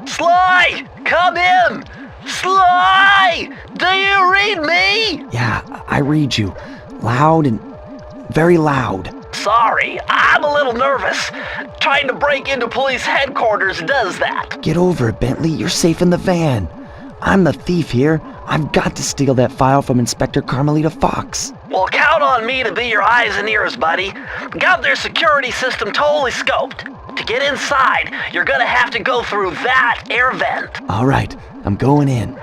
Sly! Come in! Sly! Do you read me? Yeah, I read you. Loud and very loud. Sorry, I'm a little nervous. Trying to break into police headquarters does that. Get over it, Bentley. You're safe in the van. I'm the thief here. I've got to steal that file from Inspector Carmelita Fox. Well, count on me to be your eyes and ears, buddy. Got their security system totally scoped. To get inside, you're gonna have to go through that air vent. All right, I'm going in.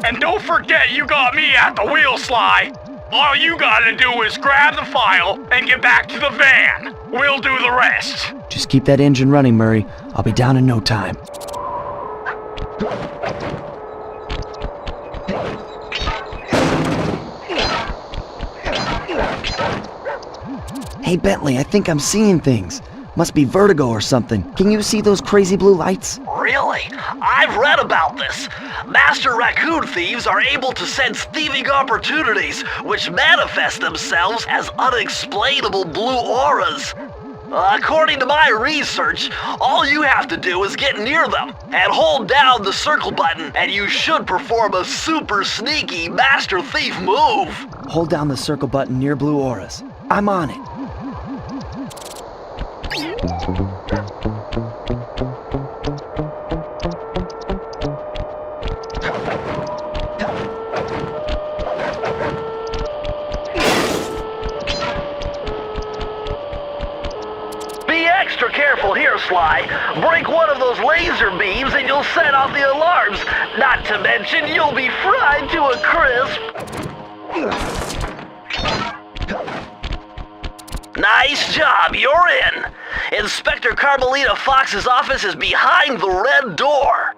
And don't forget you got me at the wheel, Sly. All you gotta do is grab the file and get back to the van. We'll do the rest. Just keep that engine running, Murray. I'll be down in no time. Hey, Bentley, I think I'm seeing things. Must be vertigo or something. Can you see those crazy blue lights? Really? I've read about this. Master raccoon thieves are able to sense thieving opportunities, which manifest themselves as unexplainable blue auras. According to my research, all you have to do is get near them and hold down the circle button, and you should perform a super sneaky master thief move. Hold down the circle button near blue auras. I'm on it. Be extra careful here, Sly. Break one of those laser beams and you'll set off the alarms. Not to mention, you'll be fried to a crisp. Nice job, you're in. Inspector Carmelita Fox's office is behind the red door.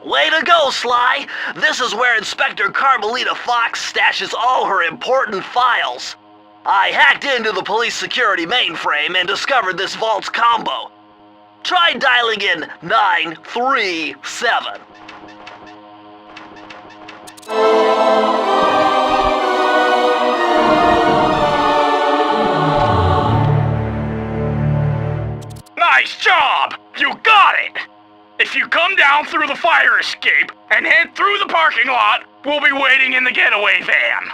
Way to go, Sly! This is where Inspector Carmelita Fox stashes all her important files. I hacked into the police security mainframe and discovered this vault's combo. Try dialing in 937. Nice job! You got it! If you come down through the fire escape and head through the parking lot, we'll be waiting in the getaway van.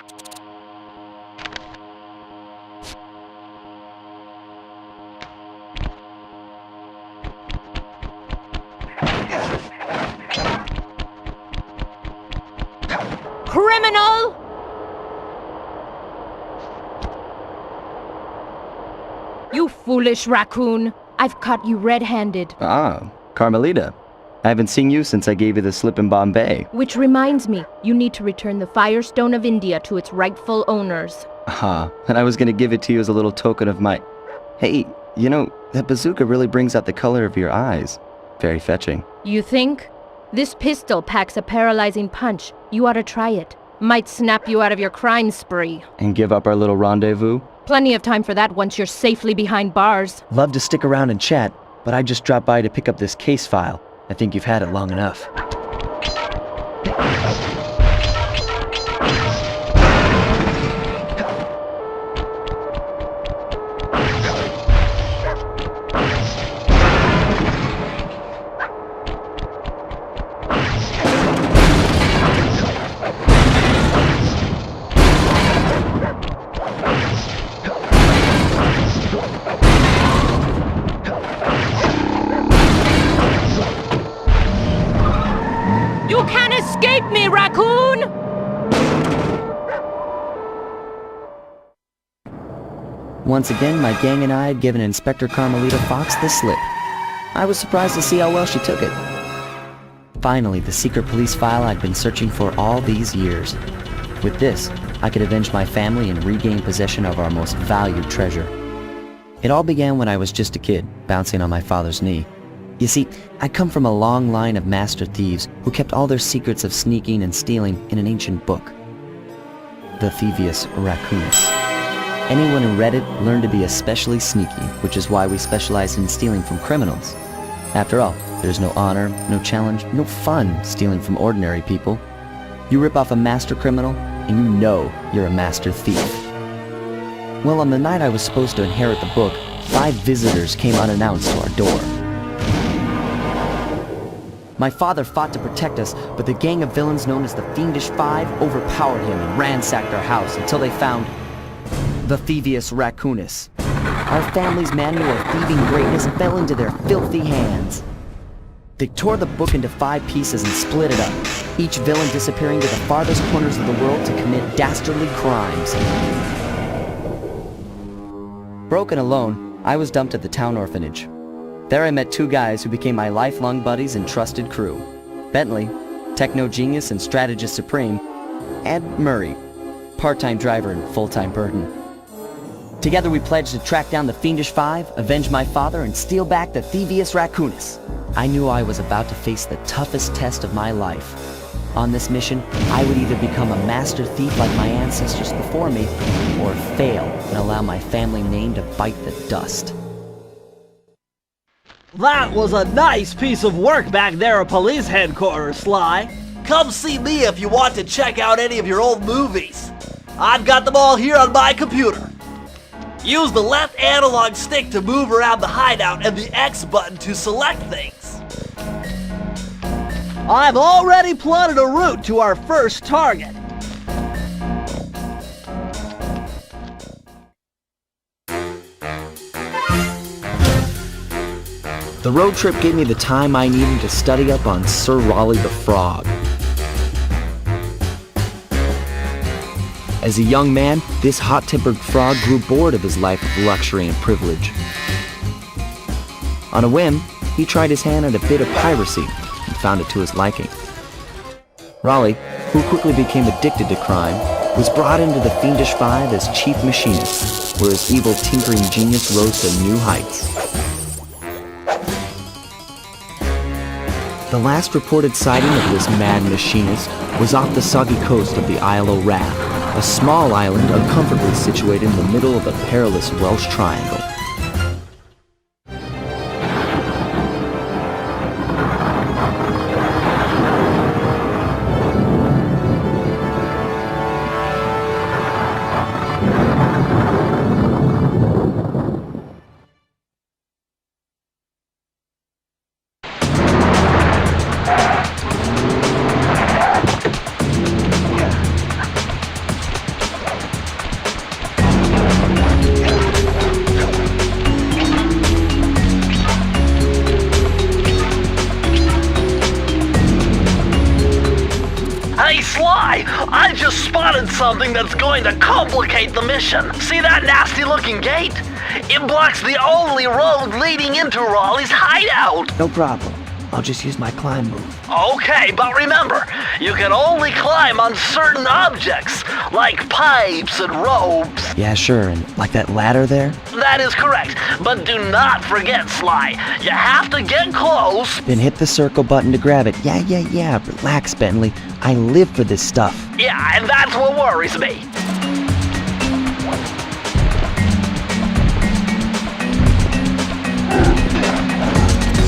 Criminal! You foolish raccoon. I've caught you red-handed. Ah, Carmelita. I haven't seen you since I gave you the slip in Bombay. Which reminds me, you need to return the Firestone of India to its rightful owners. And I was gonna give it to you as a little token of my... Hey, you know, that bazooka really brings out the color of your eyes. Very fetching. You think? This pistol packs a paralyzing punch. You ought to try it. Might snap you out of your crime spree. And give up our little rendezvous? Plenty of time for that once you're safely behind bars. Love to stick around and chat, but I just dropped by to pick up this case file. I think you've had it long enough. You can't escape me, raccoon! Once again, my gang and I had given Inspector Carmelita Fox the slip. I was surprised to see how well she took it. Finally, the secret police file I'd been searching for all these years. With this, I could avenge my family and regain possession of our most valued treasure. It all began when I was just a kid, bouncing on my father's knee. You see, I come from a long line of master thieves who kept all their secrets of sneaking and stealing in an ancient book, the Thievius Raccoonus. Anyone who read it learned to be especially sneaky, which is why we specialize in stealing from criminals. After all, there's no honor, no challenge, no fun stealing from ordinary people. You rip off a master criminal, and you know you're a master thief. Well, on the night I was supposed to inherit the book, 5 visitors came unannounced to our door. My father fought to protect us, but the gang of villains known as the Fiendish Five overpowered him and ransacked our house until they found the Thievius Raccoonus. Our family's manual of thieving greatness fell into their filthy hands. They tore the book into 5 pieces and split it up, each villain disappearing to the farthest corners of the world to commit dastardly crimes. Broken alone, I was dumped at the town orphanage. There I met 2 guys who became my lifelong buddies and trusted crew. Bentley, techno genius and strategist supreme, and Murray, part-time driver and full-time burden. Together we pledged to track down the Fiendish Five, avenge my father, and steal back the Thievius Raccoonus. I knew I was about to face the toughest test of my life. On this mission, I would either become a master thief like my ancestors before me, or fail and allow my family name to bite the dust. That was a nice piece of work back there at police headquarters, Sly. Come see me if you want to check out any of your old movies. I've got them all here on my computer. Use the left analog stick to move around the hideout and the X button to select things. I've already plotted a route to our first target. The road trip gave me the time I needed to study up on Sir Raleigh the Frog. As a young man, this hot-tempered frog grew bored of his life of luxury and privilege. On a whim, he tried his hand at a bit of piracy and found it to his liking. Raleigh, who quickly became addicted to crime, was brought into the Fiendish Five as chief machinist, where his evil tinkering genius rose to new heights. The last reported sighting of this mad machinist was off the soggy coast of the Isle o' Wrath, a small island uncomfortably situated in the middle of a perilous Welsh triangle. Hey Sly, I just spotted something that's going to complicate the mission. See that nasty looking gate? It blocks the only road leading into Raleigh's hideout. No problem. I'll just use my climb move. Okay, but remember, you can only climb on certain objects, like pipes and ropes. Yeah, sure, and like that ladder there? That is correct, but do not forget, Sly. You have to get close. Then hit the circle button to grab it. Yeah. Relax, Bentley. I live for this stuff. Yeah, and that's what worries me.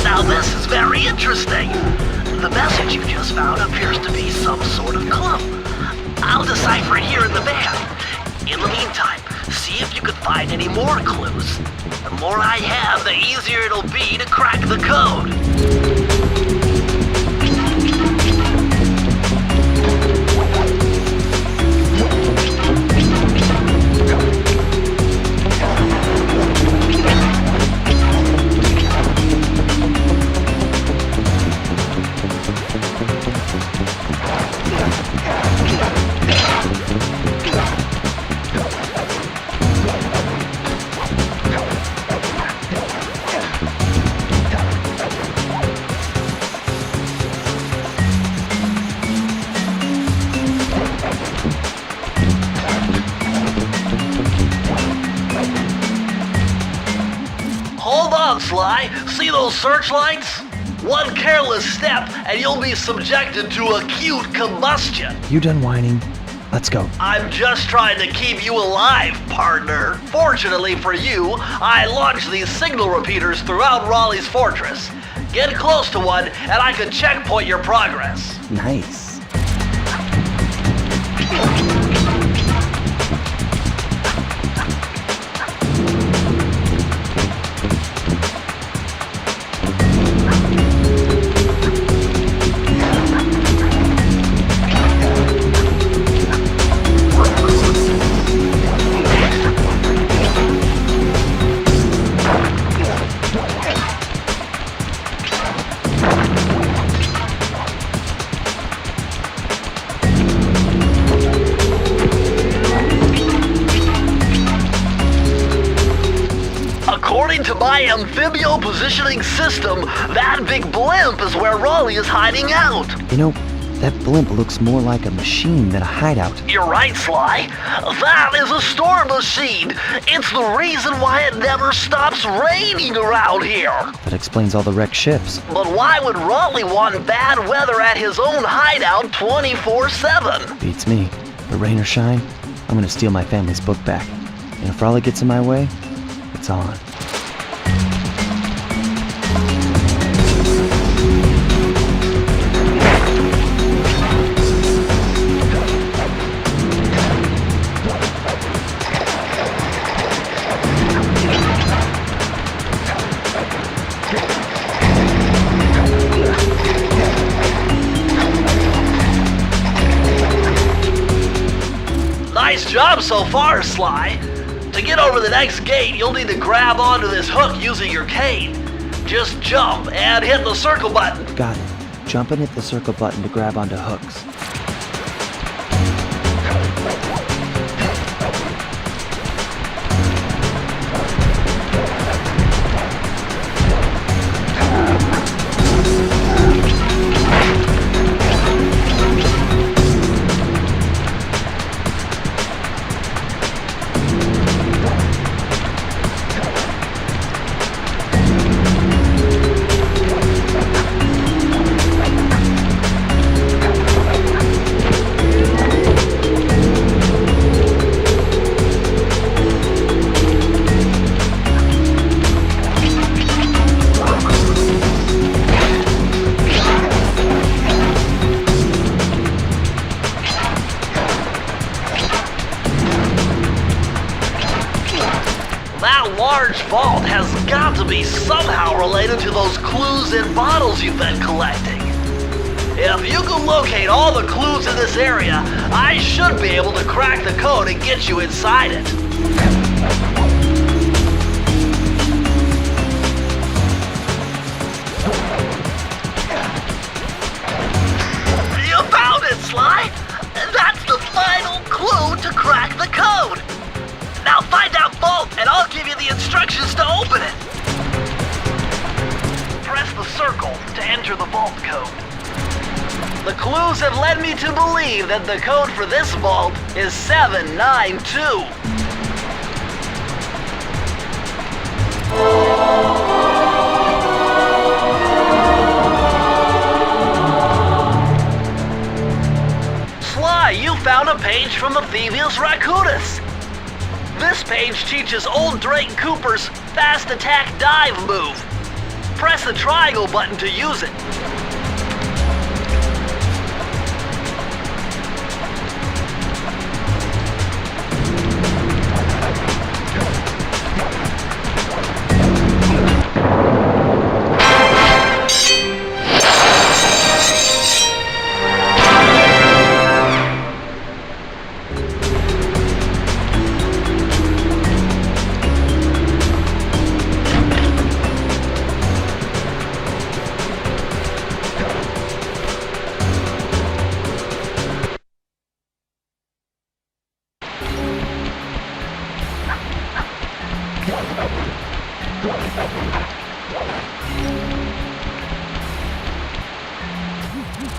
Now this is very interesting. The message you just found appears to be some sort of clue. I'll decipher it here in the van. In the meantime, see if you can find any more clues. The more I have, the easier it'll be to crack the code. Sly. See those searchlights? One careless step and you'll be subjected to acute combustion. You done whining? Let's go. I'm just trying to keep you alive, partner. Fortunately for you, I launched these signal repeaters throughout Raleigh's fortress. Get close to one and I can checkpoint your progress. Nice. According to my amphibio positioning system, that big blimp is where Raleigh is hiding out. You know, that blimp looks more like a machine than a hideout. You're right, Sly. That is a storm machine. It's the reason why it never stops raining around here. That explains all the wrecked ships. But why would Raleigh want bad weather at his own hideout 24/7? Beats me. But rain or shine, I'm gonna steal my family's book back. And if Raleigh gets in my way, it's on. Nice job so far, Sly. To get over the next gate, you'll need to grab onto this hook using your cane. Just jump and hit the circle button. Got it. Jump and hit the circle button to grab onto hooks. That large vault has got to be somehow related to those clues in bottles you've been collecting. If you can locate all the clues in this area, I should be able to crack the code and get you inside it. You found it, Sly! That's the final clue to crack the code! Now find that vault and I'll give you the instructions to open it! Press the circle to enter the vault code. The clues have led me to believe that the code for this vault is 792. Sly, you found a page from the Thievius Raccoonus. This page teaches old Drake Cooper's fast attack dive move. Press the triangle button to use it.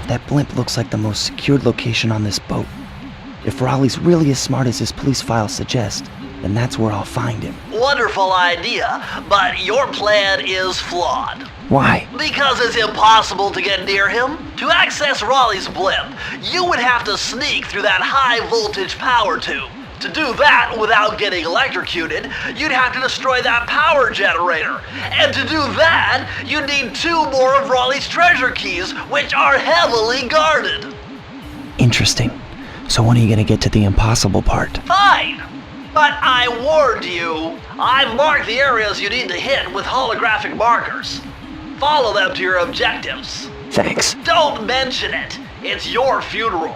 That blimp looks like the most secured location on this boat. If Raleigh's really as smart as his police files suggest, then that's where I'll find him. Wonderful idea, but your plan is flawed. Why? Because it's impossible to get near him. To access Raleigh's blimp, you would have to sneak through that high-voltage power tube. To do that without getting electrocuted, you'd have to destroy that power generator. And to do that, you'd need 2 more of Raleigh's treasure keys, which are heavily guarded. Interesting. So when are you gonna get to the impossible part? Fine. But I warned you. I've marked the areas you need to hit with holographic markers. Follow them to your objectives. Thanks. Don't mention it. It's your funeral.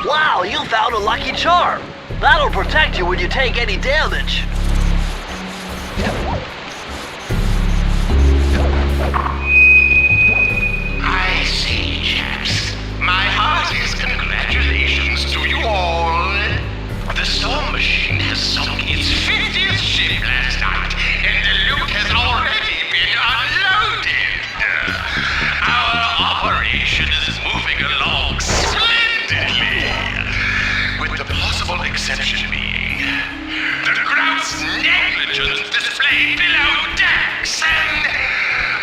Wow, you found a lucky charm. That'll protect you when you take any damage. I see, chaps. My heartiest congratulations to you all. The storm machine has sunk its 50th ship last night, and the loot has already been unloaded. Our operation is moving along splendidly, with the possible exception being the gross negligence displayed below decks, and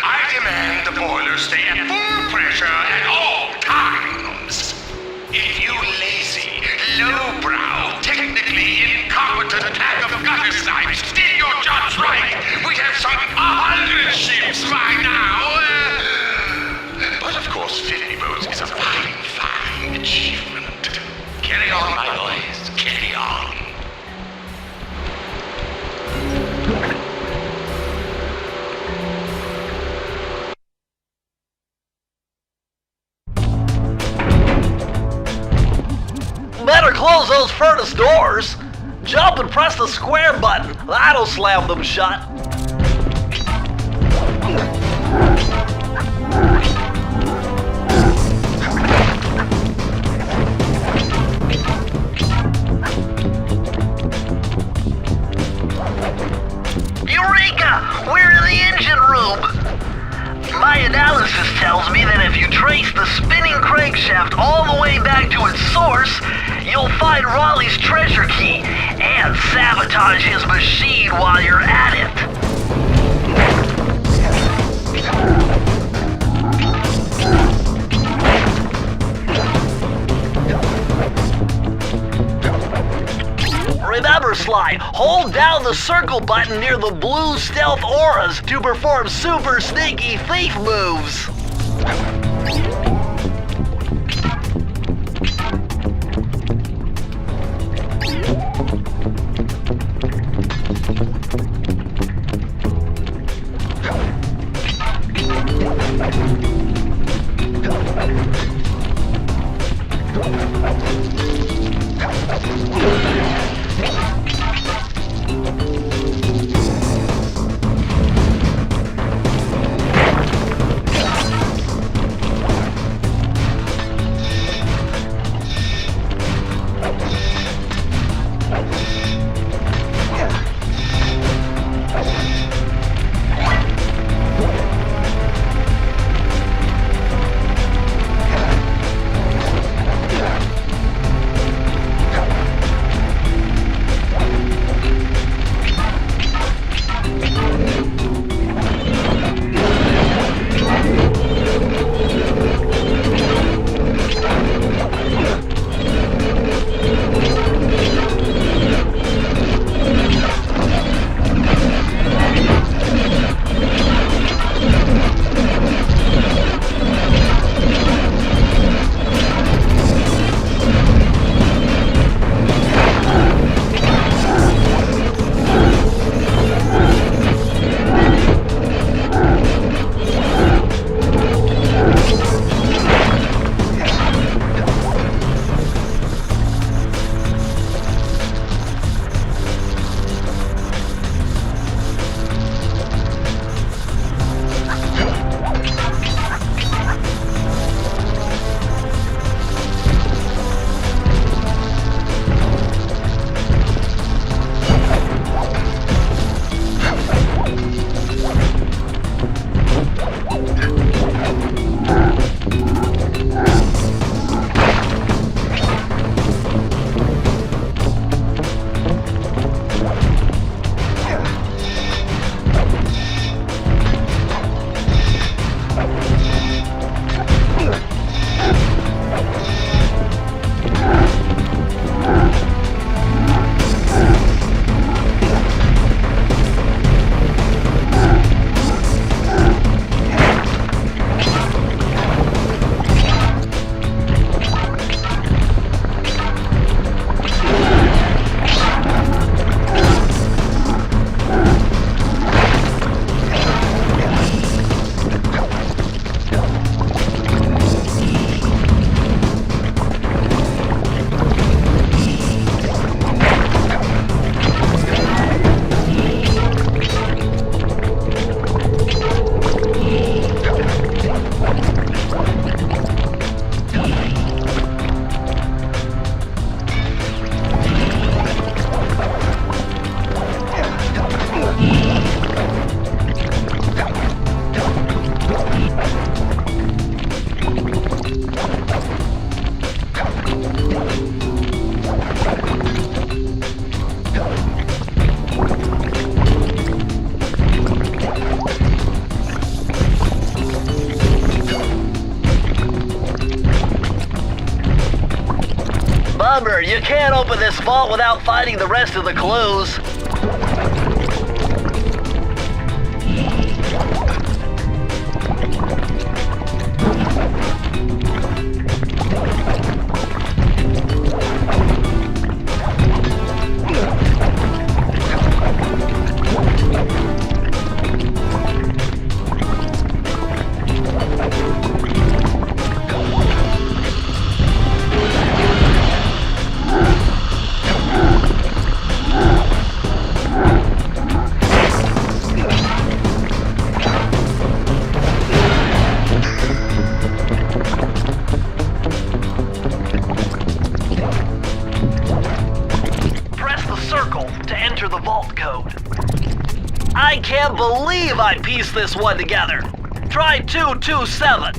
I demand the boilers stay at full pressure at all times. If you lazy, lowbrow, technically incompetent pack of gutter snipes did your jobs right, we'd have sunk 100 ships by now. But of course, 50 boats is a fine, fine achievement. Carry on, my boys, carry on. Better close those furnace doors. Jump and press the square button. That'll slam them shut. Eureka! We're in the engine room. My analysis tells me that if you trace the spinning crankshaft all the way back to its source, you'll find Raleigh's treasure key and sabotage his machine while you're at it. Remember, Sly, hold down the circle button near the blue stealth auras to perform super sneaky thief moves. You can't open this vault without finding the rest of the clues. The vault code. I can't believe I pieced this one together. Try 227.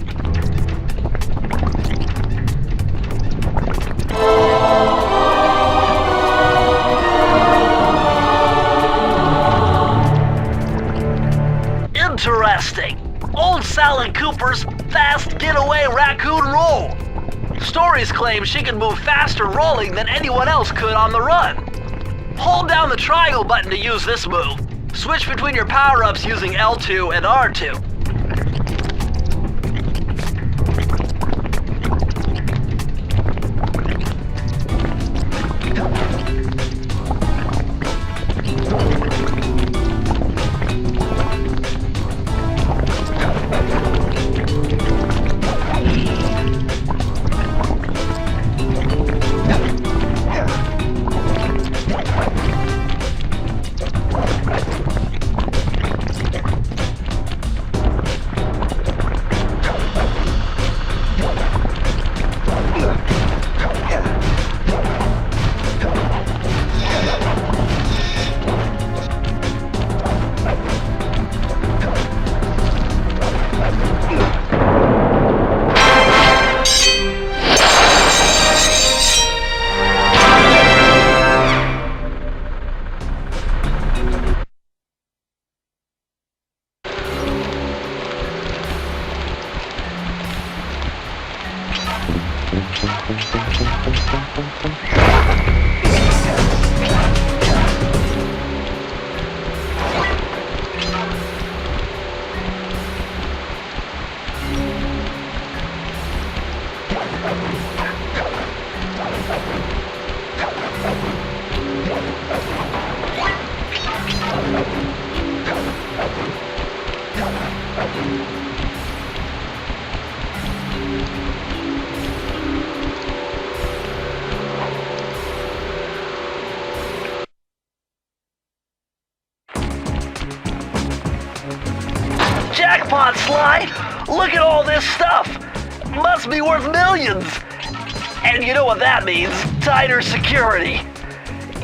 Interesting. Old Sly Cooper's fast getaway raccoon roll. Stories claim she can move faster rolling than anyone else could on the run. Hold down the triangle button to use this move. Switch between your power-ups using L2 and R2. Jackpot, Sly! Look at all this stuff! Must be worth millions! And you know what that means? Tighter security.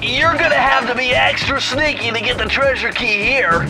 You're gonna have to be extra sneaky to get the treasure key here.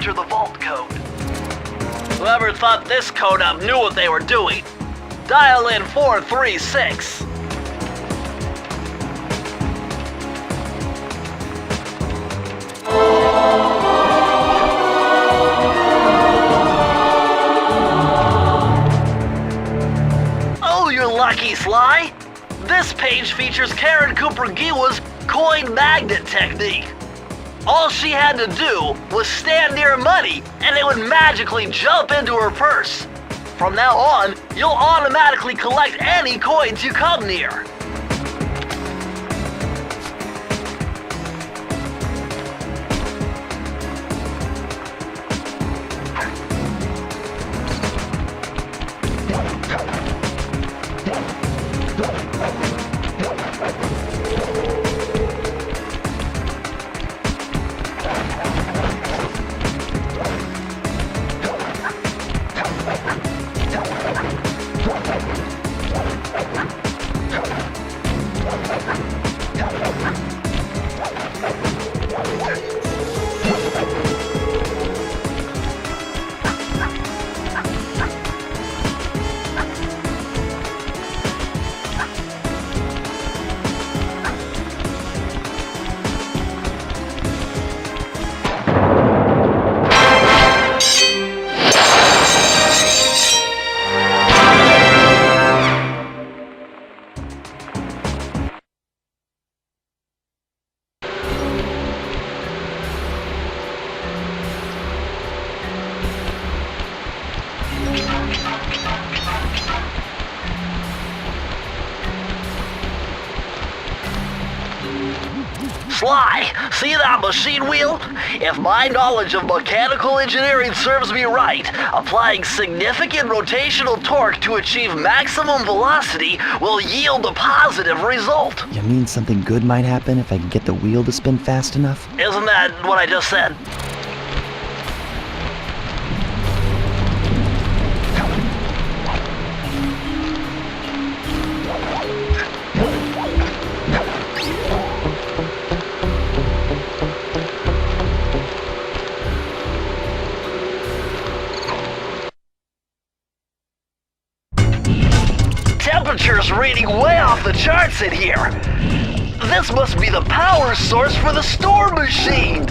enter the vault code. Whoever thought this code up knew what they were doing. Dial in 436. Oh, you're lucky, Sly. This page features Karen Cooper-Giwa's coin magnet technique. All she had to do was stand near money, and it would magically jump into her purse. From now on, you'll automatically collect any coins you come near. Sly, see that machine wheel? If my knowledge of mechanical engineering serves me right, applying significant rotational torque to achieve maximum velocity will yield a positive result. You mean something good might happen if I can get the wheel to spin fast enough? Isn't that what I just said? Temperature's reading way off the charts in here. This must be the power source for the storm machine.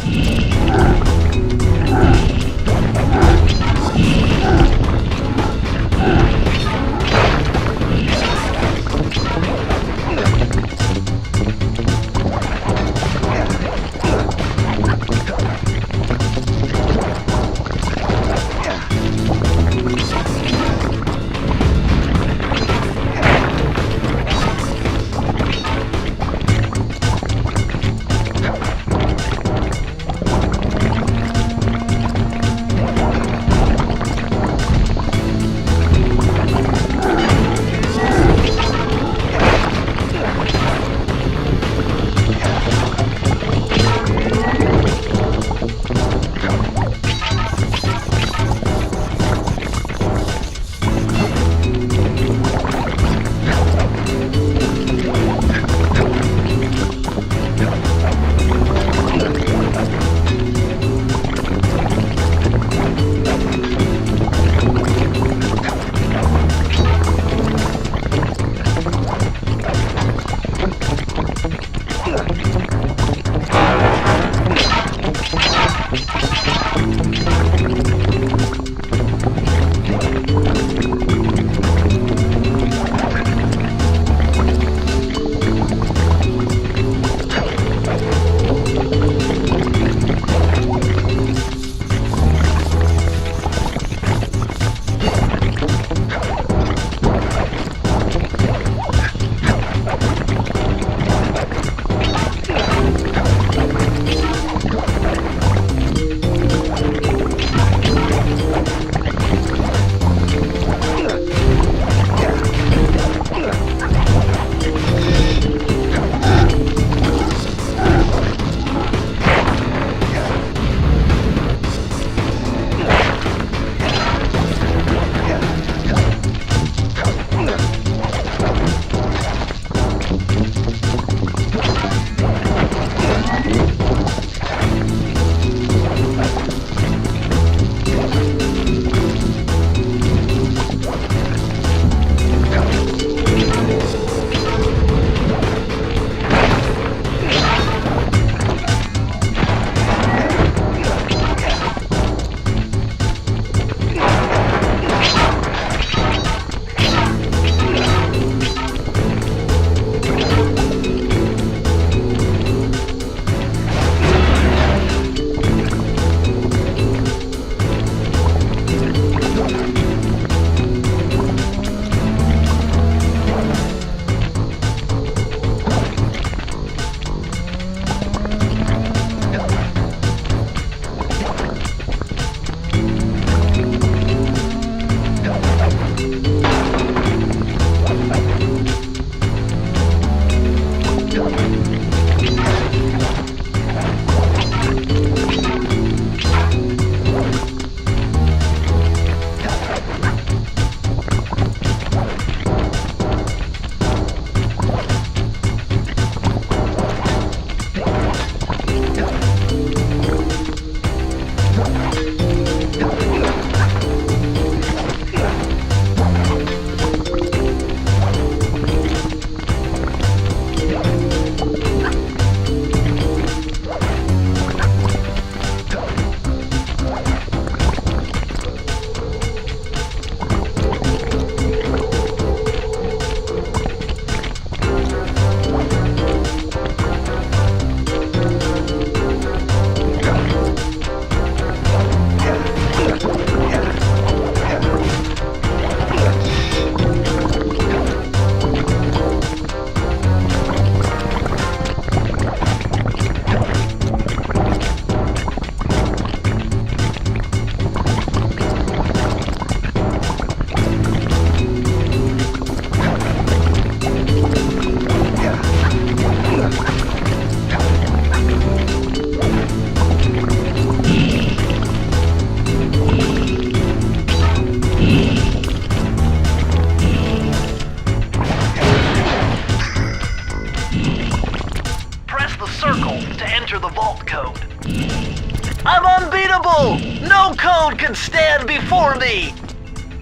I'm unbeatable! No code can stand before me!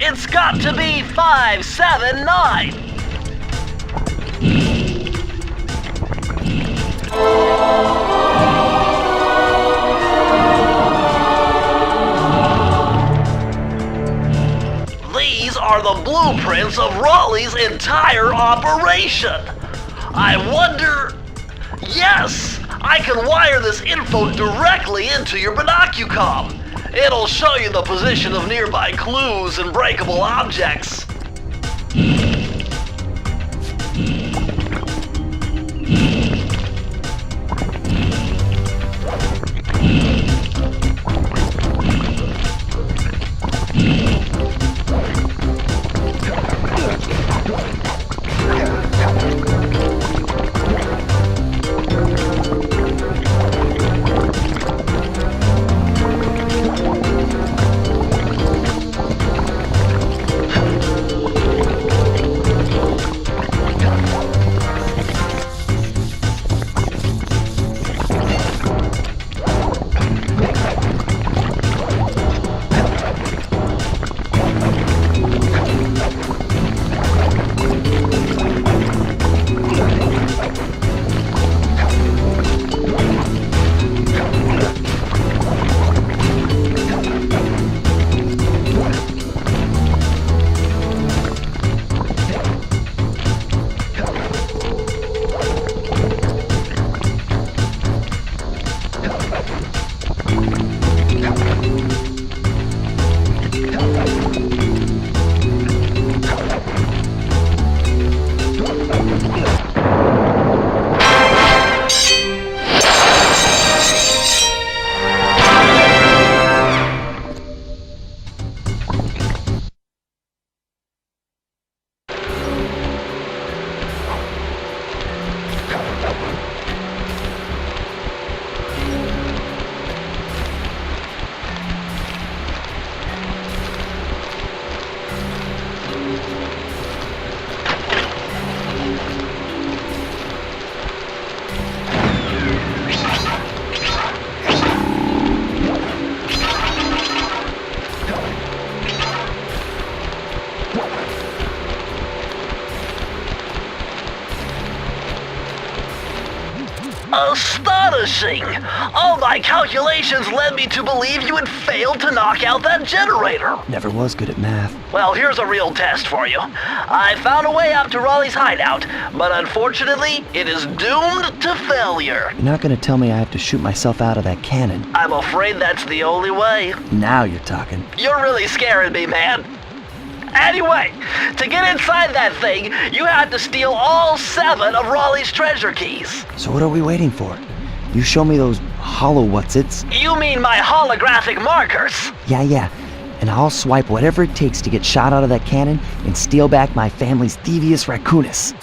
It's got to be 579! These are the blueprints of Raleigh's entire operation. I wonder... Yes! I can wire this info directly into your binocucom. It'll show you the position of nearby clues and breakable objects. Astonishing! All my calculations led me to believe you had failed to knock out that generator. Never was good at math. Well, here's a real test for you. I found a way up to Raleigh's hideout, but unfortunately, it is doomed to failure. You're not gonna tell me I have to shoot myself out of that cannon. I'm afraid that's the only way. Now you're talking. You're really scaring me, man. Anyway, to get inside that thing, you had to steal all 7 of Raleigh's treasure keys. So what are we waiting for? You show me those hollow what's-its? You mean my holographic markers? Yeah. And I'll swipe whatever it takes to get shot out of that cannon and steal back my family's thievius raccoonus.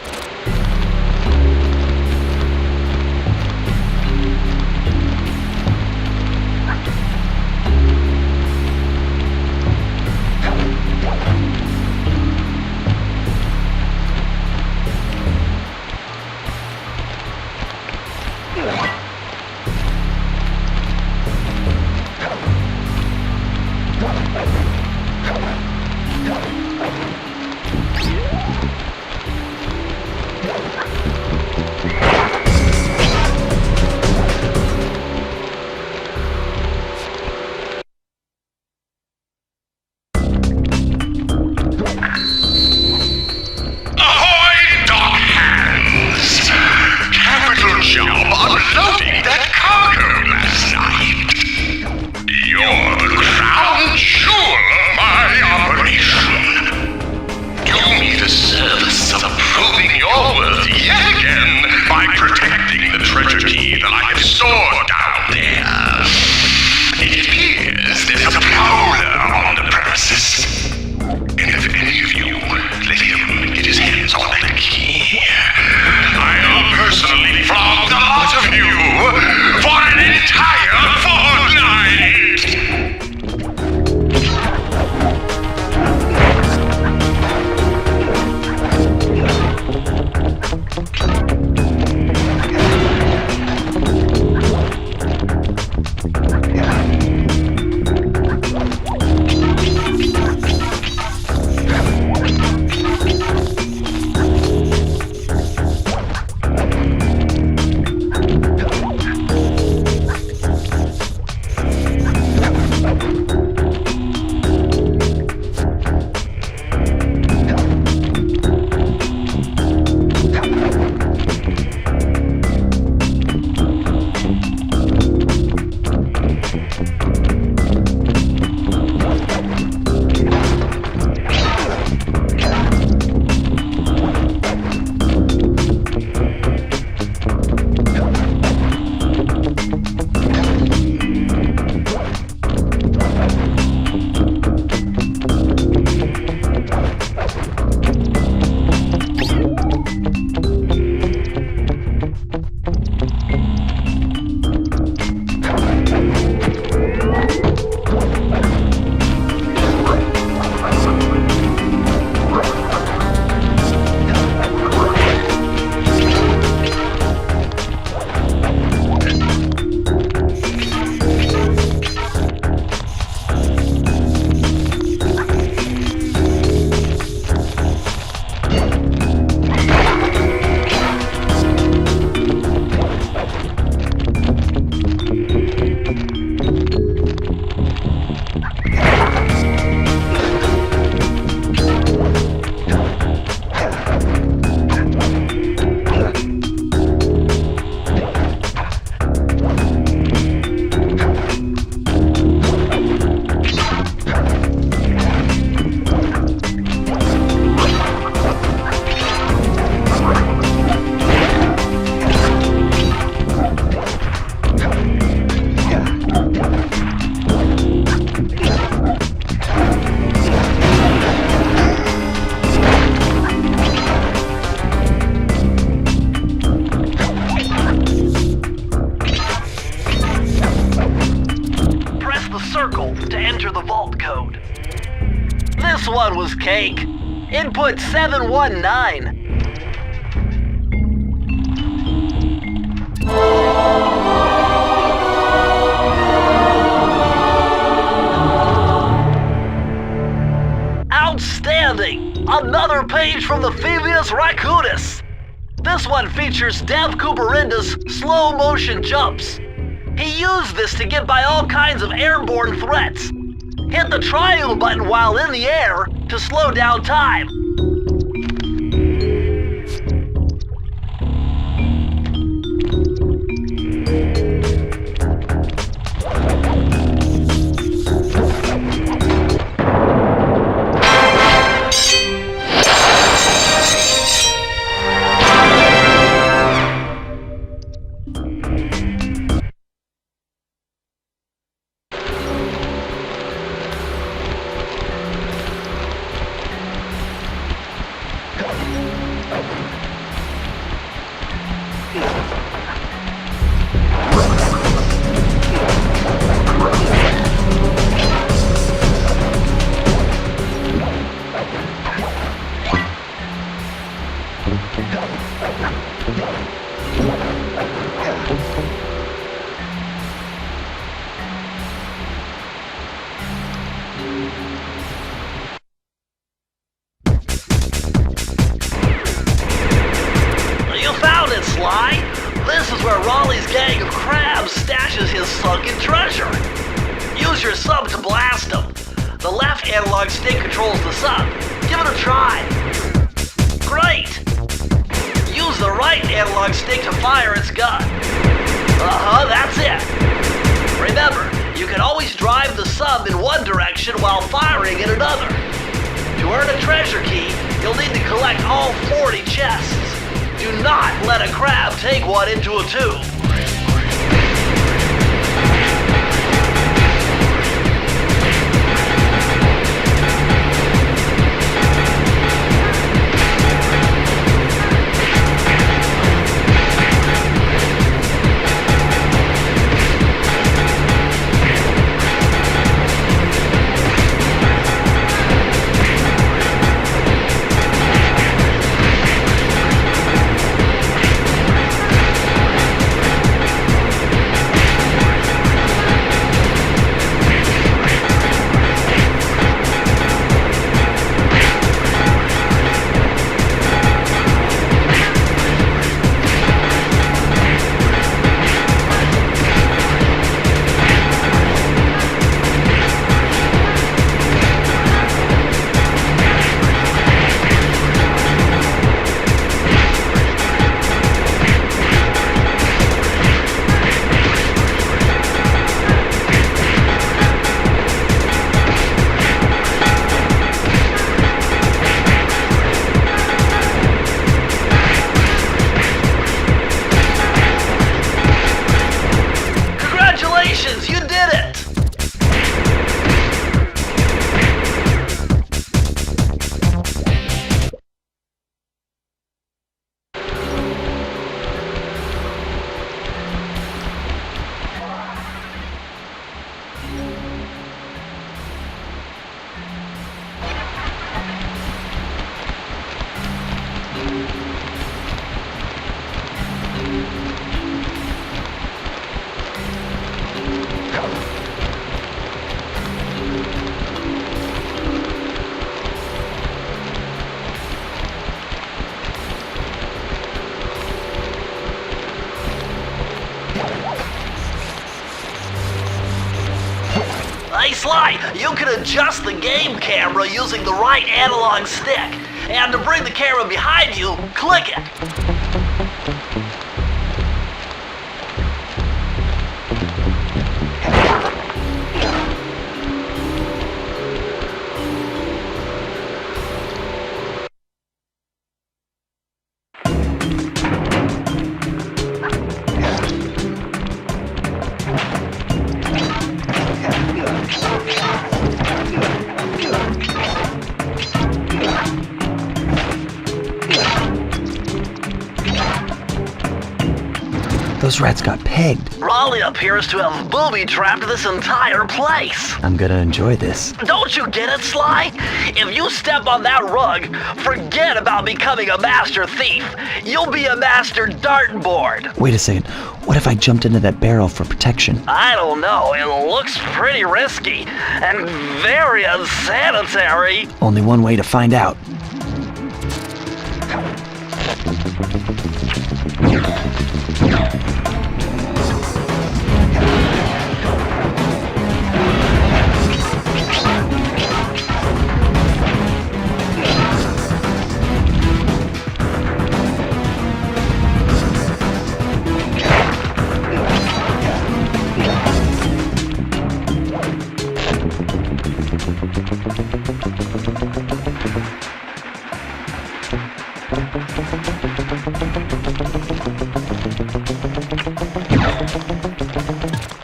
This one was cake. Input 719. Outstanding! Another page from the Phoebius raccoonus. This one features Dev Cooperinda's slow motion jumps. He used this to get by all kinds of airborne threats. Hit the triangle button while in the air to slow down time. You found it, Sly! This is where Raleigh's gang of crabs stashes his sunken treasure. Use your sub to blast him. The left analog stick controls the sub. Give it a try. Great! Use the right analog stick to fire its gun. That's it. Remember, you can always drive the sub in one direction while firing in another. To earn a treasure key, you'll need to collect all 40 chests. Do not let a crab take one into a tube. Hey Sly, you can adjust the game camera using the right analog stick. And to bring the camera behind you, click it. Those rats got pegged. Raleigh appears to have booby-trapped this entire place. I'm gonna enjoy this. Don't you get it, Sly? If you step on that rug, forget about becoming a master thief. You'll be a master dartboard. Wait a second. What if I jumped into that barrel for protection? I don't know. It looks pretty risky and very unsanitary. Only one way to find out.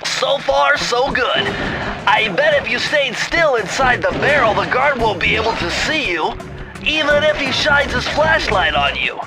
So far, so good. I bet if you stayed still inside the barrel, the guard won't be able to see you, even if he shines his flashlight on you.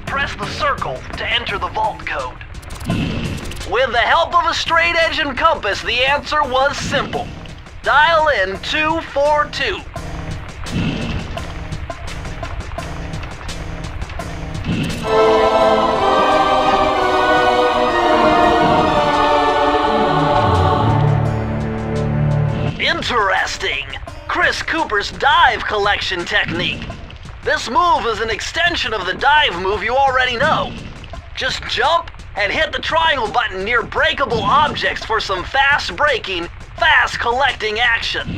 Press the circle to enter the vault code. With the help of a straight edge and compass, the answer was simple. Dial in 242. Interesting. Chris Cooper's dive collection technique. This move is an extension of the dive move you already know. Just jump and hit the triangle button near breakable objects for some fast braking, fast collecting action.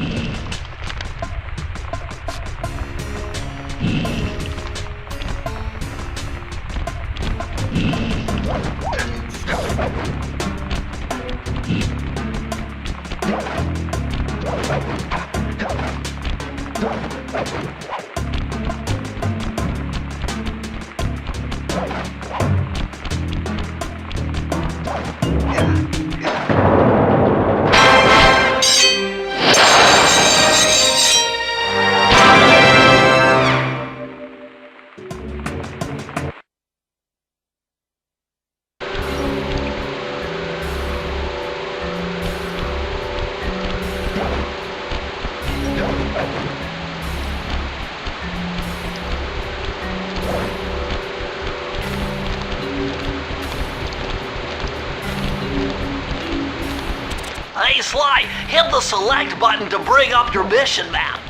Hey Sly, hit the select button to bring up your mission map.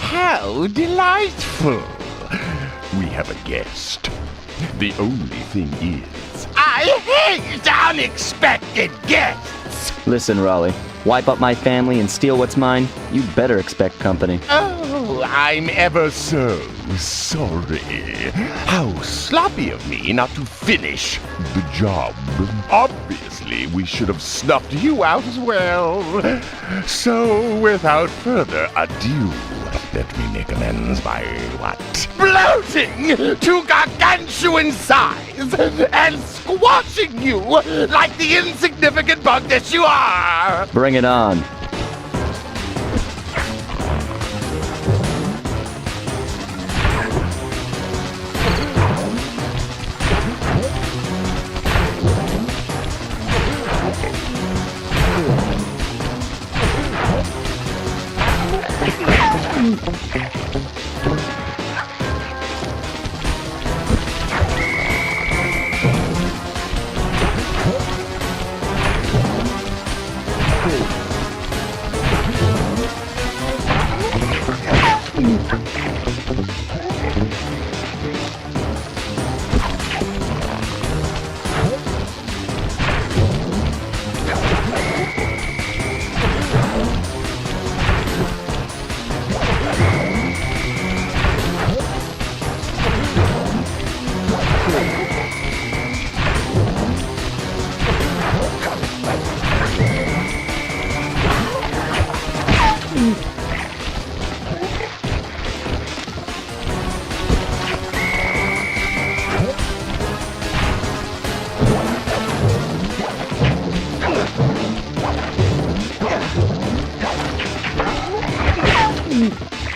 How delightful! We have a guest. The only thing is, I hate unexpected guests! Listen, Raleigh, wipe up my family and steal what's mine? You better expect company. Oh, I'm ever so sorry. How sloppy of me not to finish the job. Obviously, we should have snuffed you out as well. So, without further ado, let me make amends by what? Bloating to gargantuan size and squashing you like the insignificant bug that you are! Bring it on.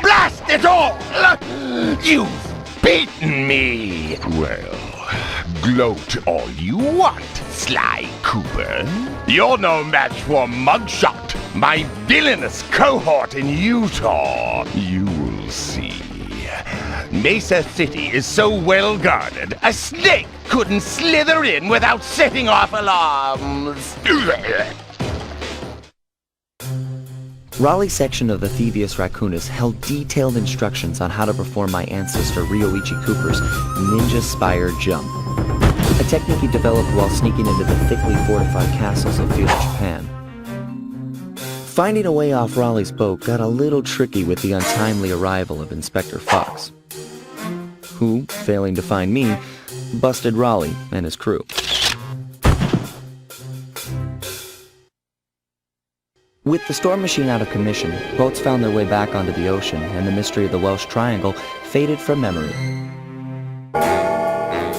Blast it all! You've beaten me! Well, Gloat all you want, Sly Cooper. You're no match for Mugshot, my villainous cohort in Utah. You will see. Mesa City is so well guarded, a snake couldn't slither in without setting off alarms. Raleigh's section of the Thievius Raccoonus held detailed instructions on how to perform my ancestor Ryoichi Cooper's Ninja Spire Jump, a technique he developed while sneaking into the thickly fortified castles of feudal Japan. Finding a way off Raleigh's boat got a little tricky with the untimely arrival of Inspector Fox, who, failing to find me, busted Raleigh and his crew. With the storm machine out of commission, boats found their way back onto the ocean, and the mystery of the Welsh Triangle faded from memory.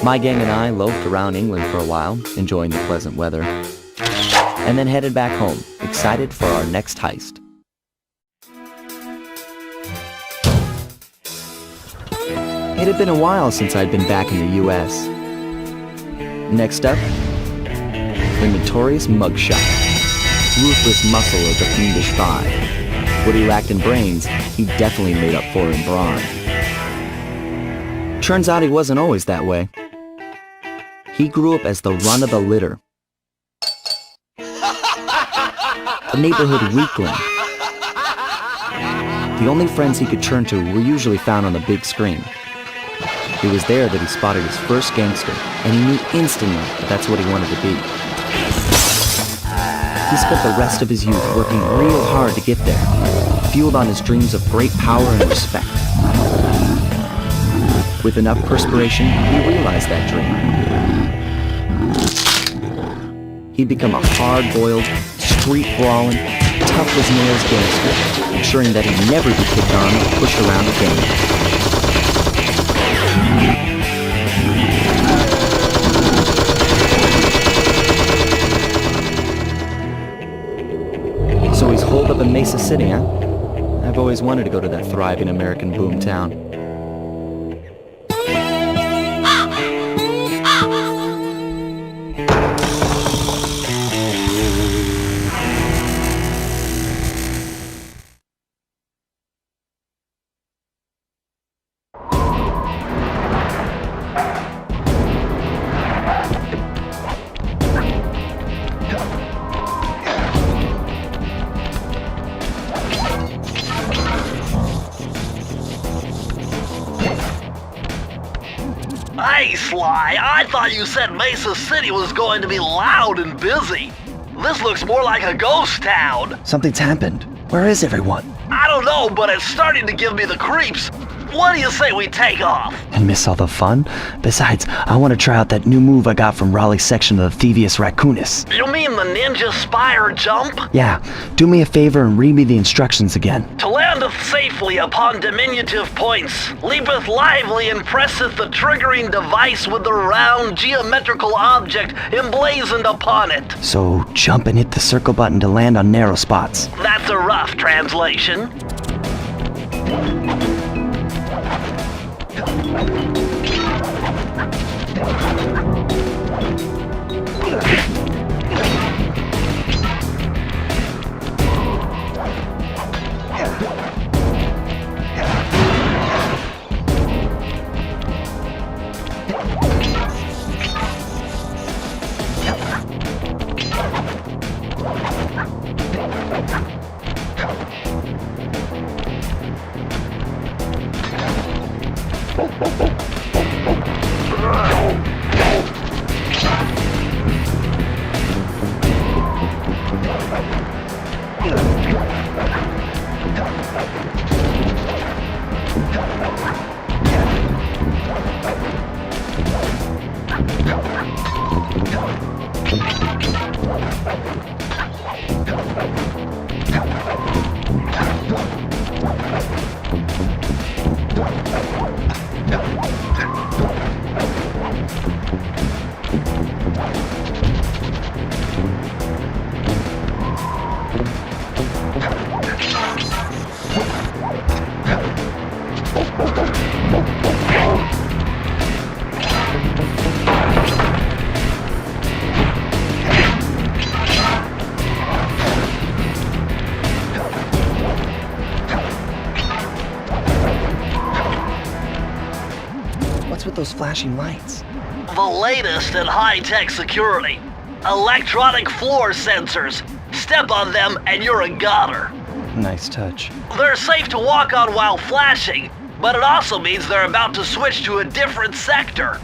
My gang and I loafed around England for a while, enjoying the pleasant weather, and then headed back home, excited for our next heist. It had been a while since I'd been back in the U.S. Next up, the notorious Mugshot. Ruthless muscle of the fiendish five. What he lacked in brains, he definitely made up for in brawn. Turns out he wasn't always that way. He grew up as the run of the litter. A neighborhood weakling. The only friends he could turn to were usually found on the big screen. It was there that he spotted his first gangster, and he knew instantly that that's what he wanted to be. He spent the rest of his youth working real hard to get there, fueled on his dreams of great power and respect. With enough perspiration, he realized that dream. He'd become a hard-boiled, street-brawling, tough-as-nails gangster, ensuring that he'd never be kicked on or pushed around again. So he's holed up in Mesa City, huh? I've always wanted to go to that thriving American boomtown. Hey, Sly, I thought you said Mesa City was going to be loud and busy. This looks more like a ghost town. Something's happened. Where is everyone? I don't know, but it's starting to give me the creeps. What do you say we take off? And miss all the fun? Besides, I want to try out that new move I got from Raleigh's section of the Thievius Raccoonus. You mean the Ninja Spire Jump? Yeah, do me a favor and read me the instructions again. To landeth safely upon diminutive points, leapeth lively and presseth the triggering device with the round geometrical object emblazoned upon it. So jump and hit the circle button to land on narrow spots. That's a rough translation. flashing lights? The latest in high-tech security. Electronic floor sensors. Step on them and you're a goner. Nice touch. They're safe to walk on while flashing, but it also means they're about to switch to a different sector.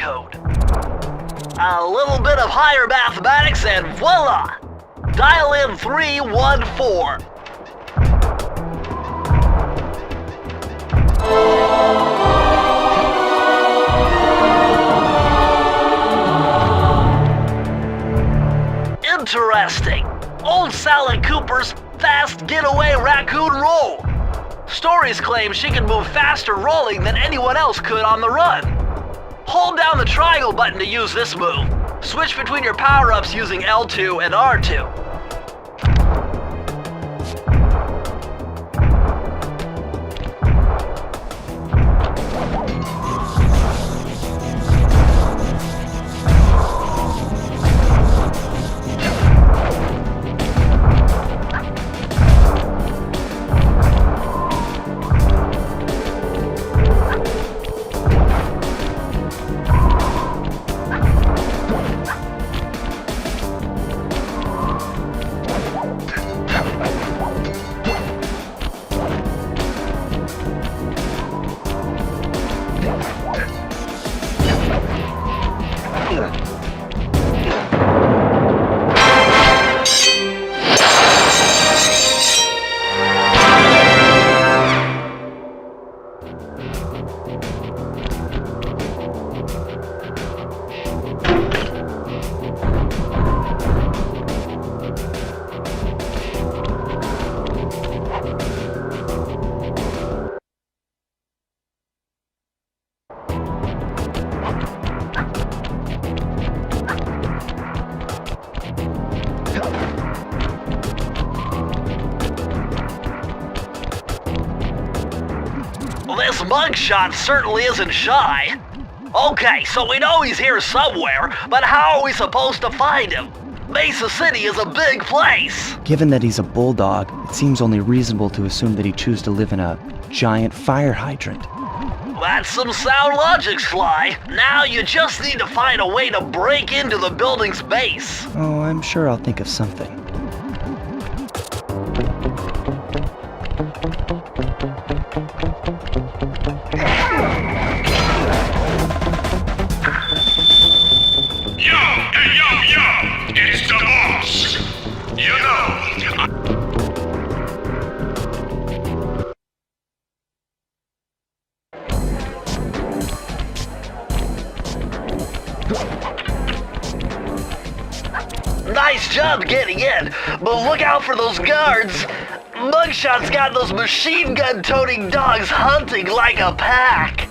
code. A little bit of higher mathematics and voila! Dial in 314. Interesting. Old Sly Cooper's fast getaway raccoon roll. Stories claim she can move faster rolling than anyone else could on the run. Hold down the triangle button to use this move. Switch between your power-ups using L2 and R2. This mugshot certainly isn't shy. Okay, so we know he's here somewhere, but how are we supposed to find him? Mesa City is a big place. Given that he's a bulldog, it seems only reasonable to assume that he'd choose to live in a giant fire hydrant. That's some sound logic, Sly. Now you just need to find a way to break into the building's base. Oh, I'm sure I'll think of something. It's the boss. You know. Nice job getting in, but look out for those guards. Mugshot's got those machine gun toting dogs hunting like a pack.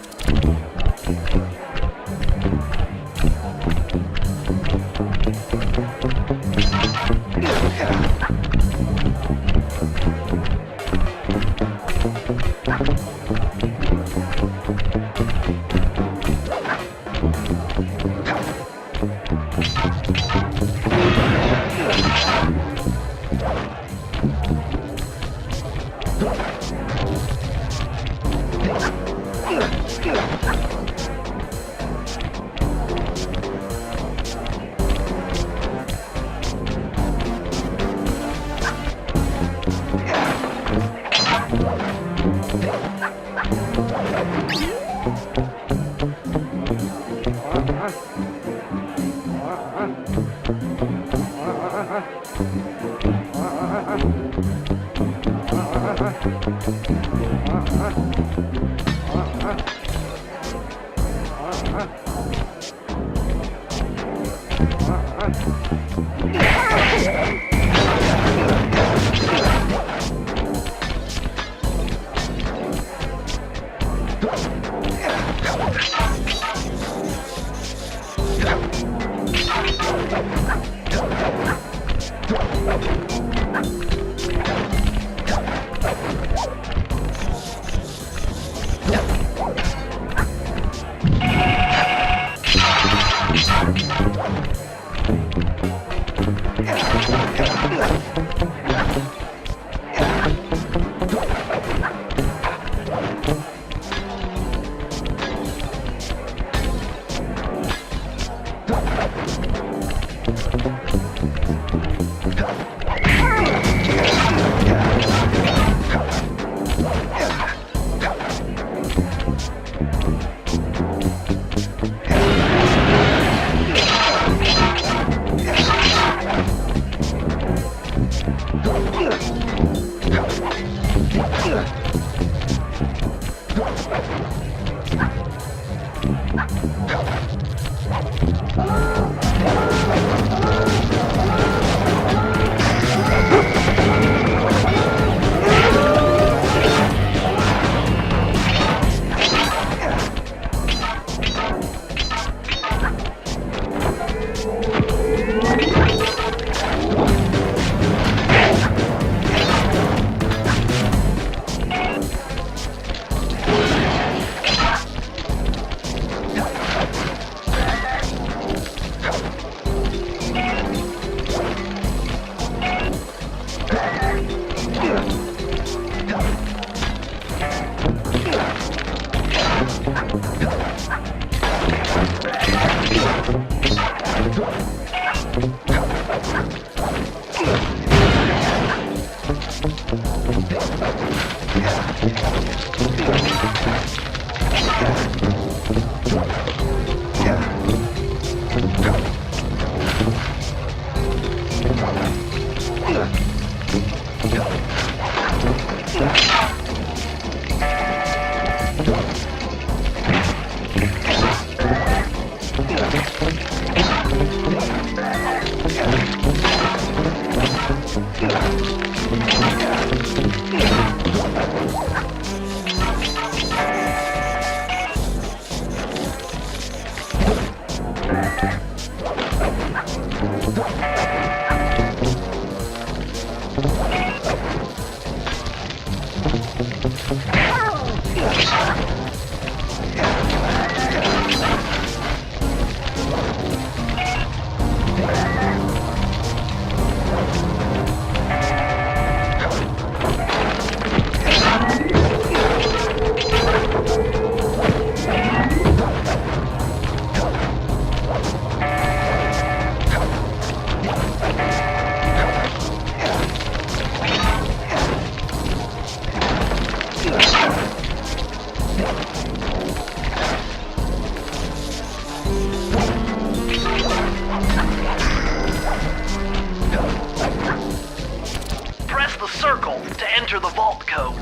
The vault code.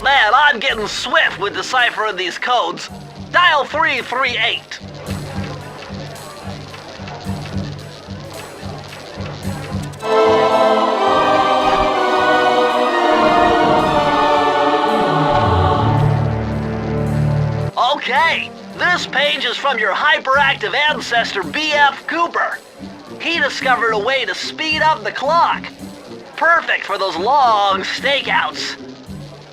Man, I'm getting swift with deciphering these codes. Dial 338. Okay, this page is from your hyperactive ancestor B.F. Cooper. He discovered a way to speed up the clock. Perfect for those long stakeouts.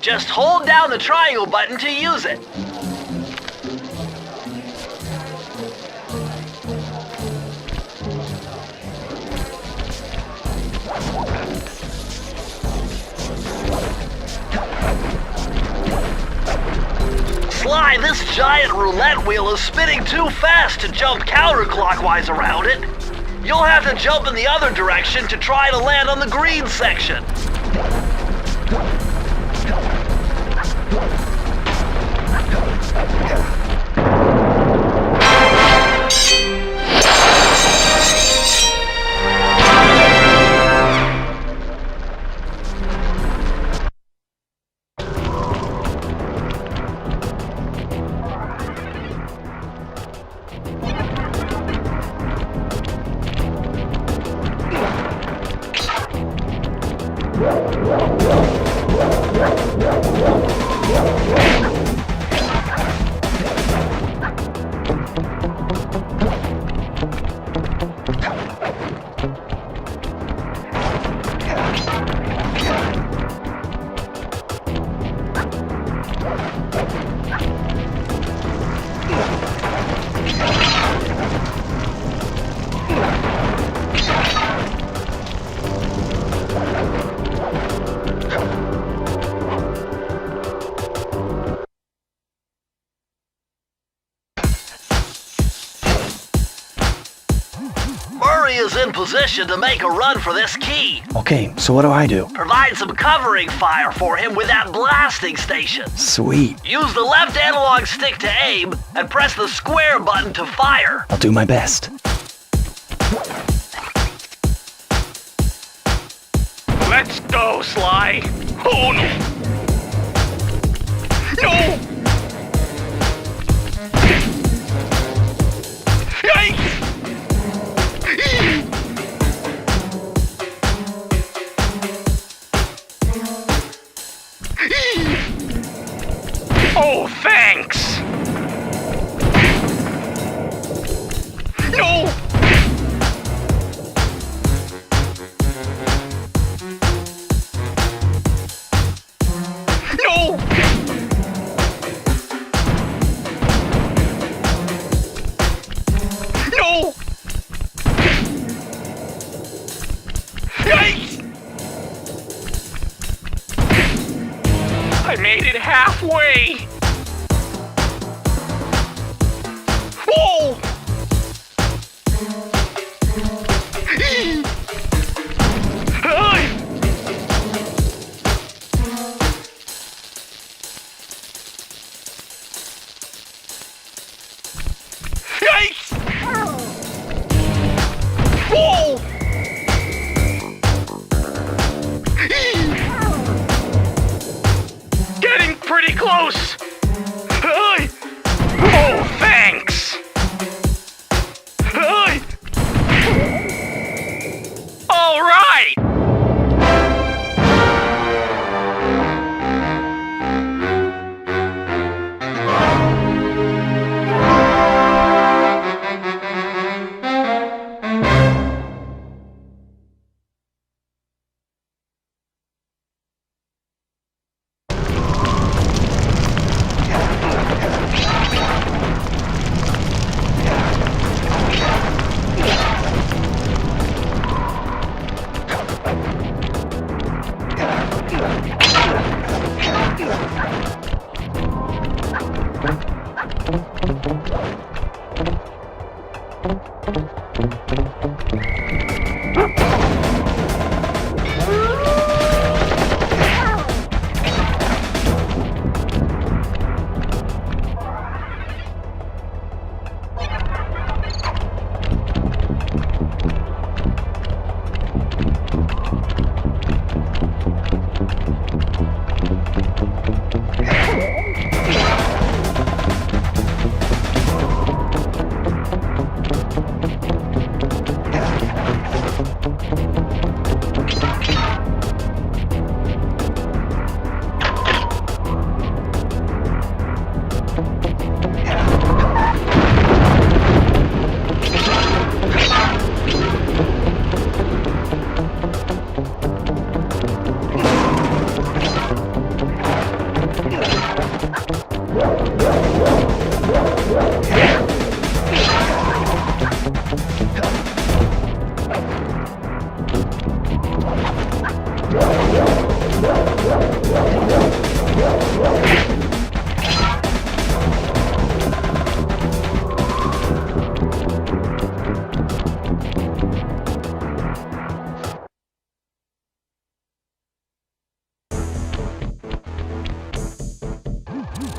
Just hold down the triangle button to use it. Sly, this giant roulette wheel is spinning too fast to jump counterclockwise around it. You'll have to jump in the other direction to try to land on the green section. Is in position to make a run for this key. Okay, so what do I do? Provide some covering fire for him with that blasting station. Sweet. Use the left analog stick to aim and press the square button to fire. I'll do my best. Let's go, Sly. Oh, no. No! Oh, thanks! No! No! No! Yikes! I made it halfway! Whoa! Yikes! Whoa! Getting pretty close! Oh, thanks! All right!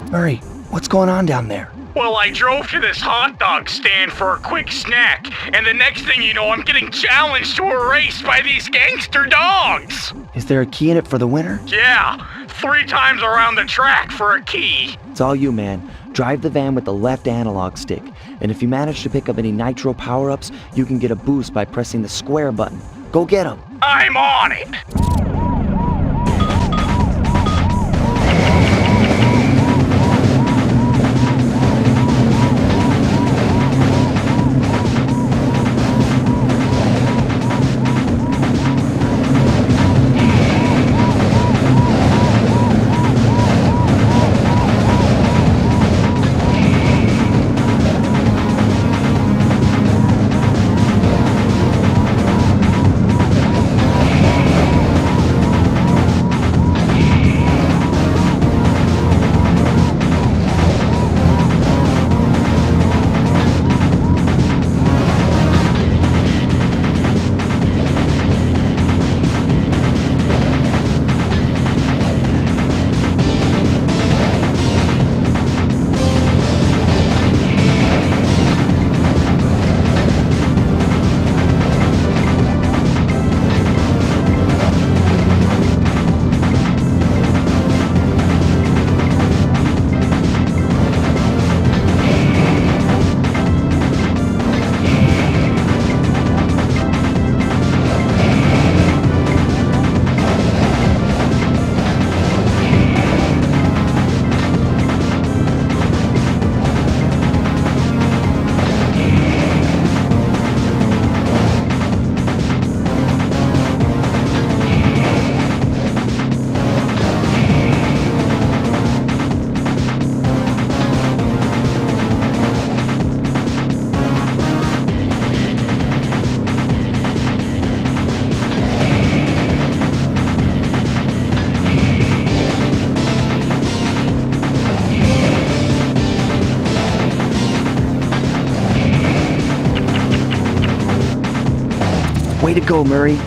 Murray, what's going on down there? Well, I drove to this hot dog stand for a quick snack, and the next thing you know, I'm getting challenged to a race by these gangster dogs! Is there a key in it for the winner? Yeah, 3 times around the track for a key. It's all you, man. Drive the van with the left analog stick, and if you manage to pick up any nitro power-ups, you can get a boost by pressing the square button. Go get them! I'm on it! Way to go, Murray.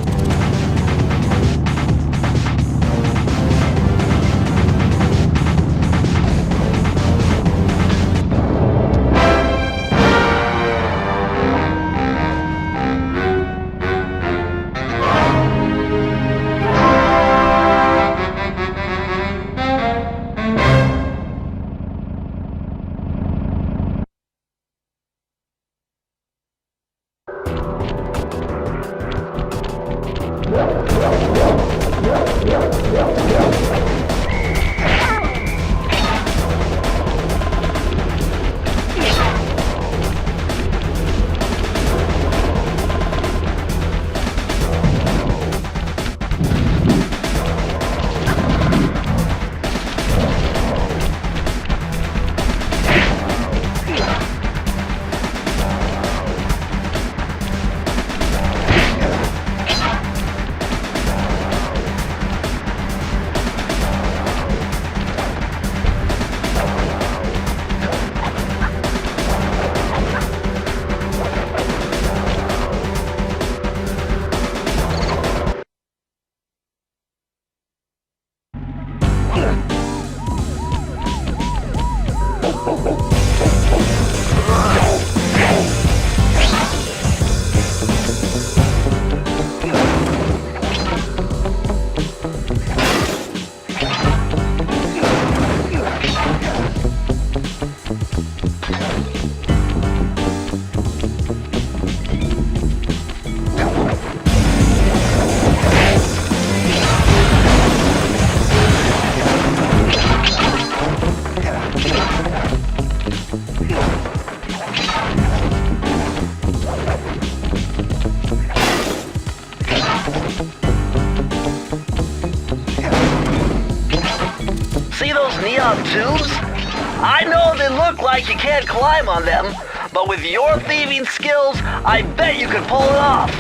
See those neon tubes? I know they look like you can't climb on them, but with your thieving skills, I bet you could pull it off.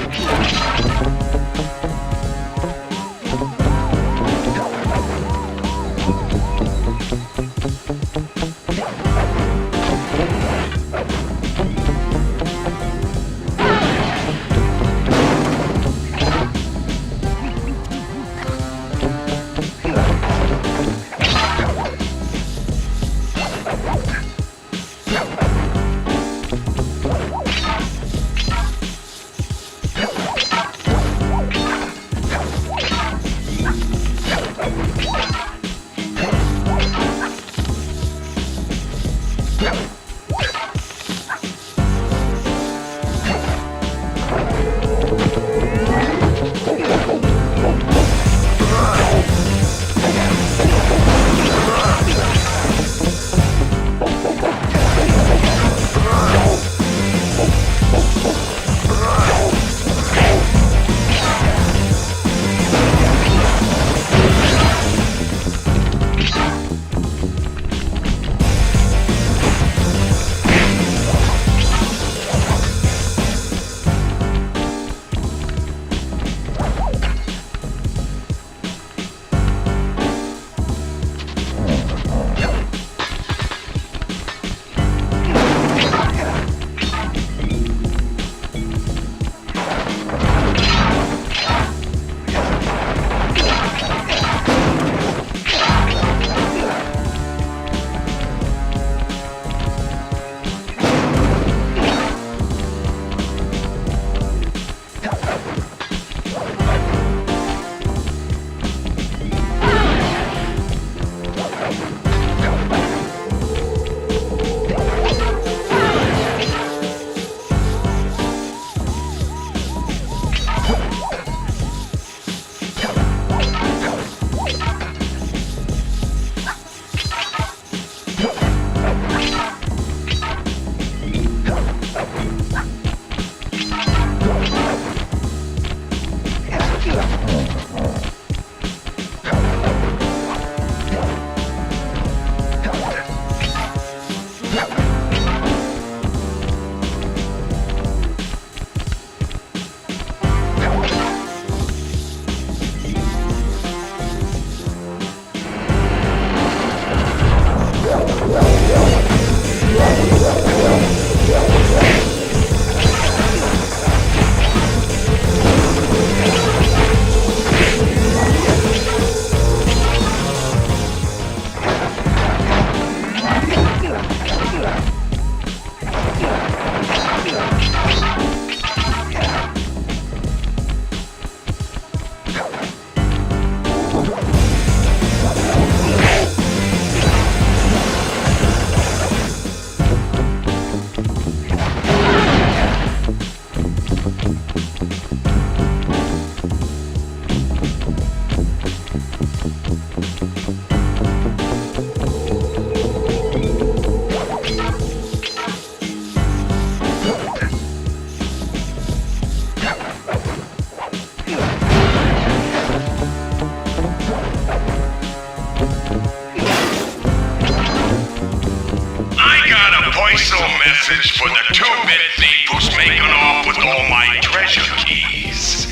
voice message for the two-bit thief who's making off with all my treasure keys.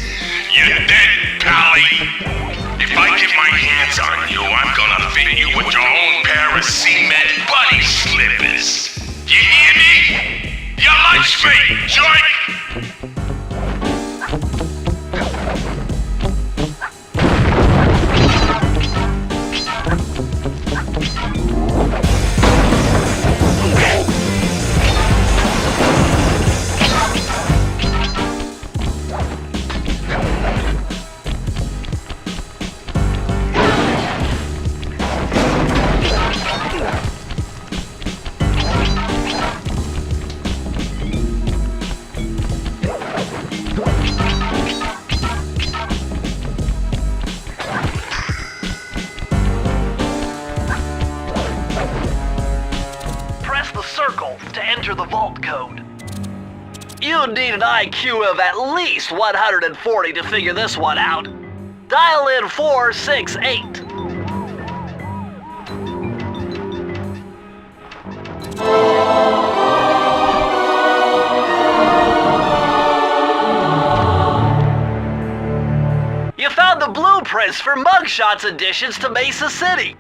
You're dead, Pally. If I get my hands on you, I'm gonna fit you with your own pair of cement bunny slippers. You hear me? Your life's fate, joint! The vault code. You'd need an IQ of at least 140 to figure this one out. Dial in 468. You found the blueprints for mugshots additions to Mesa City.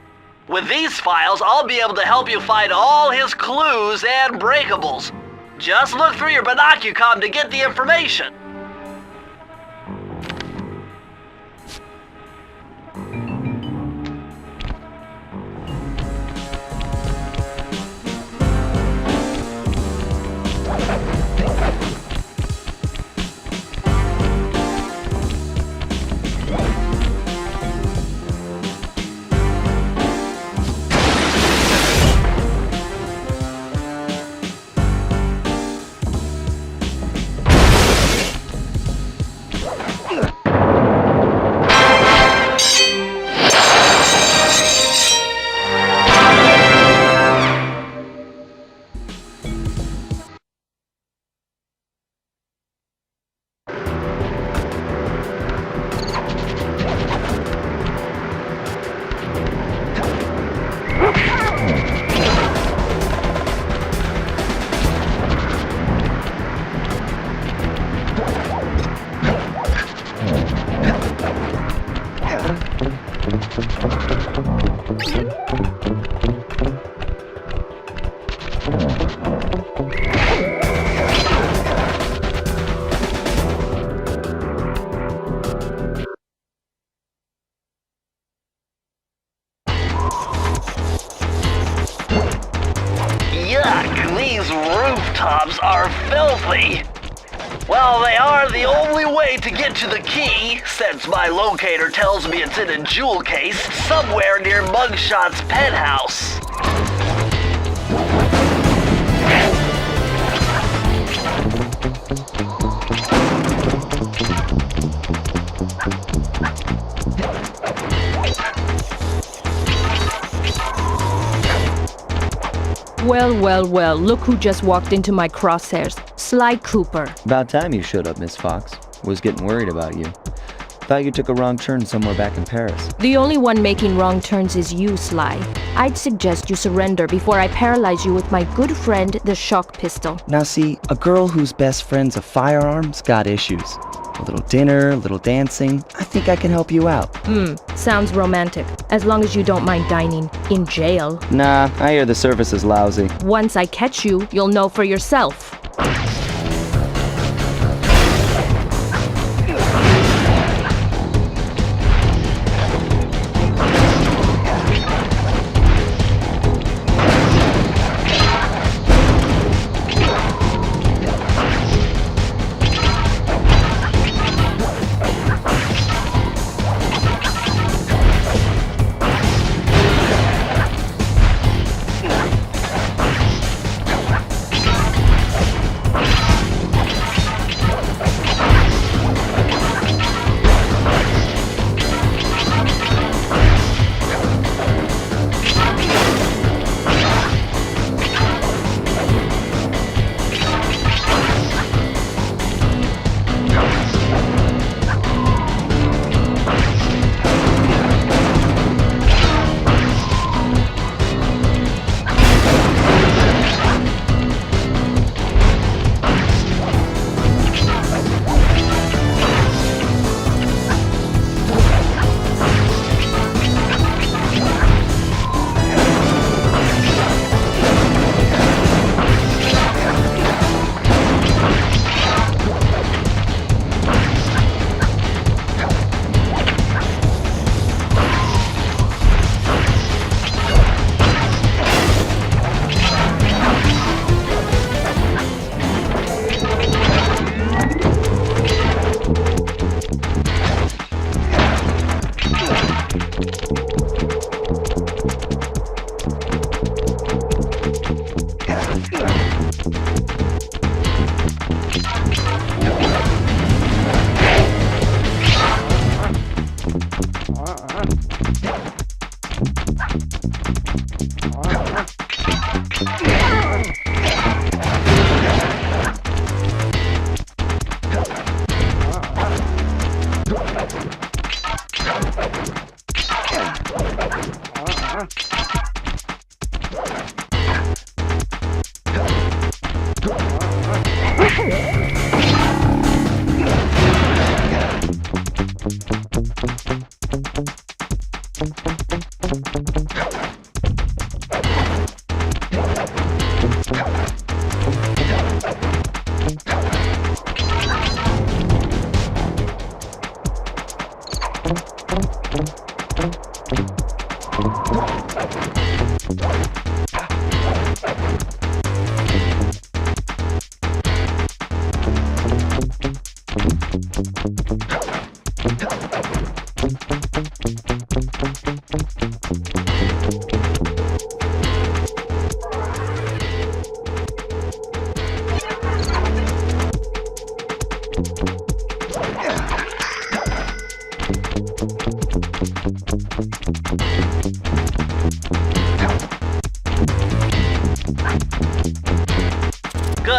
With these files, I'll be able to help you find all his clues and breakables. Just look through your binocucom to get the information. These rooftops are filthy. Well, they are the only way to get to the key, since my locator tells me it's in a jewel case somewhere near Mugshot's penthouse. Well, look who just walked into my crosshairs. Sly Cooper. About time you showed up, Miss Fox. Was getting worried about you. Thought you took a wrong turn somewhere back in Paris. The only one making wrong turns is you, Sly. I'd suggest you surrender before I paralyze you with my good friend, the shock pistol. Now see, a girl whose best friend's a firearm's got issues. A little dinner, a little dancing. I think I can help you out. Sounds romantic. As long as you don't mind dining in jail. Nah, I hear the service is lousy. Once I catch you, you'll know for yourself.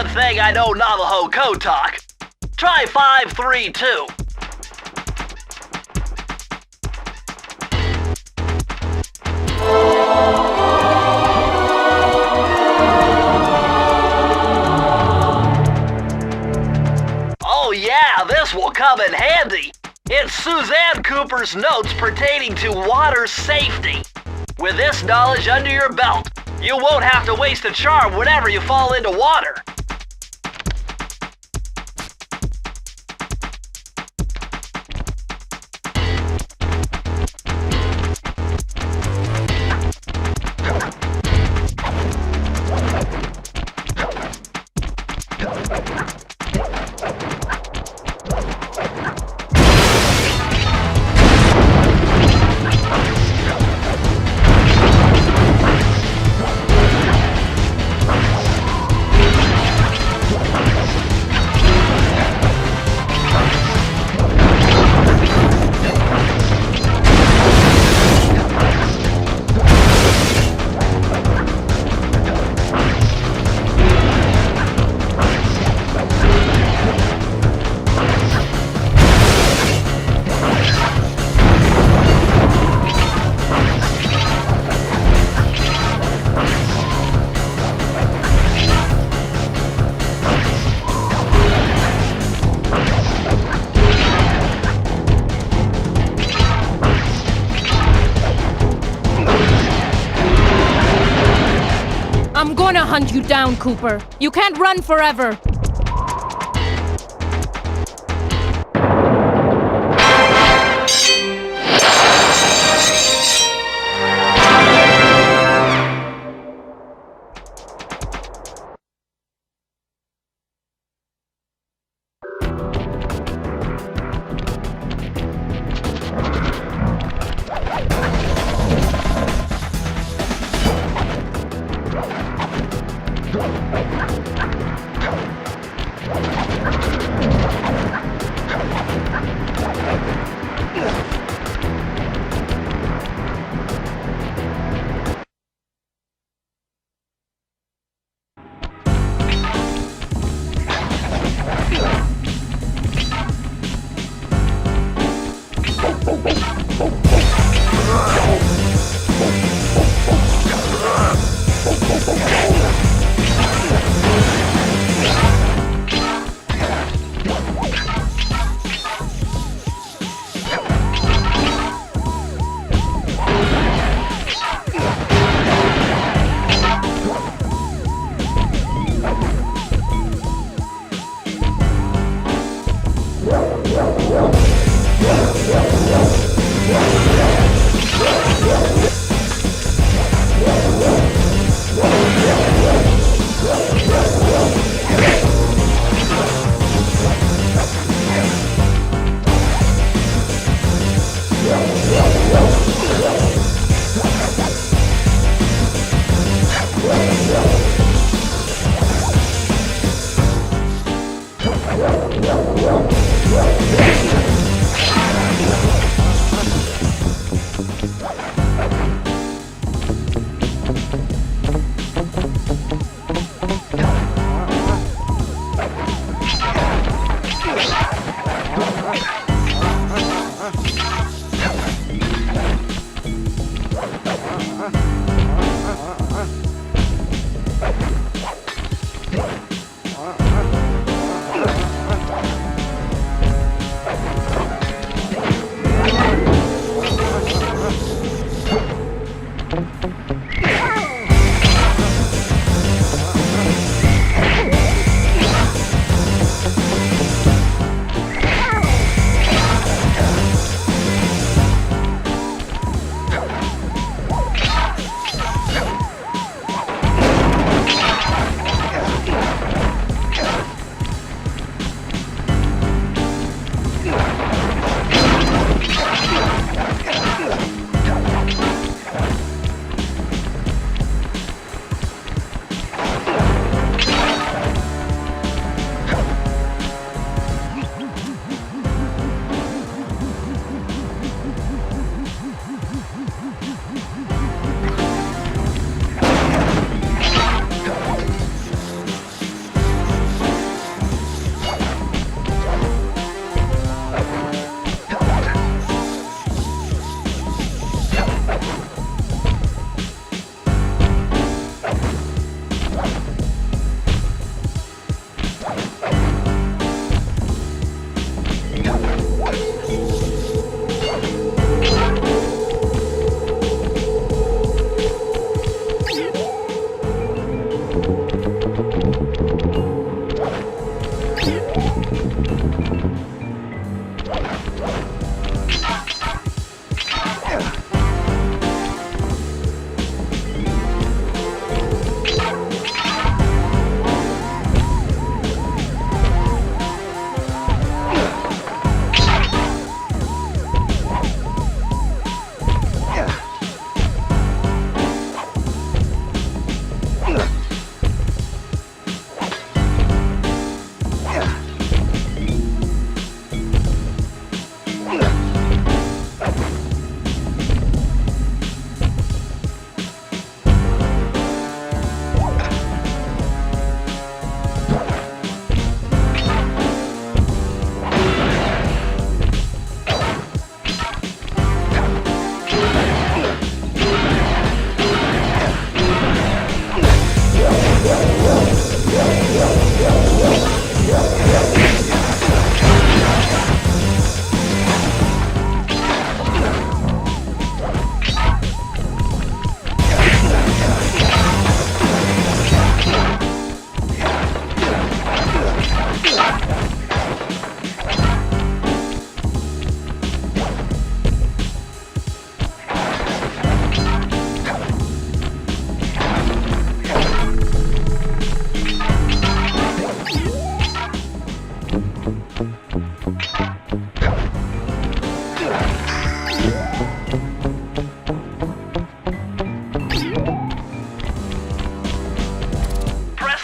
Good thing I know Navajo code talk. Try 532. Oh yeah, this will come in handy. It's Suzanne Cooper's notes pertaining to water safety. With this knowledge under your belt, you won't have to waste a charm whenever you fall into water. I'm gonna hunt you down, Cooper. You can't run forever.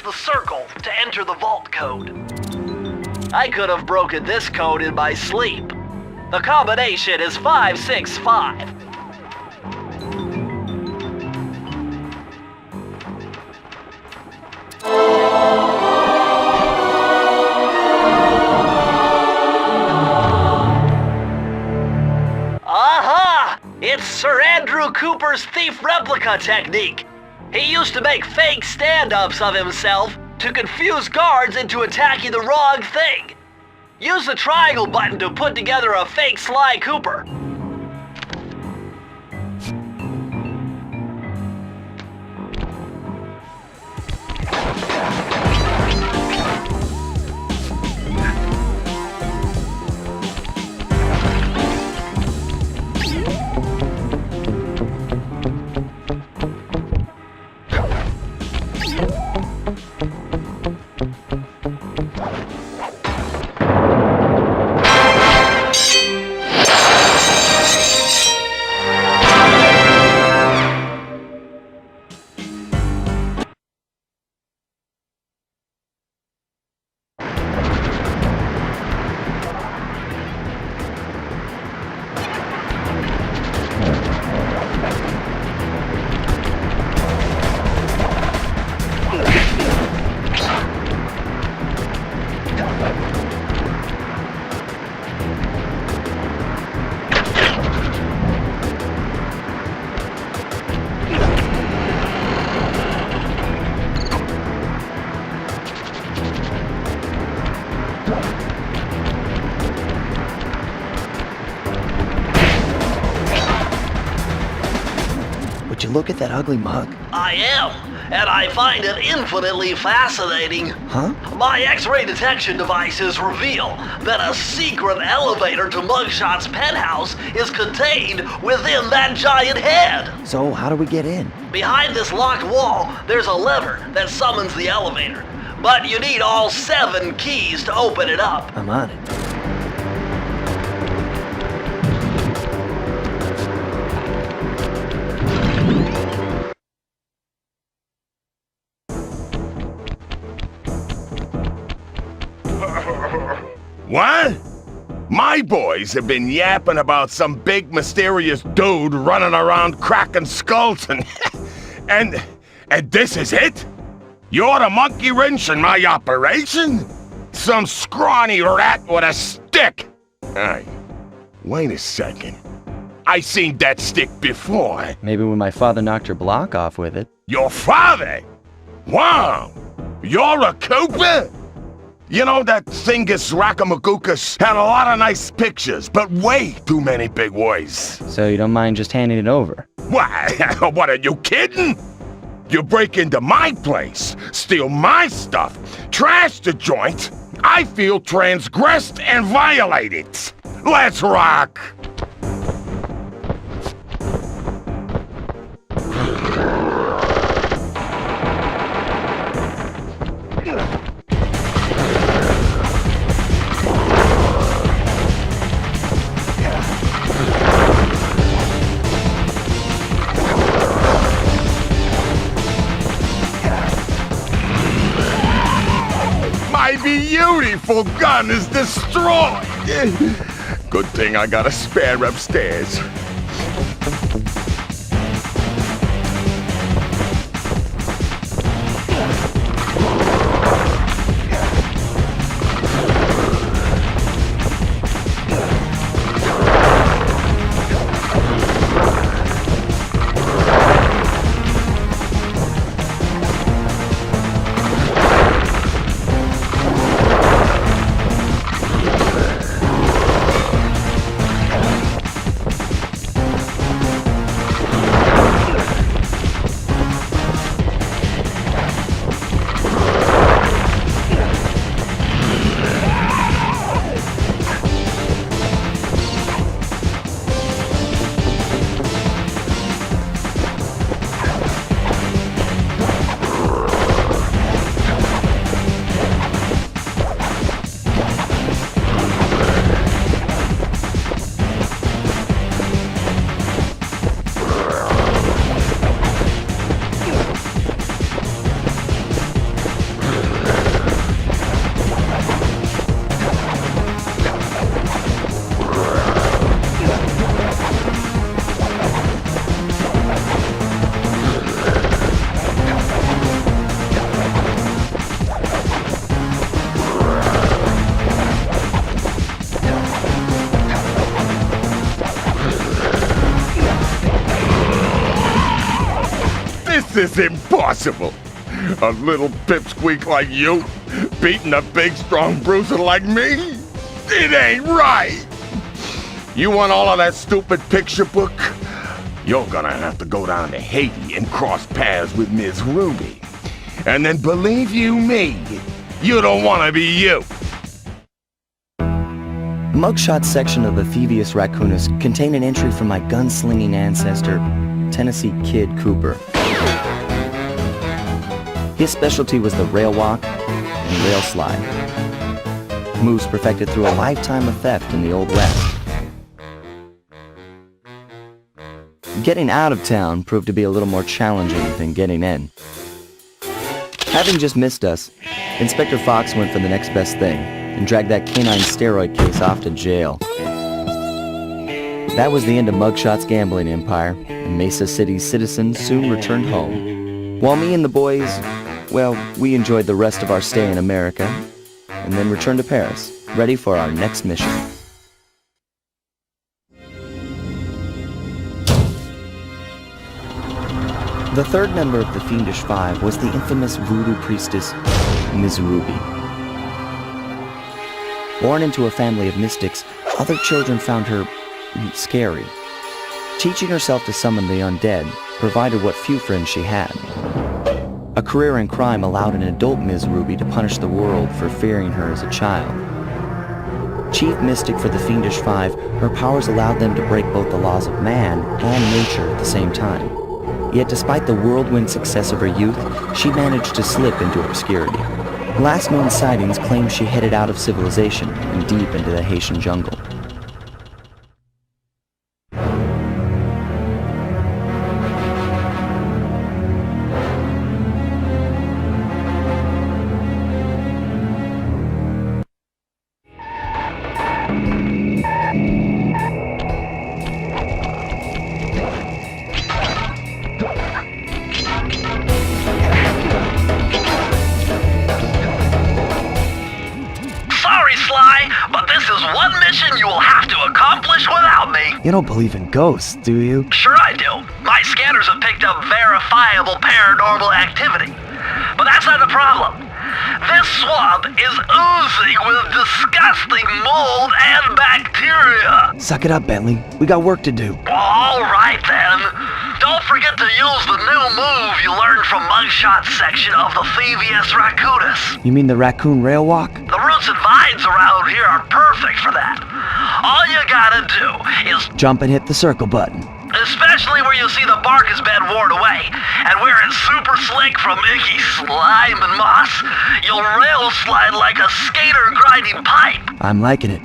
the circle to enter the vault code. I could have broken this code in my sleep. The combination is 565. Aha! It's Sir Andrew Cooper's thief replica technique. He used to make fake stand-ups of himself to confuse guards into attacking the wrong thing. Use the triangle button to put together a fake Sly Cooper. Would you look at that ugly mug? I am, and I find it infinitely fascinating. Huh? My X-ray detection devices reveal that a secret elevator to Mugshot's penthouse is contained within that giant head. So how do we get in? Behind this locked wall, there's a lever that summons the elevator. But you need all 7 keys to open it up. I'm on it. What? My boys have been yapping about some big mysterious dude running around cracking skulls and this is it? You're the monkey wrench in my operation? Some scrawny rat with a stick? Hey, wait a second. I seen that stick before. Maybe when my father knocked your block off with it. Your father? Wow! You're a Cooper? You know, that Thingus Rackamagookus had a lot of nice pictures, but way too many big words. So you don't mind just handing it over? What, are you kidding? You break into my place, steal my stuff, trash the joint. I feel transgressed and violated. Let's rock! My beautiful gun is destroyed! Good thing I got a spare upstairs. this impossible? A little pipsqueak like you beating a big, strong bruiser like me? It ain't right! You want all of that stupid picture book? You're gonna have to go down to Haiti and cross paths with Ms. Ruby. And then believe you me, you don't want to be you. The mugshot section of the Thievius Raccoonus contained an entry from my gunslinging ancestor, Tennessee Kid Cooper. His specialty was the rail walk and rail slide, moves perfected through a lifetime of theft in the Old West. Getting out of town proved to be a little more challenging than getting in. Having just missed us, Inspector Fox went for the next best thing and dragged that canine steroid case off to jail. That was the end of Mugshot's gambling empire, and Mesa City's citizens soon returned home. While me and the boys, well, we enjoyed the rest of our stay in America, and then returned to Paris, ready for our next mission. The third member of the Fiendish Five was the infamous voodoo priestess, Ms. Ruby. Born into a family of mystics, other children found her scary. Teaching herself to summon the undead provided what few friends she had. A career in crime allowed an adult Ms. Ruby to punish the world for fearing her as a child. Chief mystic for the Fiendish Five, her powers allowed them to break both the laws of man and nature at the same time. Yet despite the whirlwind success of her youth, she managed to slip into obscurity. Last known sightings claim she headed out of civilization and deep into the Haitian jungle. You don't believe in ghosts, do you? Sure I do. My scanners have picked up verifiable paranormal activity. But that's not the problem. This swamp is oozing with disgusting mold and bacteria. Suck it up, Bentley. We got work to do. All right then. Don't forget to use the new move you learned from Mugshot's section of the Thievius Raccoonus. You mean the raccoon rail walk? The roots and vines around here are perfect for that. All you gotta do is jump and hit the circle button. Especially where you see the bark has been worn away, and where it's super slick from icky slime and moss, you'll rail slide like a skater grinding pipe. I'm liking it.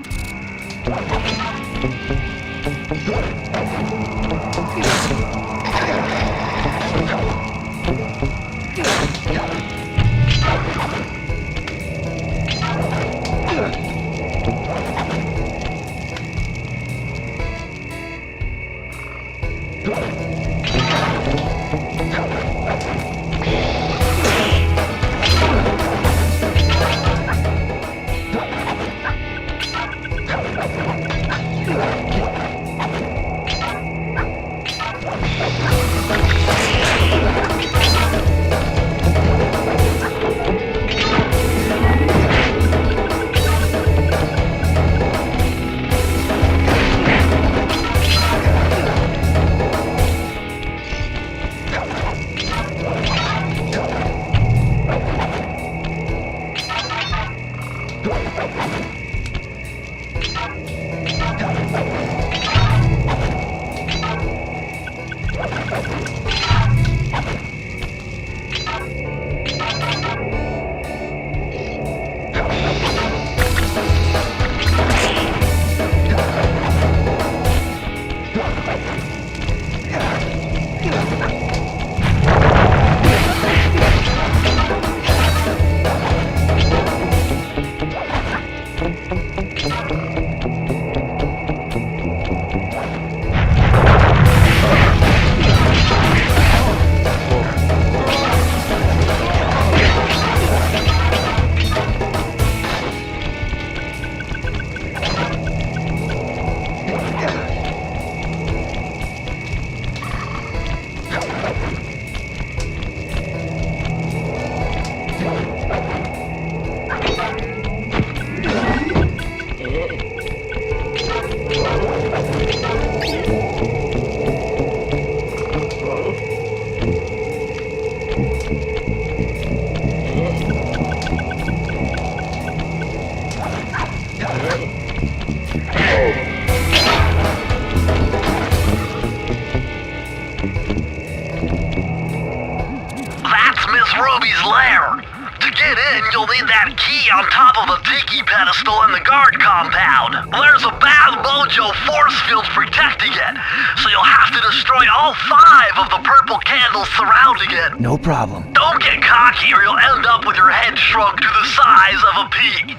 Ruby's lair. To get in, you'll need that key on top of a tiki pedestal in the guard compound. There's a bad mojo force field protecting it, so you'll have to destroy all 5 of the purple candles surrounding it. No problem. Don't get cocky or you'll end up with your head shrunk to the size of a pea.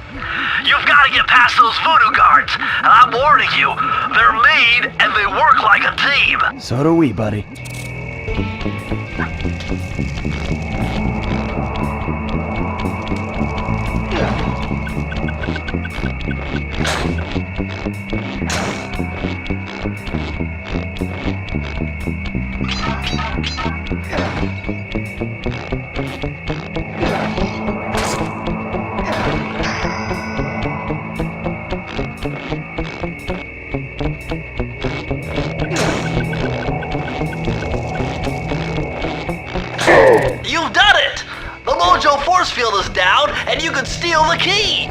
You've got to get past those voodoo guards, and I'm warning you, they're mean and they work like a team. So do we, buddy. You've done it! The mojo force field is down, and you can steal the key!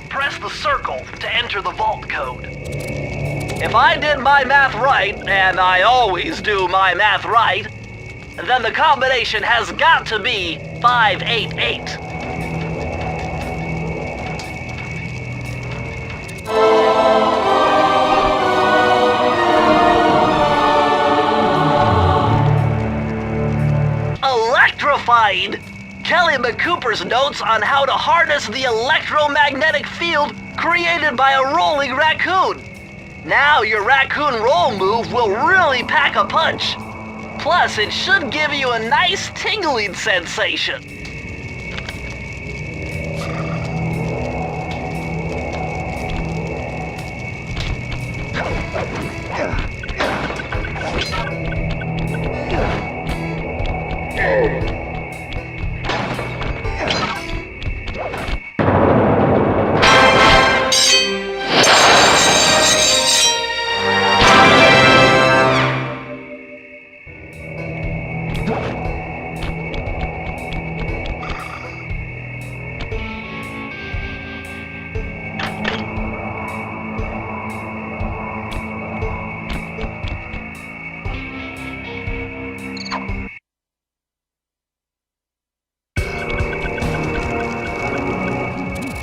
Press the circle to enter the vault code. If I did my math right, and I always do my math right, then the combination has got to be 588. Electrified! Kelly McCooper's notes on how to harness the electromagnetic field created by a rolling raccoon. Now your raccoon roll move will really pack a punch. Plus, it should give you a nice tingling sensation.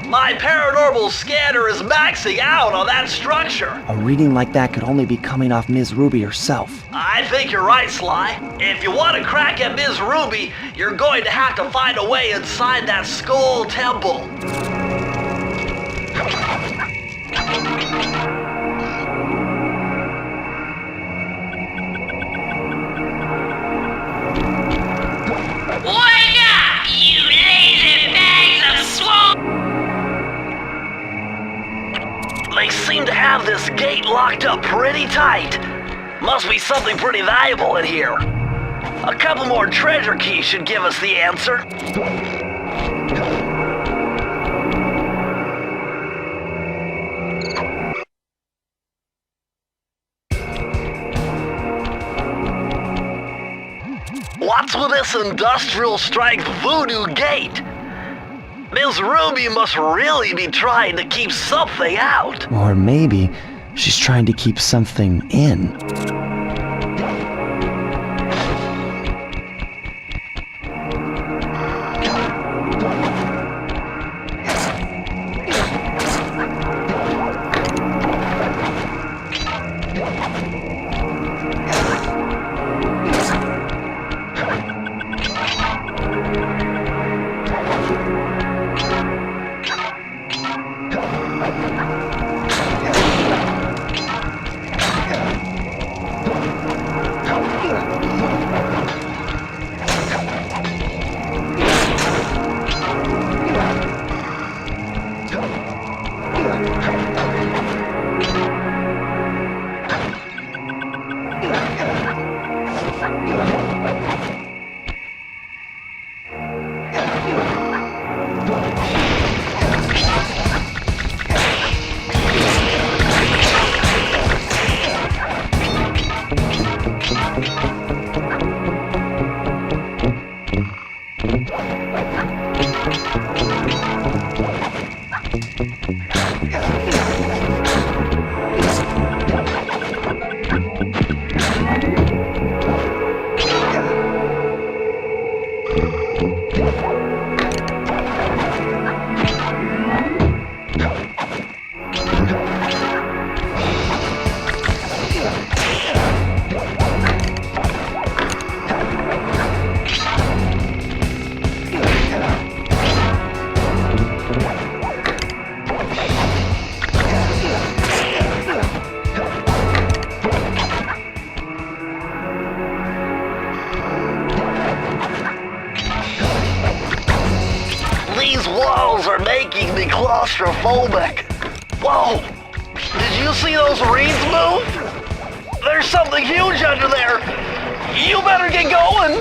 My paranormal scanner is maxing out on that structure. A reading like that could only be coming off Ms. Ruby herself. I think you're right, Sly. If you want to crack at Ms. Ruby, you're going to have to find a way inside that skull temple. Wake up, you lazy bags of swamp! They seem to have this gate locked up pretty tight. Must be something pretty valuable in here. A couple more treasure keys should give us the answer. What's with this industrial strength voodoo gate? Ms. Ruby must really be trying to keep something out. Or maybe she's trying to keep something in. These walls are making me claustrophobic. Whoa! Did you see those reeds move? There's something huge under there. You better get going.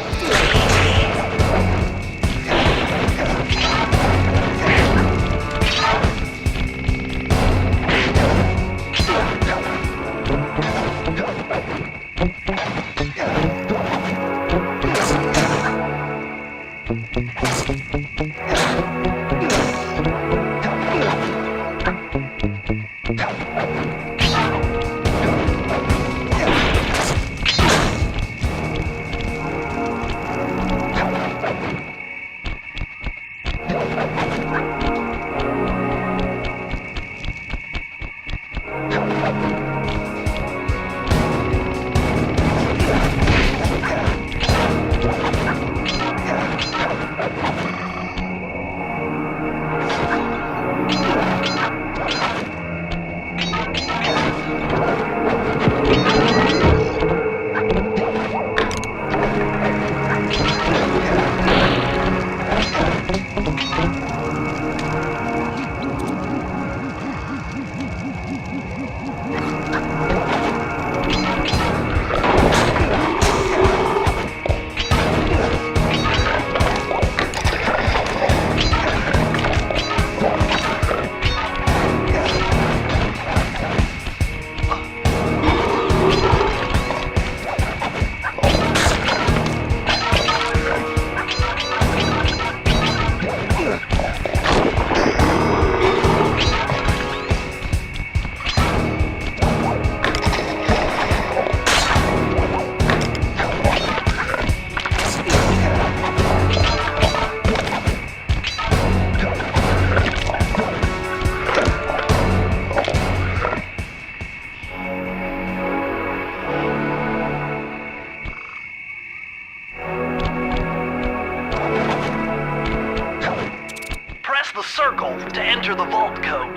Circle to enter the vault code.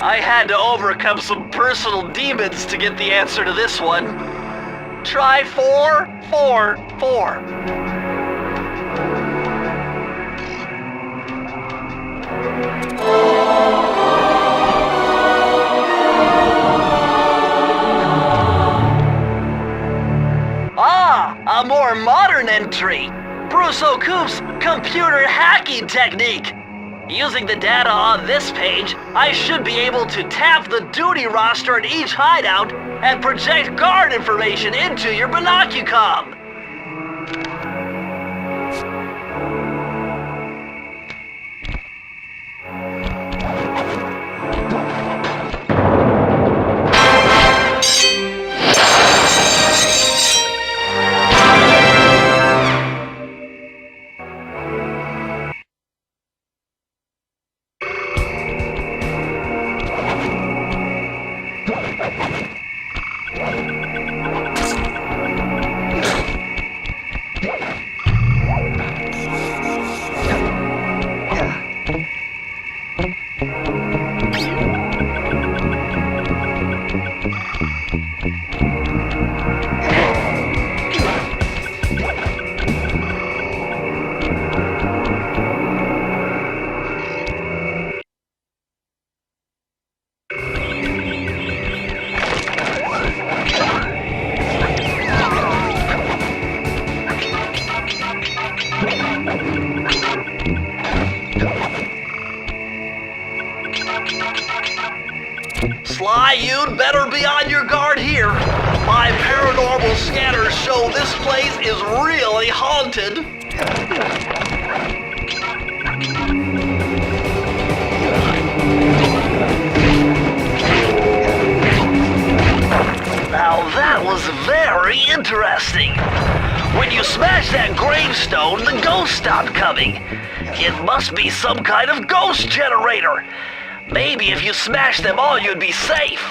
I had to overcome some personal demons to get the answer to this one. Try 444. A more modern entry. Bruce O'Coop's computer hacking technique. Using the data on this page, I should be able to tap the duty roster at each hideout and project guard information into your binocucom. Sly, you'd better be on your guard here. My paranormal scanners show this place is really haunted. Now that was very interesting. When you smashed that gravestone, the ghosts stopped coming. It must be some kind of ghost generator. Maybe if you smashed them all, you'd be safe.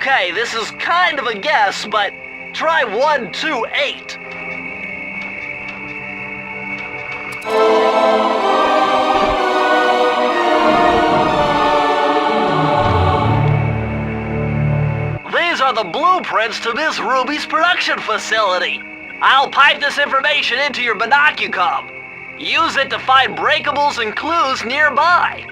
Okay, this is kind of a guess, but try 128. These are the blueprints to Miss Ruby's production facility. I'll pipe this information into your binocucom. Use it to find breakables and clues nearby.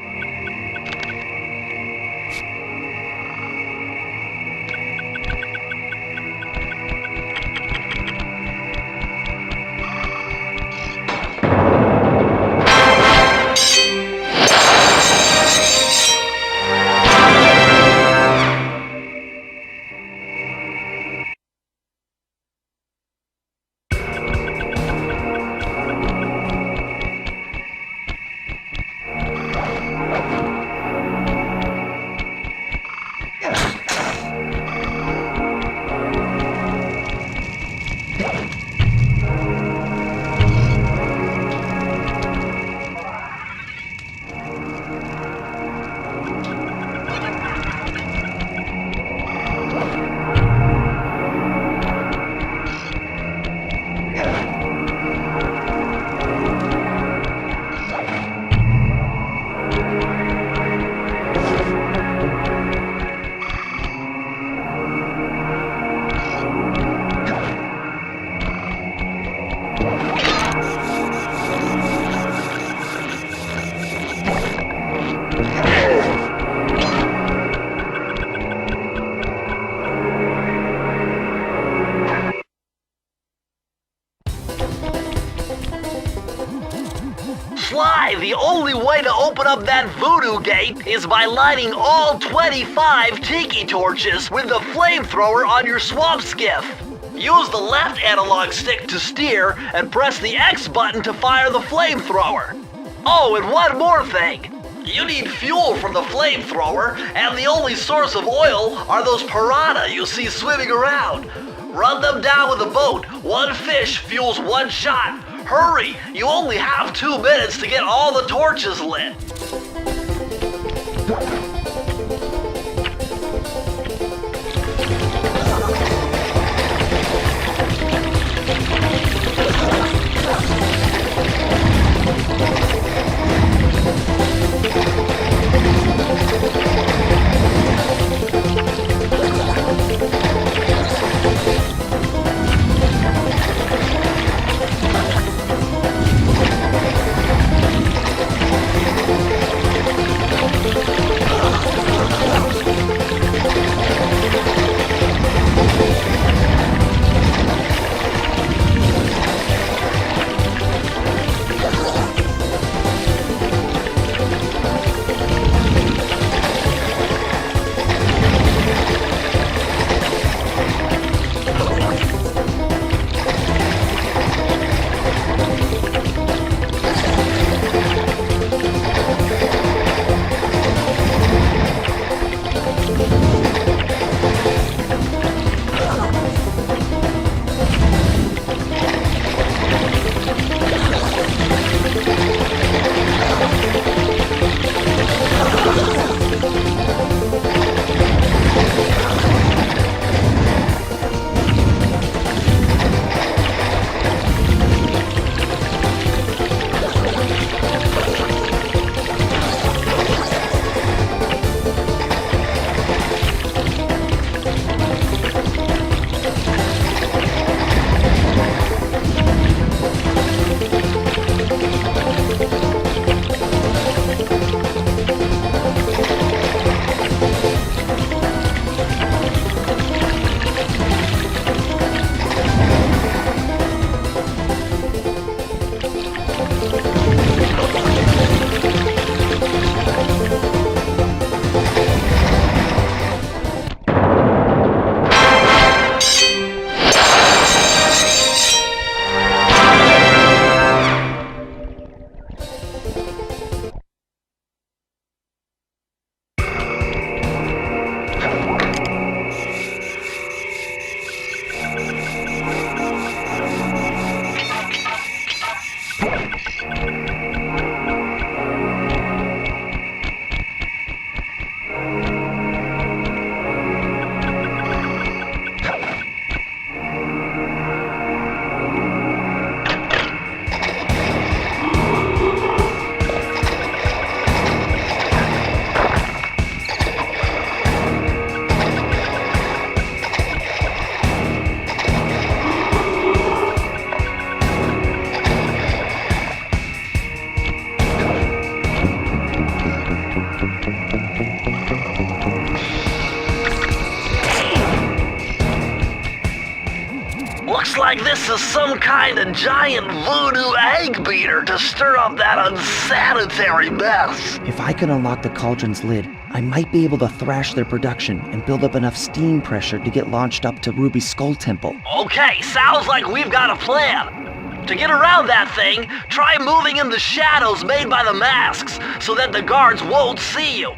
Sly, the only way to open up that voodoo gate is by lighting all 25 tiki torches with the flamethrower on your swamp skiff. Use the left analog stick to steer and press the X button to fire the flamethrower. Oh, and one more thing. You need fuel from the flamethrower, and the only source of oil are those piranha you see swimming around. Run them down with a boat. One fish fuels one shot. Hurry! You only have 2 minutes to get all the torches lit. Looks like this is some kind of giant voodoo egg beater to stir up that unsanitary mess. If I can unlock the cauldron's lid, I might be able to thrash their production and build up enough steam pressure to get launched up to Ruby's Skull Temple. Okay, sounds like we've got a plan. To get around that thing, try moving in the shadows made by the masks so that the guards won't see you.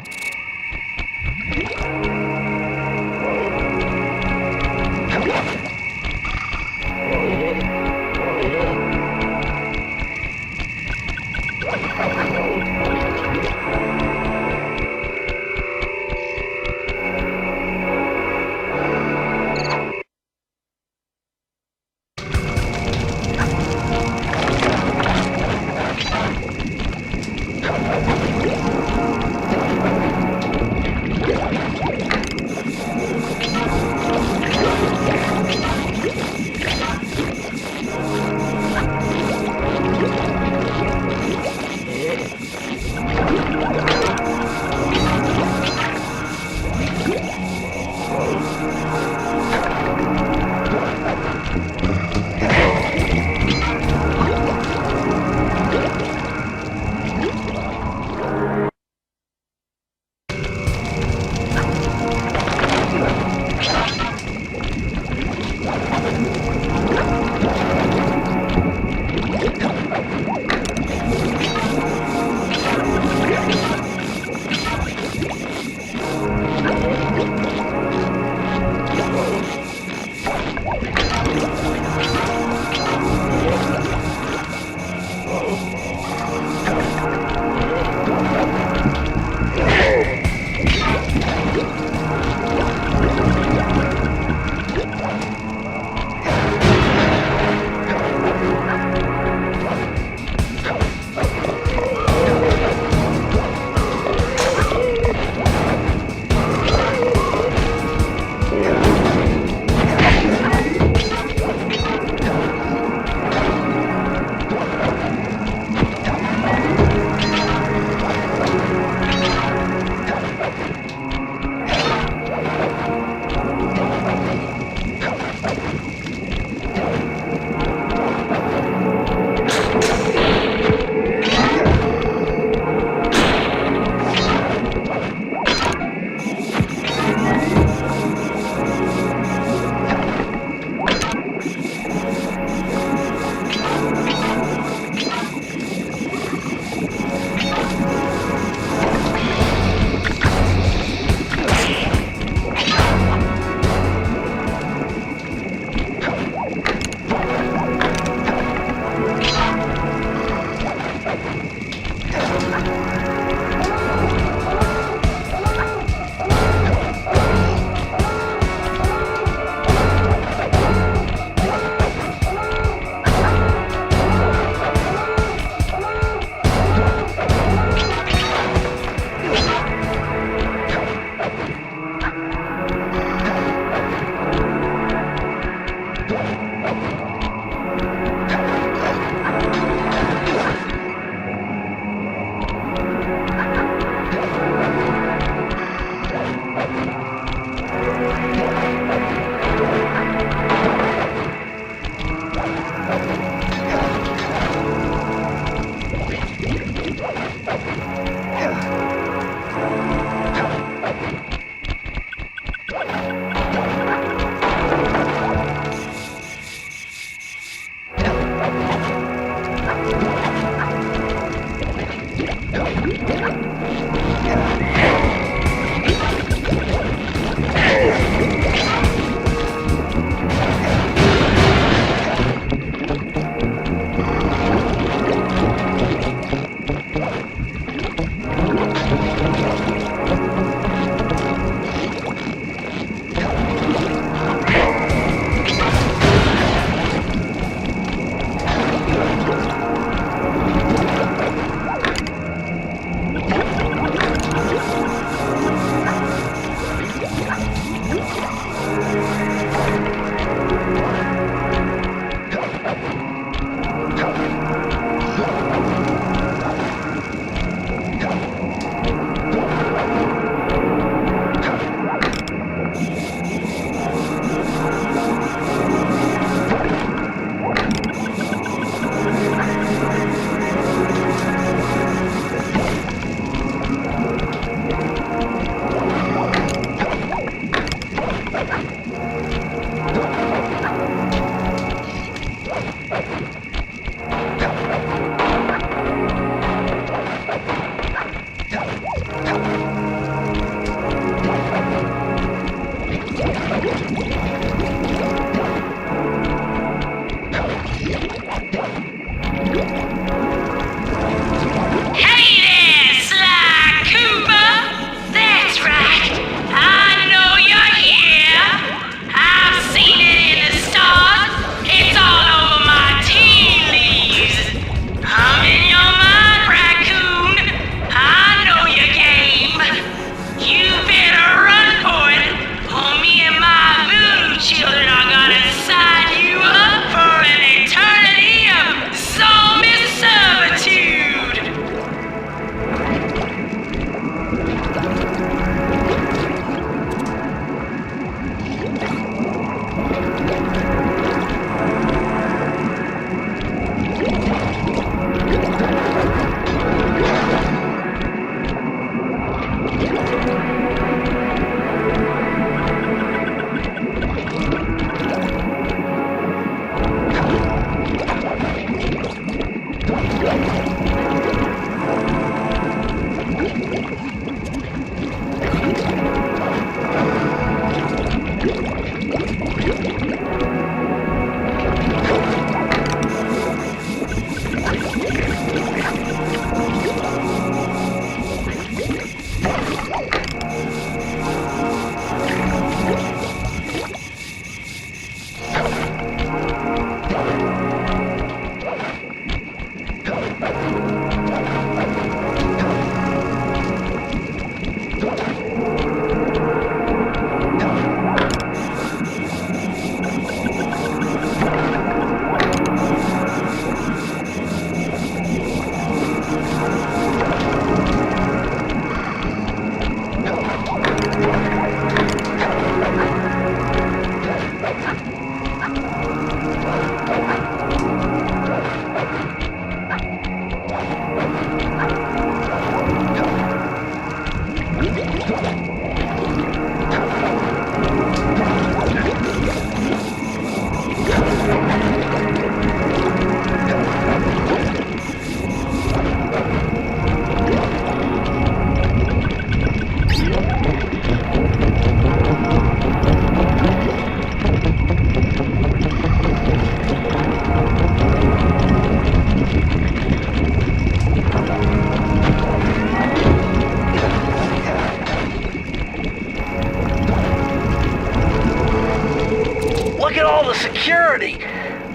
Look at all the security.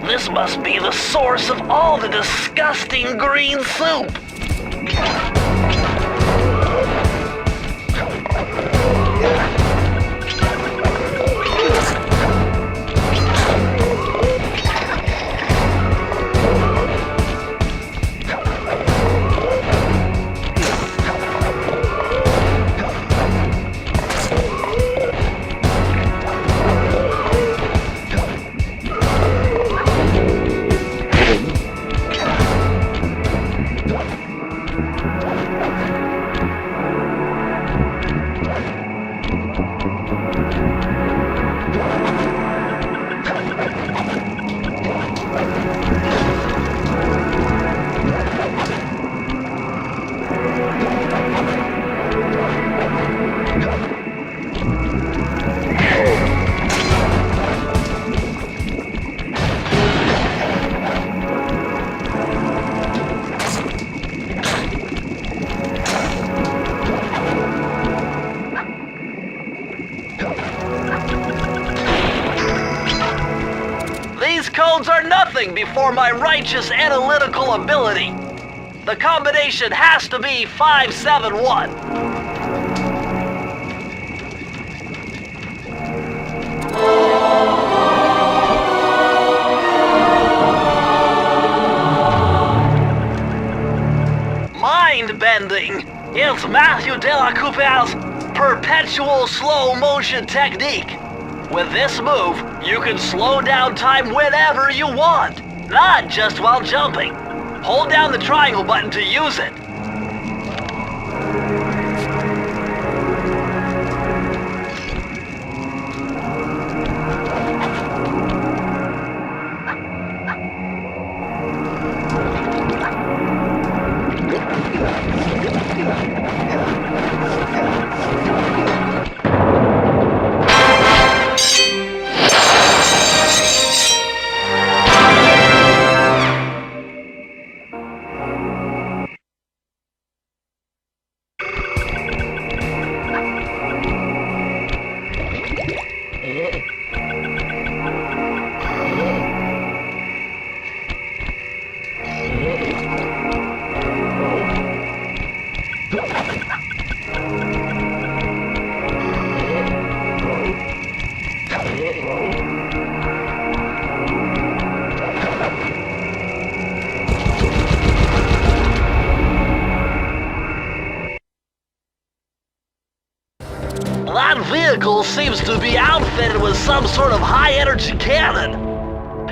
This must be the source of all the disgusting green soup. These codes are nothing before my righteous analytical ability. The combination has to be 571. Mind-bending. It's Matthew de la Coupe's perpetual slow motion technique. With this move, you can slow down time whenever you want, not just while jumping. Hold down the triangle button to use it. That vehicle seems to be outfitted with some sort of high-energy cannon.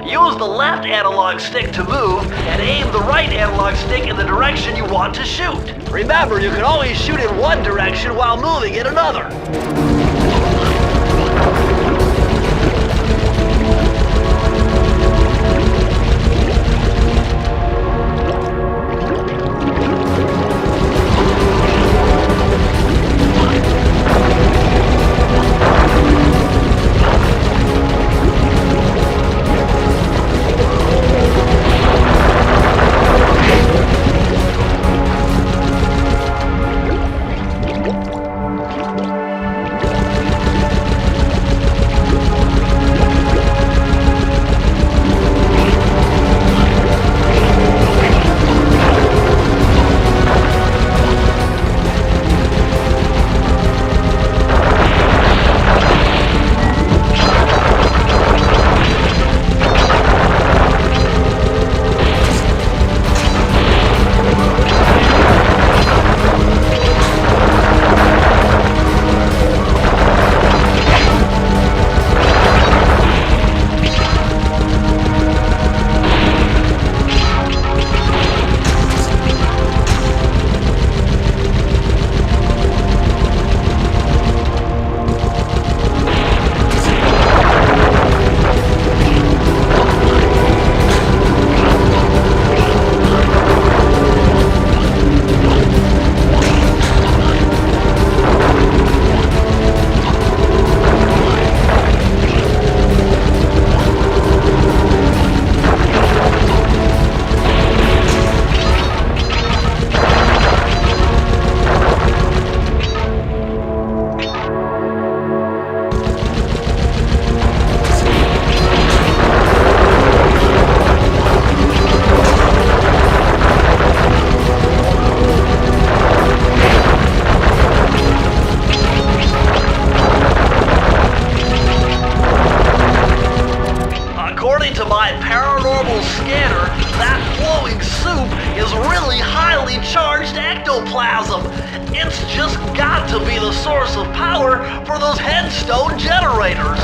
Use the left analog stick to move, and aim the right analog stick in the direction you want to shoot. Remember, you can always shoot in one direction while moving in another. got to be the source of power for those headstone generators.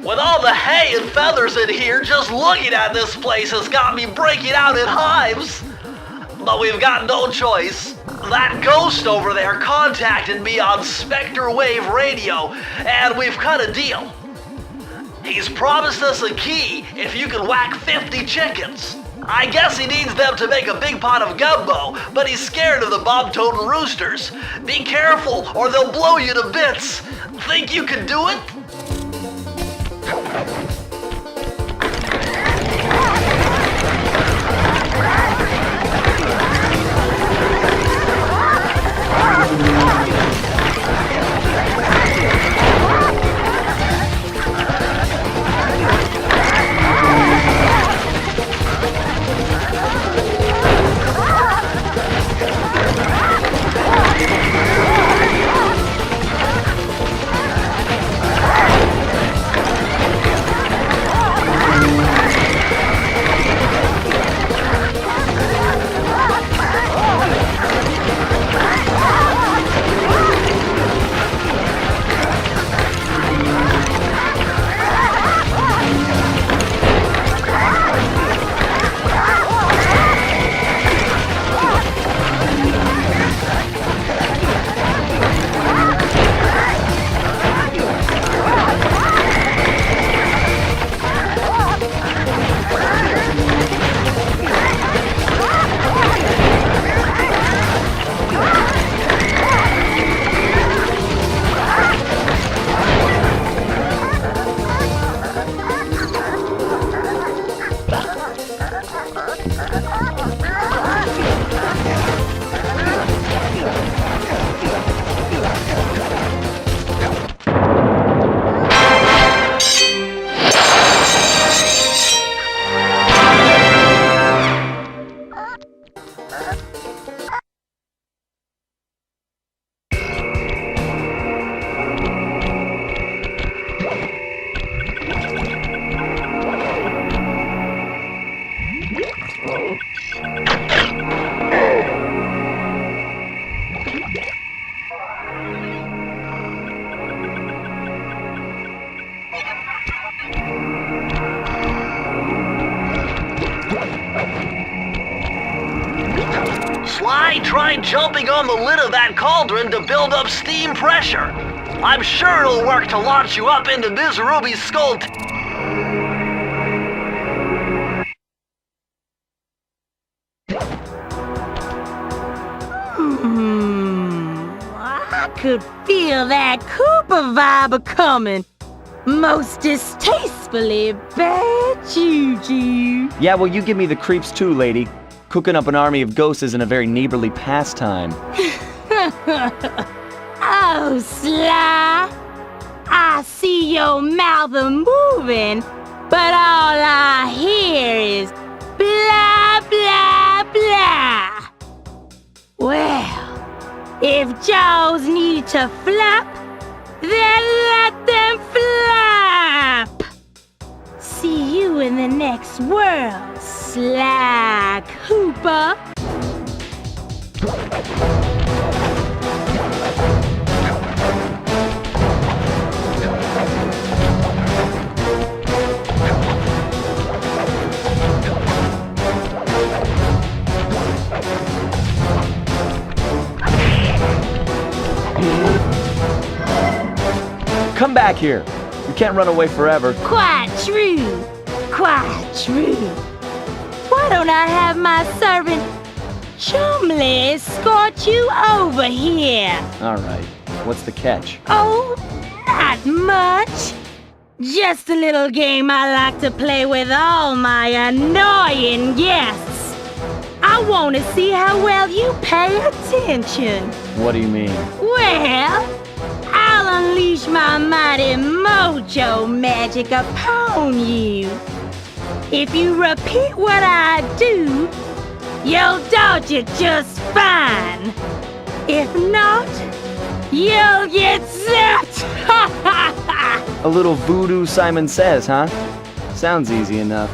With all the hay and feathers in here, just looking at this place has got me breaking out in hives. But we've got no choice. That ghost over there contacted me on Spectre Wave Radio, and we've cut a deal. He's promised us a key if you can whack 50 chickens. I guess he needs them to make a big pot of gumbo, but he's scared of the bob-toting roosters. Be careful, or they'll blow you to bits. Think you can do it? Sly tried jumping on the lid of that cauldron to build up steam pressure. I'm sure it'll work to launch you up into Ms. Ruby's skull. I could feel that Cooper vibe a-coming. Most distastefully bad juju. Yeah, well, you give me the creeps too, lady. Cooking up an army of ghosts isn't a very neighborly pastime. Oh, Sly. I see your mouth a-moving, but all I hear is blah, blah, blah. Well, if jaws need to flap, then let them flap! See you in the next world, Sly Cooper. Come back here. You can't run away forever. Quite true. Quite true. Why don't I have my servant Chumley escort you over here? All right. What's the catch? Oh, not much. Just a little game I like to play with all my annoying guests. I want to see how well you pay attention. What do you mean? Well, I'll unleash my mighty mojo magic upon you. If you repeat what I do, you'll dodge it just fine. If not, you'll get zapped! A little voodoo Simon Says, huh? Sounds easy enough.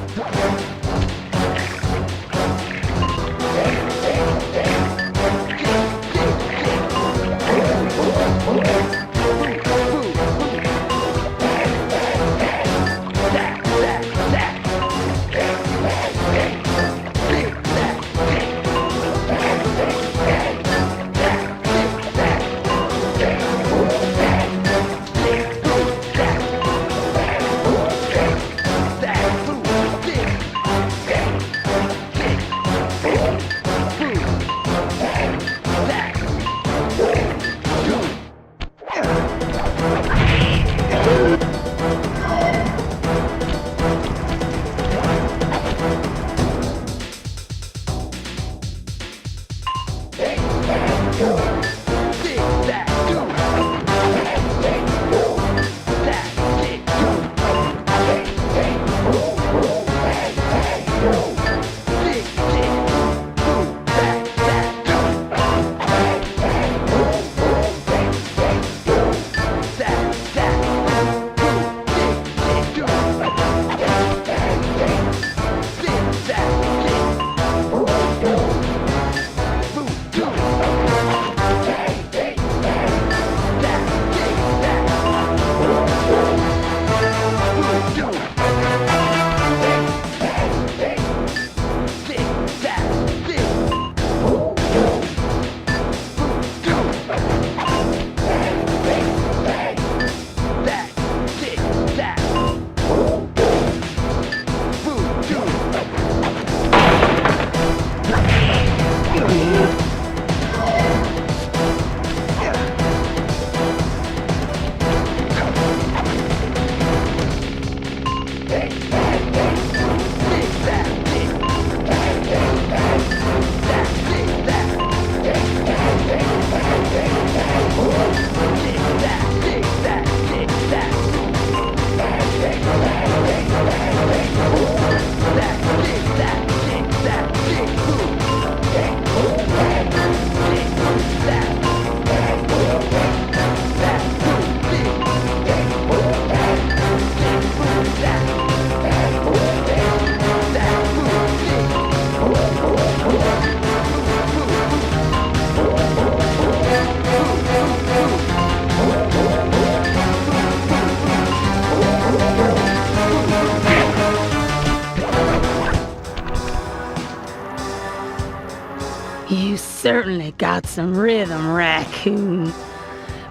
You certainly got some rhythm, Raccoon.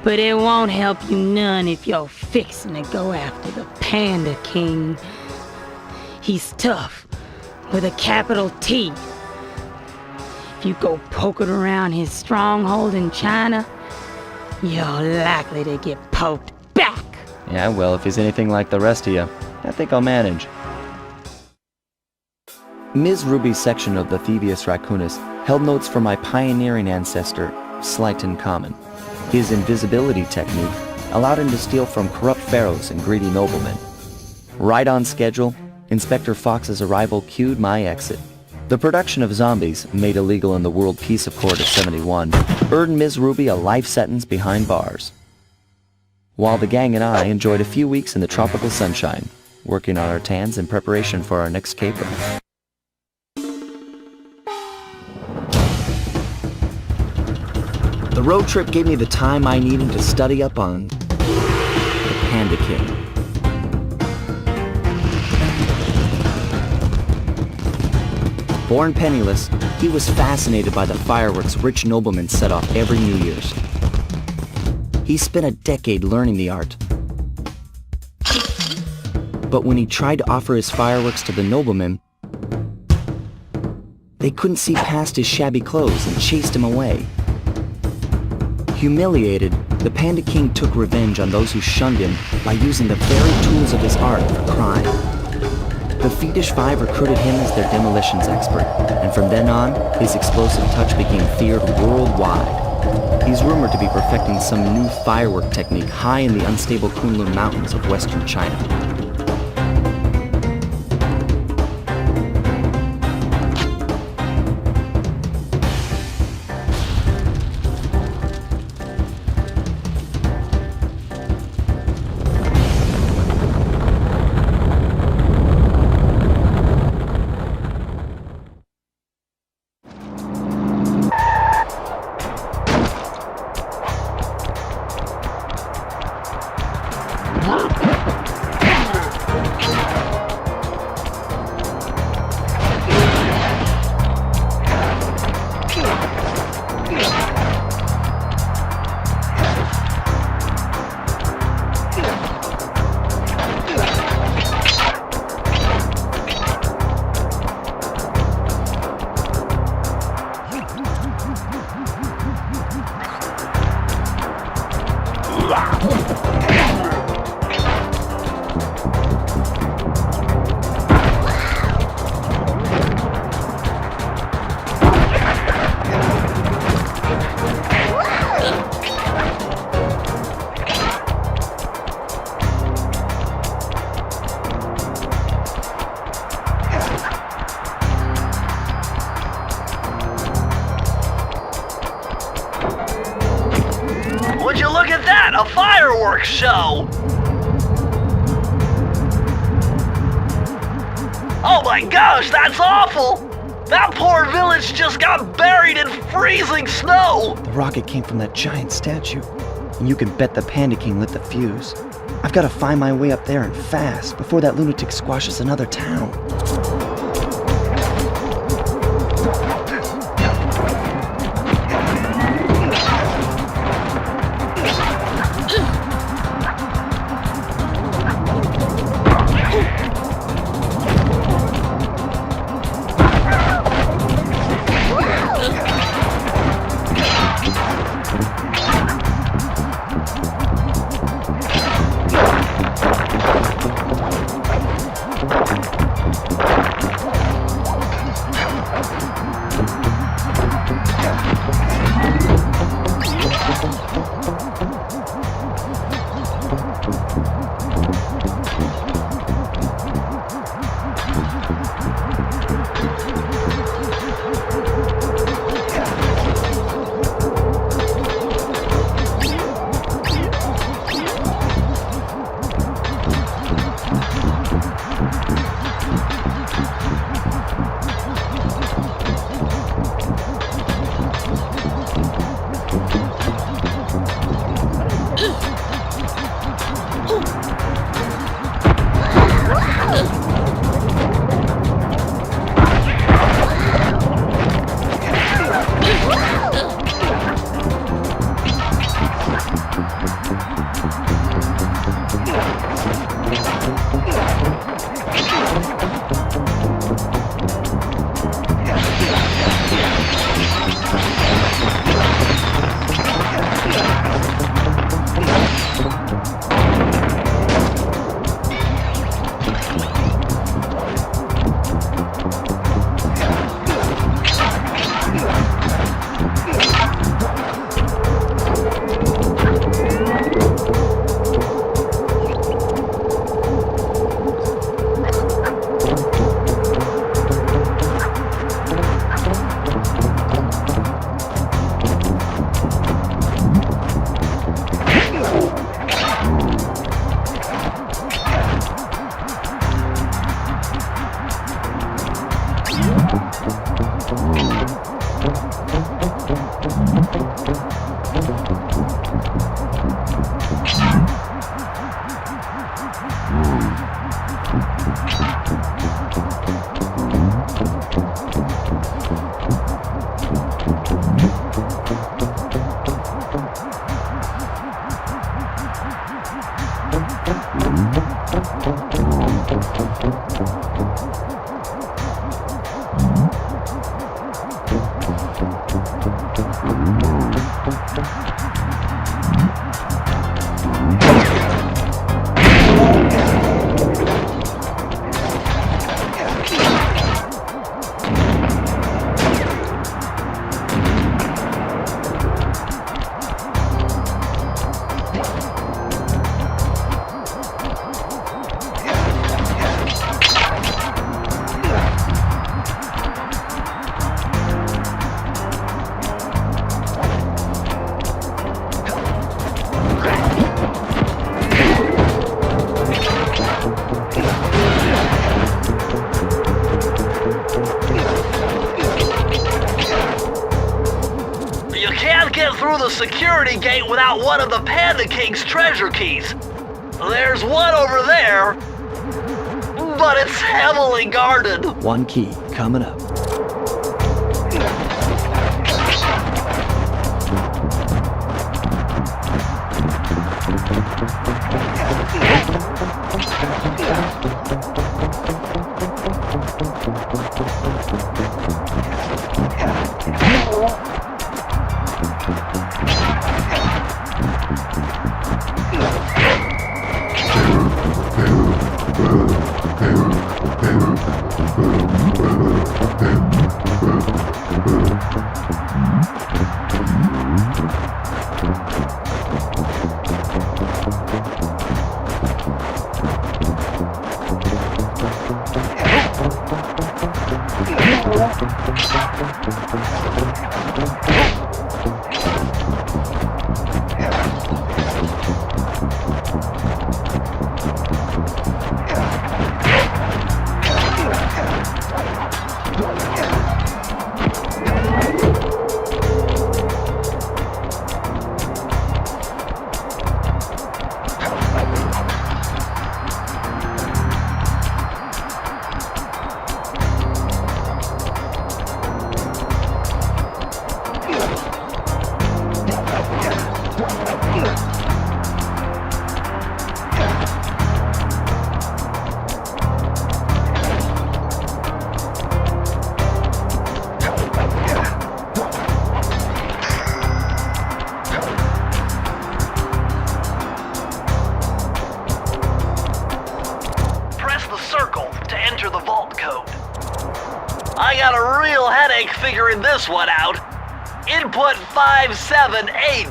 But it won't help you none if you're fixing to go after the Panda King. He's tough, with a capital T. If you go poking around his stronghold in China, you're likely to get poked back. Yeah, well, if he's anything like the rest of you, I think I'll manage. Ms. Ruby's section of the Thievius Raccoonus held notes for my pioneering ancestor, Sly Cooper. His invisibility technique allowed him to steal from corrupt pharaohs and greedy noblemen. Right on schedule, Inspector Fox's arrival cued my exit. The production of zombies, made illegal in the World Peace Accord of '71, earned Ms. Ruby a life sentence behind bars. While the gang and I enjoyed a few weeks in the tropical sunshine, working on our tans in preparation for our next caper. The road trip gave me the time I needed to study up on the Panda King. Born penniless, he was fascinated by the fireworks rich noblemen set off every New Year's. He spent a decade learning the art. But when he tried to offer his fireworks to the noblemen, they couldn't see past his shabby clothes and chased him away. Humiliated, the Panda King took revenge on those who shunned him by using the very tools of his art for crime. The Fiendish Five recruited him as their demolitions expert, and from then on, his explosive touch became feared worldwide. He's rumored to be perfecting some new firework technique high in the unstable Kunlun Mountains of western China. Would you look at that? A fireworks show! Oh my gosh, that's awful! That poor village just got buried in freezing snow! The rocket came from that giant statue, and you can bet the Panda King lit the fuse. I've got to find my way up there and fast before that lunatic squashes another town. Ooh. Through the security gate without one of the Panda King's treasure keys. There's one over there, but it's heavily guarded. One key coming up. I got a real headache figuring this one out. Input 578.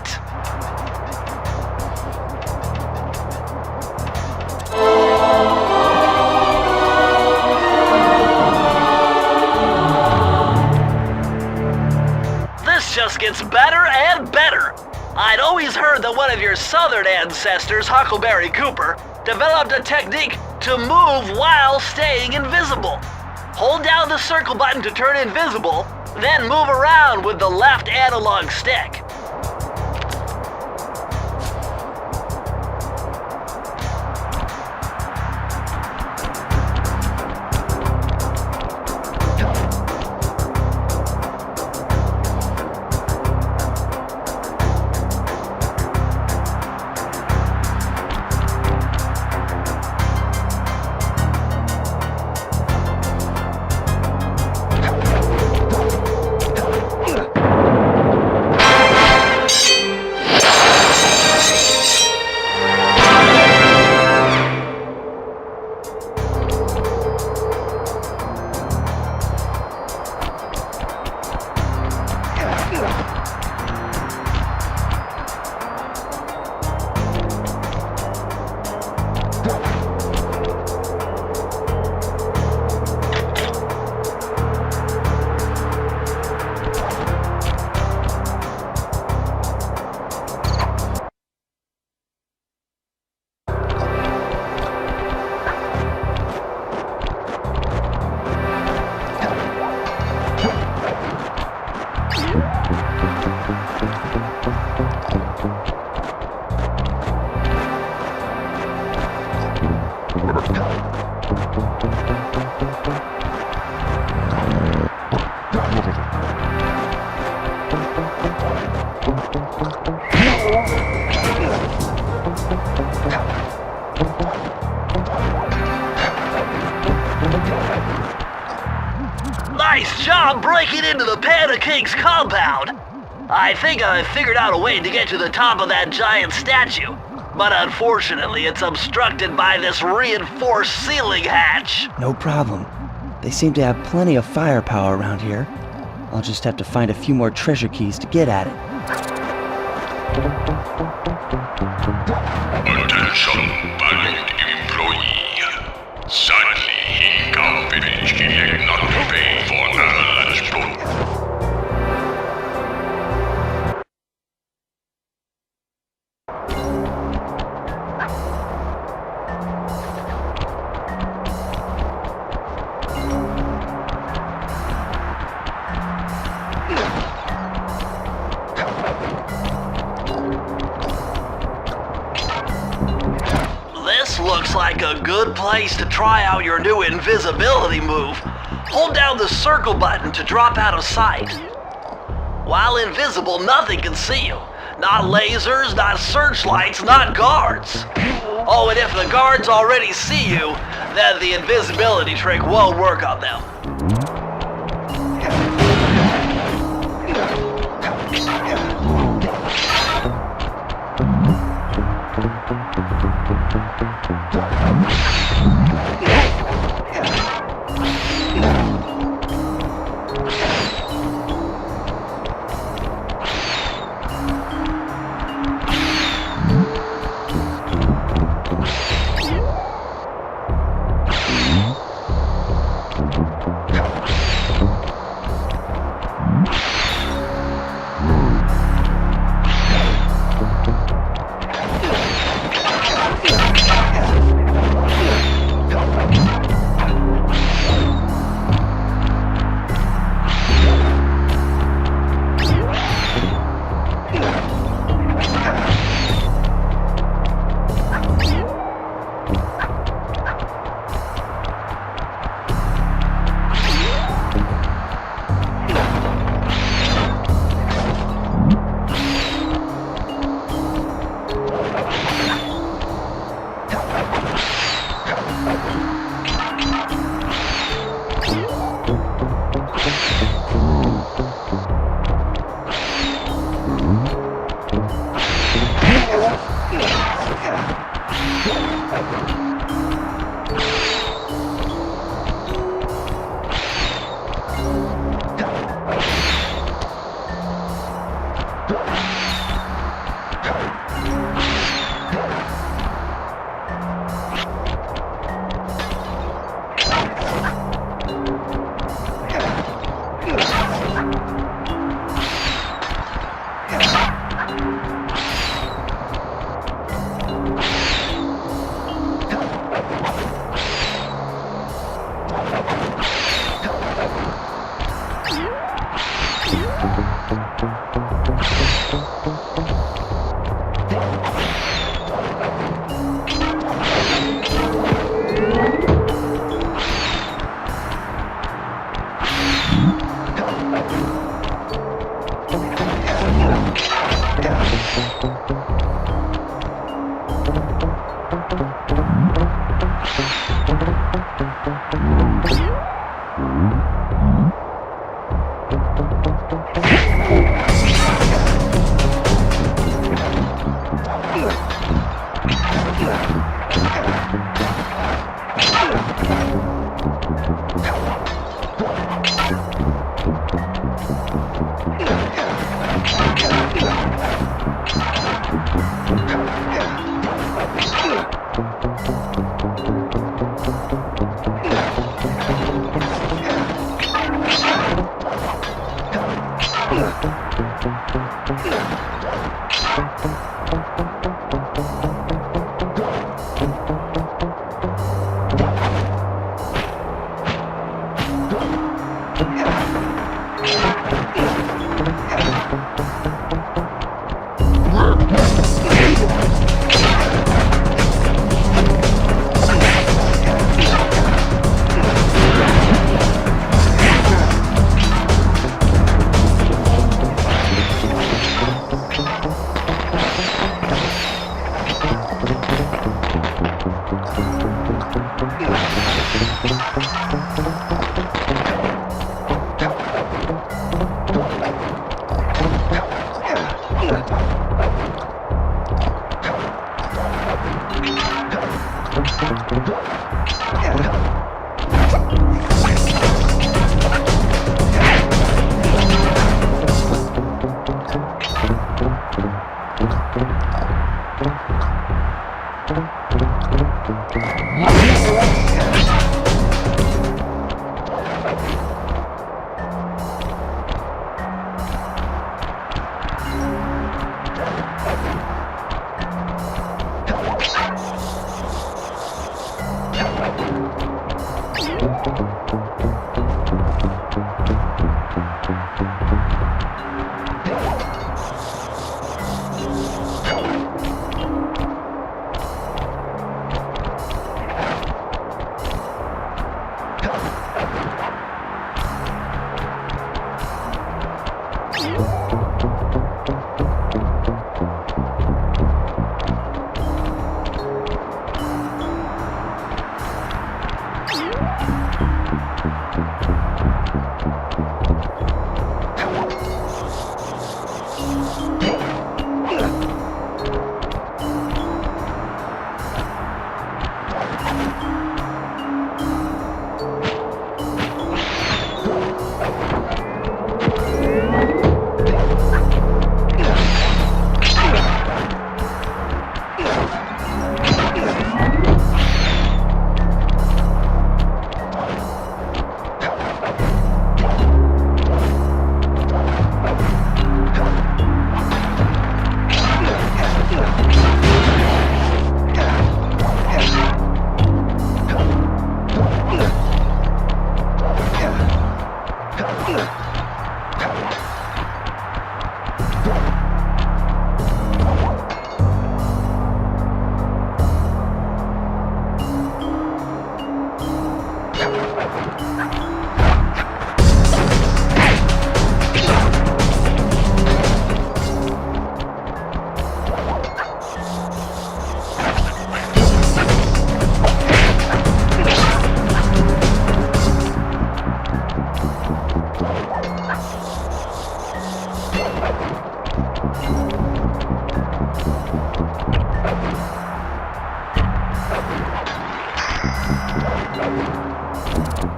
This just gets better and better. I'd always heard that one of your southern ancestors, Huckleberry Cooper, developed a technique to move while staying invisible. Hold down the circle button to turn invisible, then move around with the left analog stick. Nice job breaking into the Panda King's compound. I think I figured out a way to get to the top of that giant statue, but unfortunately it's obstructed by this reinforced ceiling hatch. No problem. They seem to have plenty of firepower around here. I'll just have to find a few more treasure keys to get at it. Attention, valued employee. Sadly, he can't finish. He not pay for another explosion. Looks like a good place to try out your new invisibility move. Hold down the circle button to drop out of sight. While invisible, nothing can see you. Not lasers, not searchlights, not guards. Oh, and if the guards already see you, then the invisibility trick won't work on them.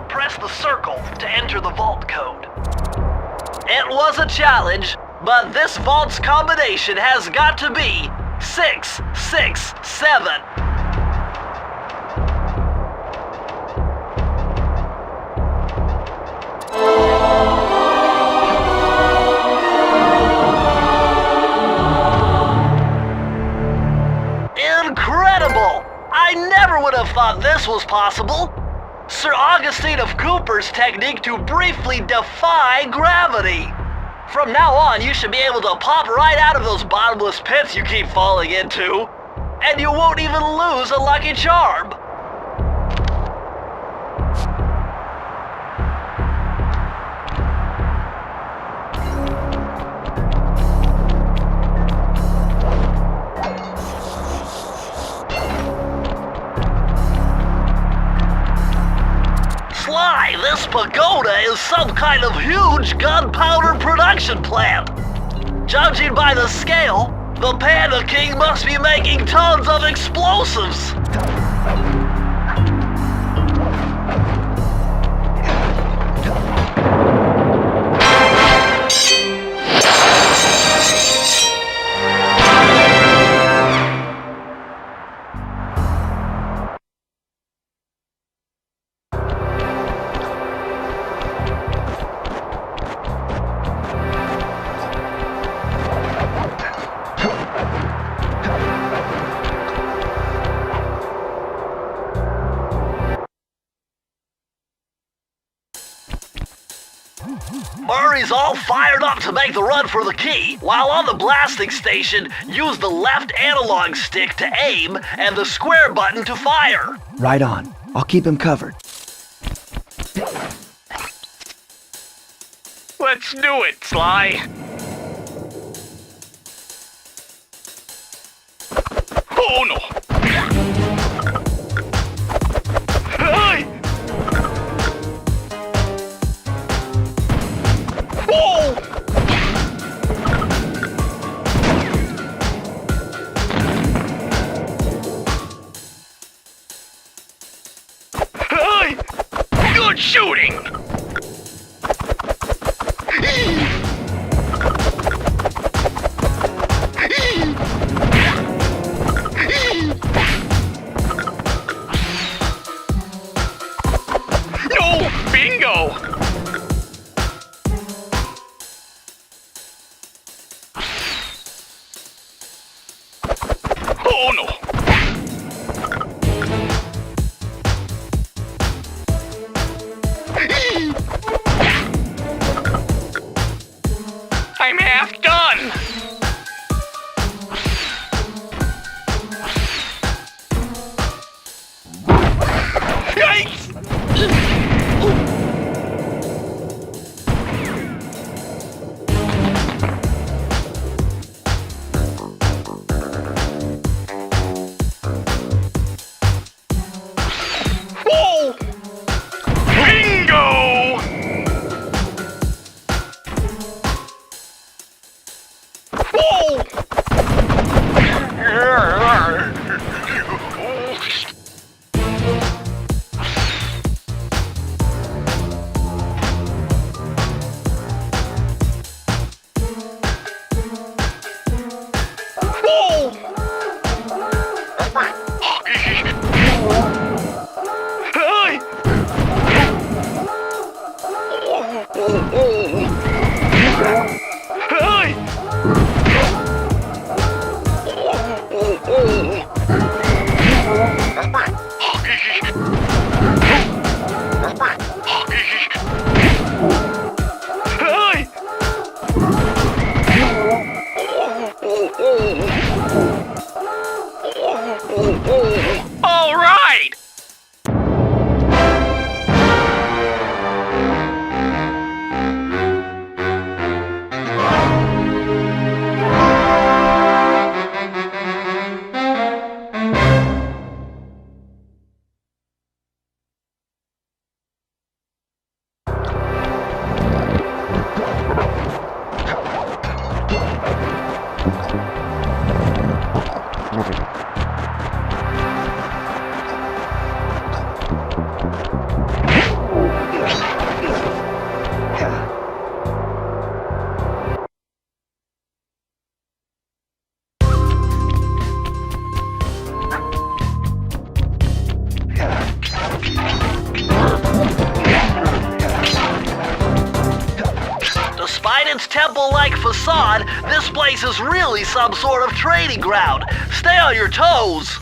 Press the circle to enter the vault code. It was a challenge, but this vault's combination has got to be 667. Incredible! I never would have thought this was possible. Sir Augustine of Cooper's technique to briefly defy gravity. From now on, you should be able to pop right out of those bottomless pits you keep falling into, and you won't even lose a lucky charm. Sly, this pagoda is some kind of huge gunpowder production plant. Judging by the scale, the Panda King must be making tons of explosives. Murray's all fired up to make the run for the key. While on the blasting station, use the left analog stick to aim and the square button to fire. Right on. I'll keep him covered. Let's do it, Sly. Oh no! Hey! Oh! Hey! Good shooting! Whoa! Bingo! Whoa! All right! Despite its temple-like facade, this place is really some sort of training ground. Stay on your toes.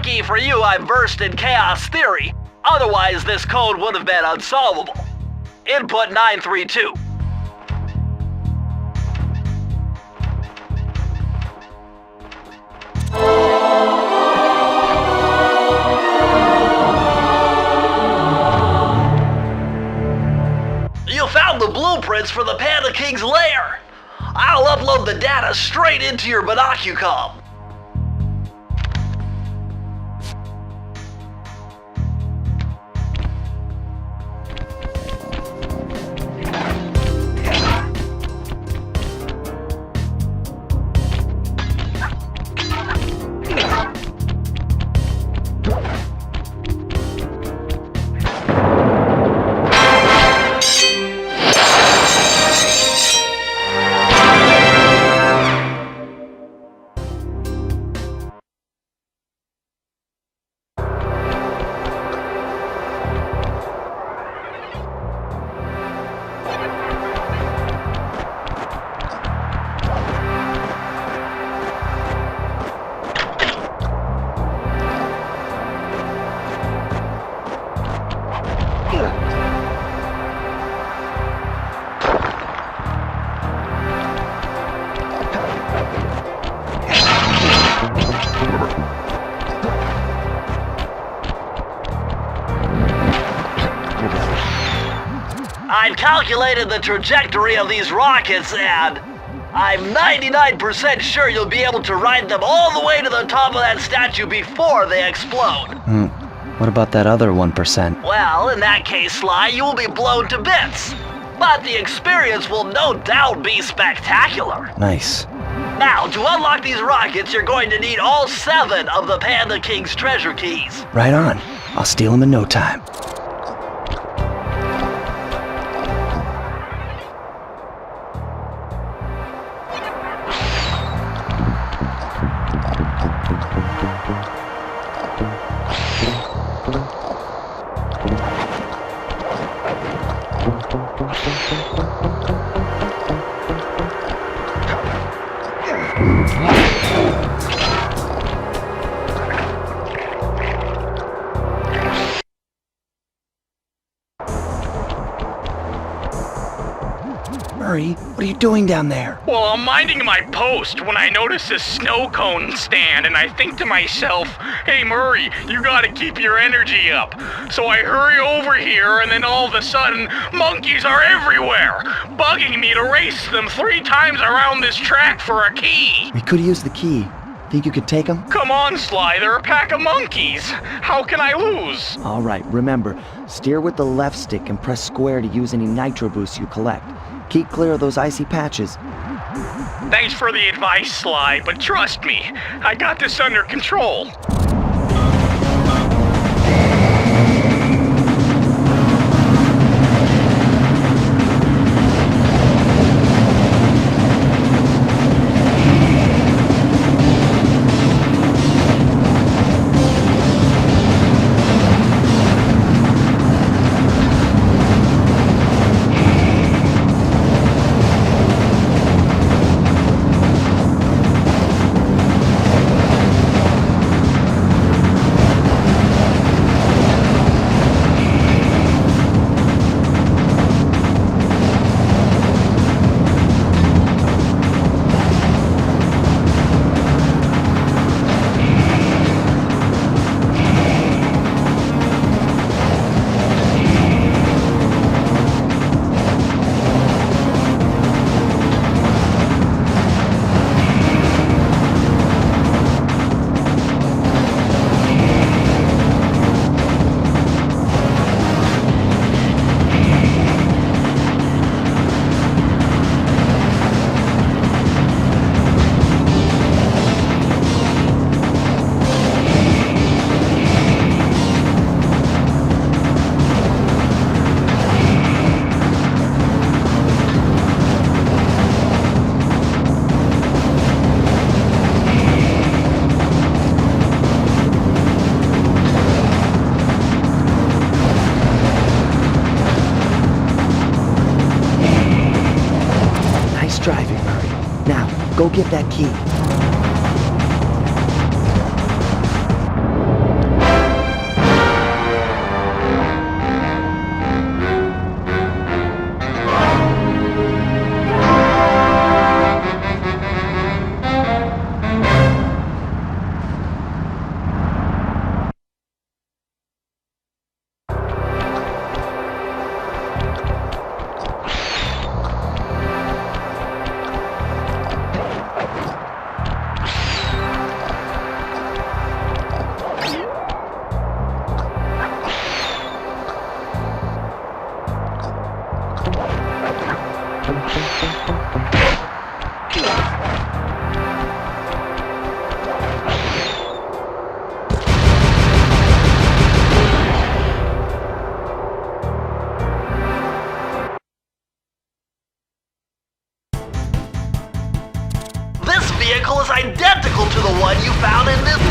Lucky for you, I'm versed in chaos theory. Otherwise, this code would have been unsolvable. Input 932. You found the blueprints for the Panda King's lair. I I'll upload the data straight into your binocucom. I've calculated the trajectory of these rockets, and I'm 99% sure you'll be able to ride them all the way to the top of that statue before they explode. What about that other 1%? Well, in that case, Sly, you will be blown to bits. But the experience will no doubt be spectacular. Nice. Now, to unlock these rockets, you're going to need all 7 of the Panda King's treasure keys. Right on. I'll steal them in no time. Murray, what are you doing down there? Well, I'm minding my post when I notice this snow cone stand, and I think to myself, hey Murray, you gotta keep your energy up. So I hurry over here, and then all of a sudden, monkeys are everywhere, bugging me to race them 3 times around this track for a key. We could use the key. Think you could take them? Come on, Sly, they're a pack of monkeys. How can I lose? All right, remember, steer with the left stick and press square to use any nitro boosts you collect. Keep clear of those icy patches. Thanks for the advice, Sly, but trust me, I got this under control. Driving, Murray. Now, go get that key. one you found in this...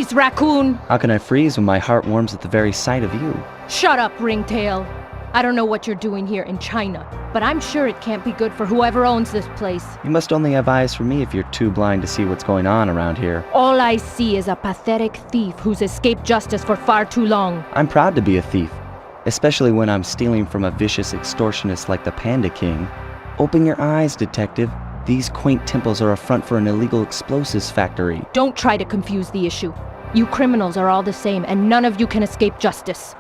Freeze, raccoon! How can I freeze when my heart warms at the very sight of you? Shut up, ringtail. I don't know what you're doing here in China, but I'm sure it can't be good for whoever owns this place. You must only have eyes for me if you're too blind to see what's going on around here. All I see is a pathetic thief who's escaped justice for far too long. I'm proud to be a thief, especially when I'm stealing from a vicious extortionist like the Panda King. Open your eyes, detective. These quaint temples are a front for an illegal explosives factory. Don't try to confuse the issue. You criminals are all the same, and none of you can escape justice.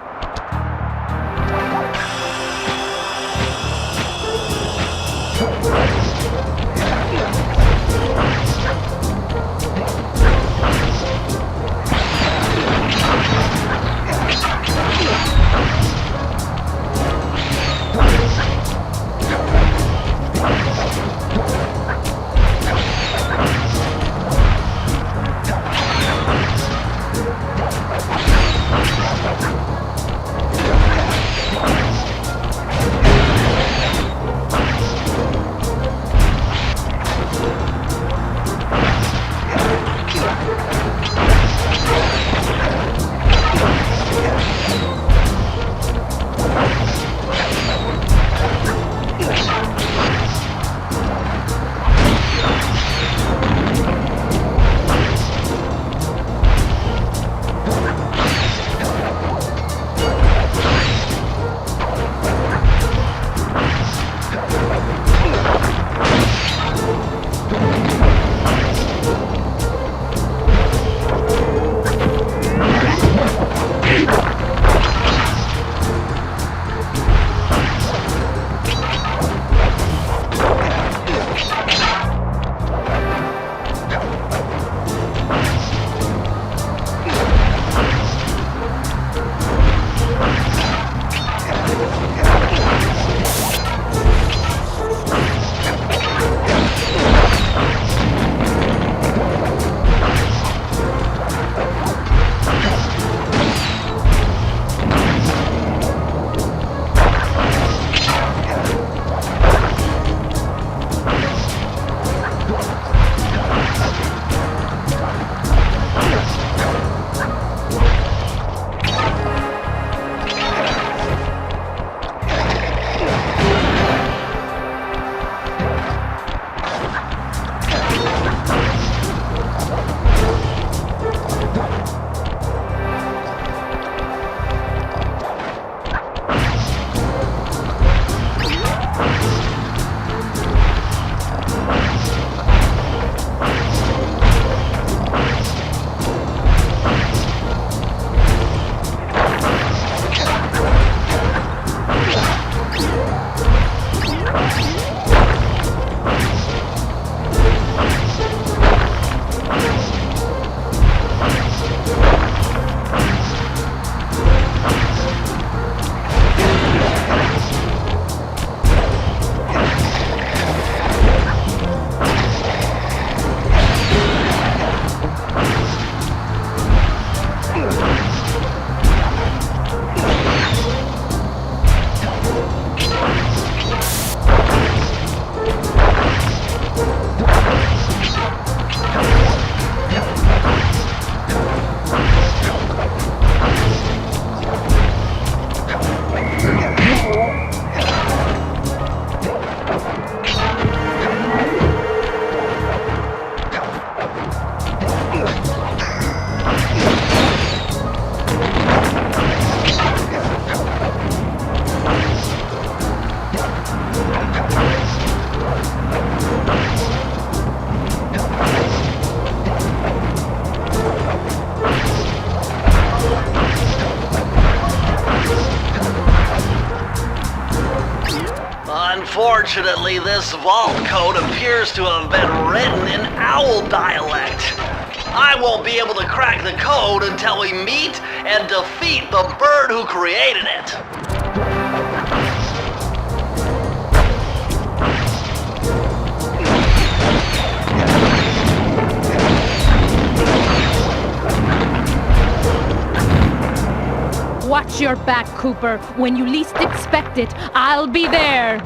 Unfortunately, this vault code appears to have been written in owl dialect. I won't be able to crack the code until we meet and defeat the bird who created it. Watch your back, Cooper. When you least expect it, I'll be there.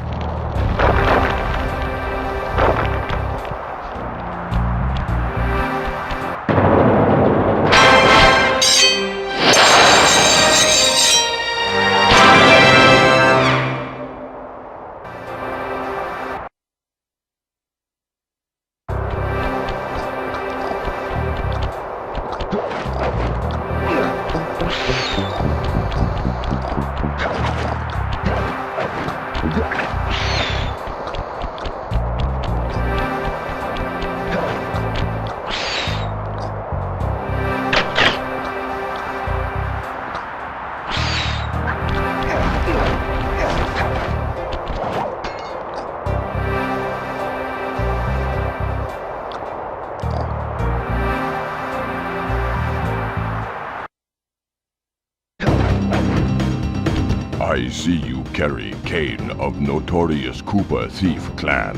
I see you carry Kane of notorious Cooper thief clan.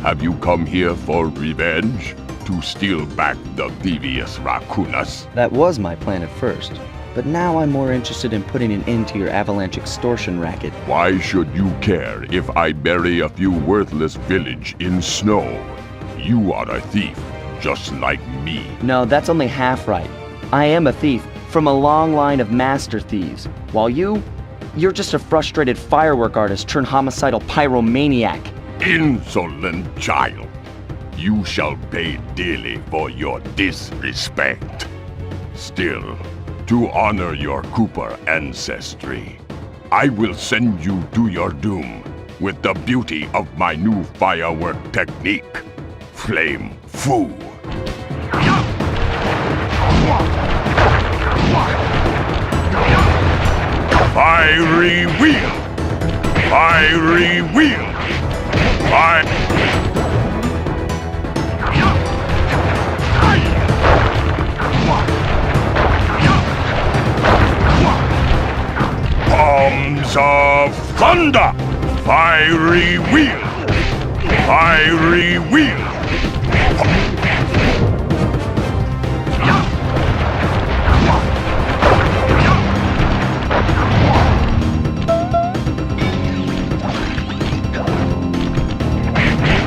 Have you come here for revenge? To steal back the devious raccoonus? That was my plan at first, but now I'm more interested in putting an end to your avalanche extortion racket. Why should you care if I bury a few worthless village in snow? You are a thief, just like me. No, that's only half right. I am a thief from a long line of master thieves, while you're just a frustrated firework artist turned homicidal pyromaniac. Insolent child. You shall pay dearly for your disrespect. Still, to honor your Cooper ancestry, I will send you to your doom with the beauty of my new firework technique, Flame Foo. Fiery wheel! Fiery wheel! Palms of thunder! Fiery wheel! Fiery wheel!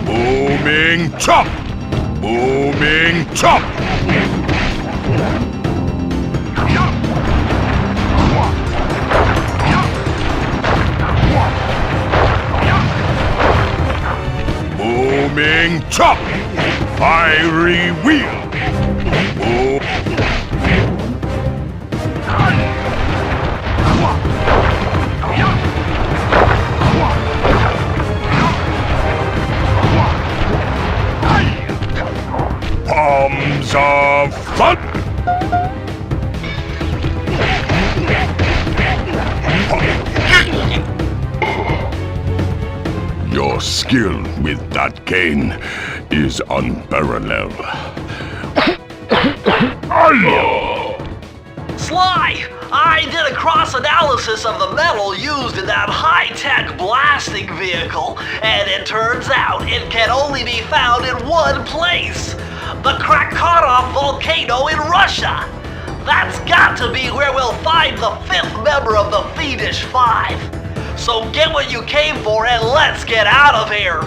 Booming chop! Booming chop! Booming chop! Fiery wheel! Palms of thunder! Your skill with that cane is unparalleled. Sly! I did a cross-analysis of the metal used in that high-tech blasting vehicle, and it turns out it can only be found in one place. The Krakatoa volcano in Russia. That's got to be where we'll find the fifth member of the Fiendish Five. So get what you came for and let's get out of here!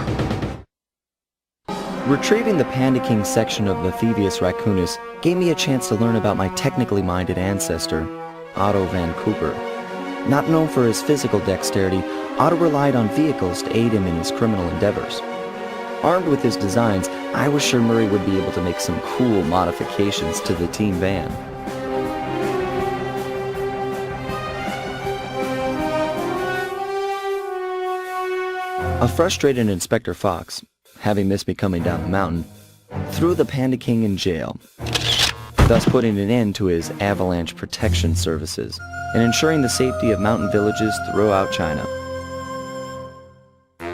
Retrieving the Panda King section of the Thievius Raccoonus gave me a chance to learn about my technically minded ancestor, Otto Van Cooper. Not known for his physical dexterity, Otto relied on vehicles to aid him in his criminal endeavors. Armed with his designs, I was sure Murray would be able to make some cool modifications to the team van. A frustrated Inspector Fox, having missed me coming down the mountain, threw the Panda King in jail, thus putting an end to his avalanche protection services and ensuring the safety of mountain villages throughout China.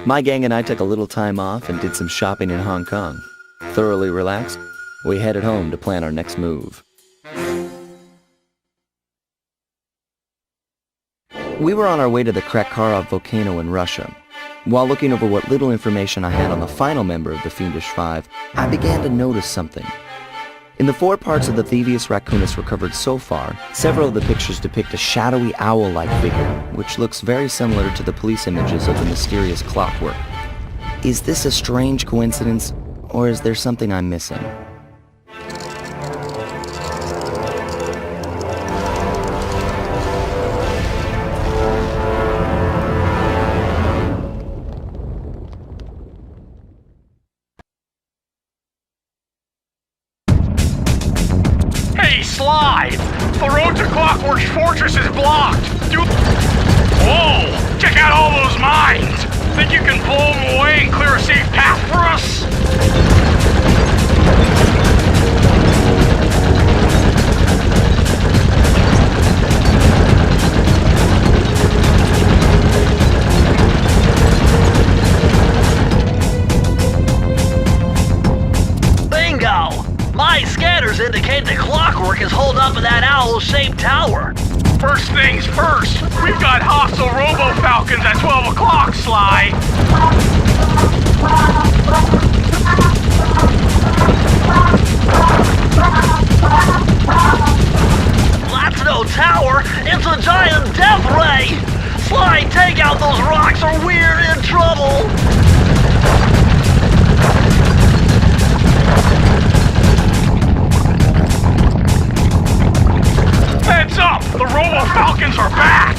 My gang and I took a little time off and did some shopping in Hong Kong. Thoroughly relaxed, we headed home to plan our next move. We were on our way to the Krakharov volcano in Russia. While looking over what little information I had on the final member of the Fiendish Five, I began to notice something. In the 4 parts of the Thievius raccoonus recovered so far, several of the pictures depict a shadowy owl-like figure, which looks very similar to the police images of the mysterious clockwork. Is this a strange coincidence, or is there something I'm missing? Sly! The road to Clockwork's fortress is blocked! Whoa! Check out all those mines! Think you can blow them away and clear a safe path for us? My scanners indicate the Clockwork is holed up in that owl-shaped tower. First things first, we've got hostile robo-falcons at 12 o'clock, Sly. That's no tower, it's a giant death ray. Sly, take out those rocks or we're in trouble. Heads up! The Robo-Falcons are back!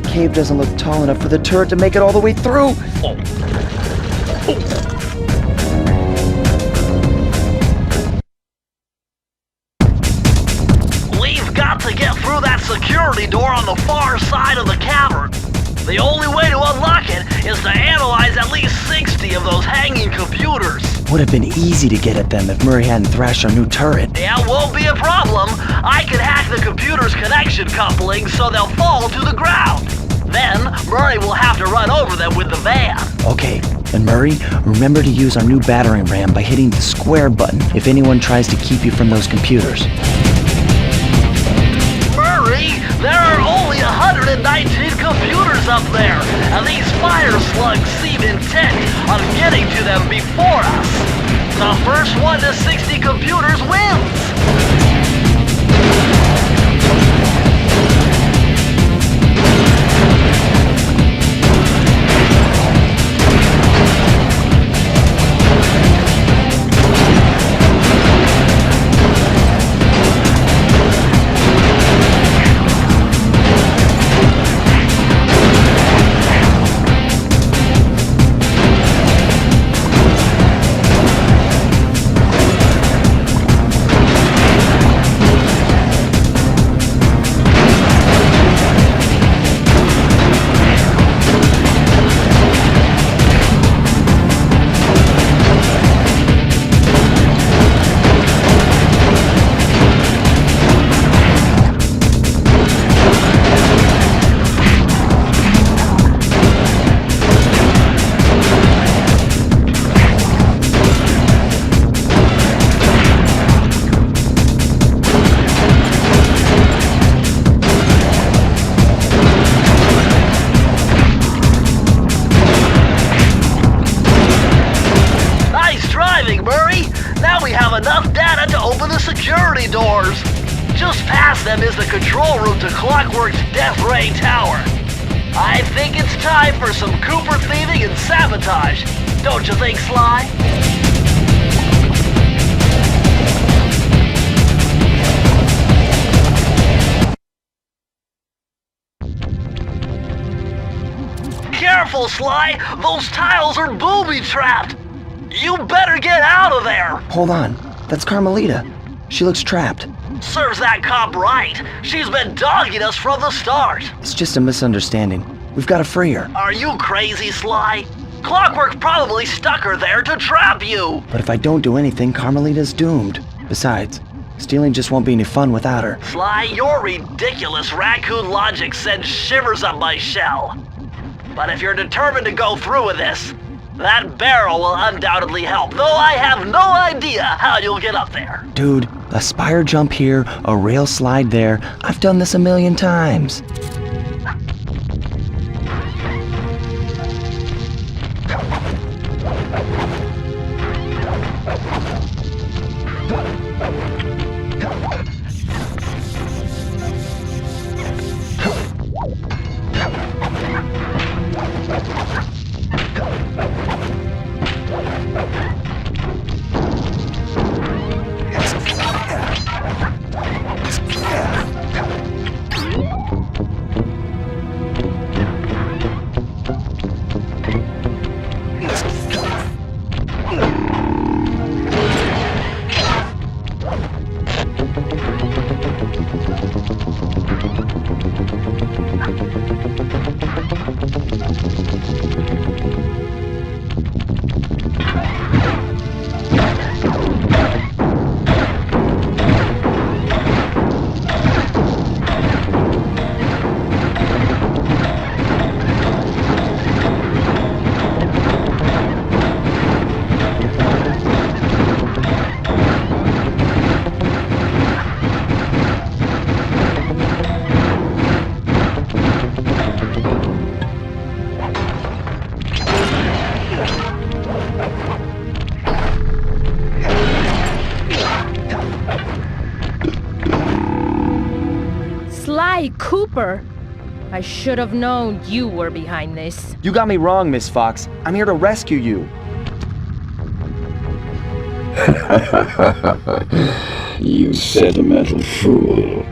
Cave doesn't look tall enough for the turret to make it all the way through. We've got to get through that security door on the far side of the cavern. The only way to unlock it is to analyze at least 60 of those hanging computers. Would have been easy to get at them if Murray hadn't thrashed our new turret. Yeah, won't be a problem. I can hack the computer's connection coupling so they'll fall to the ground. Then, Murray will have to run over them with the van. Okay, and Murray, remember to use our new battering ram by hitting the square button if anyone tries to keep you from those computers. Murray, there are only 119 computers up there, and these fire slugs seem intent on getting to them before us. The first one to 60 computers wins. enough data to open the security doors. Just past them is the control room to Clockwork's Death Ray Tower. I think it's time for some Cooper thieving and sabotage. Don't you think, Sly? Careful, Sly! Those tiles are booby-trapped! You better get out of there! Hold on. That's Carmelita. She looks trapped. Serves that cop right. She's been dogging us from the start. It's just a misunderstanding. We've got to free her. Are you crazy, Sly? Clockwork probably stuck her there to trap you. But if I don't do anything, Carmelita's doomed. Besides, stealing just won't be any fun without her. Sly, your ridiculous raccoon logic sends shivers up my shell. But if you're determined to go through with this, that barrel will undoubtedly help, though I have no idea how you'll get up there. Dude, a spire jump here, a rail slide there. I've done this a million times. Sly Cooper! I should have known you were behind this. You got me wrong, Miss Fox. I'm here to rescue you. You sentimental fool.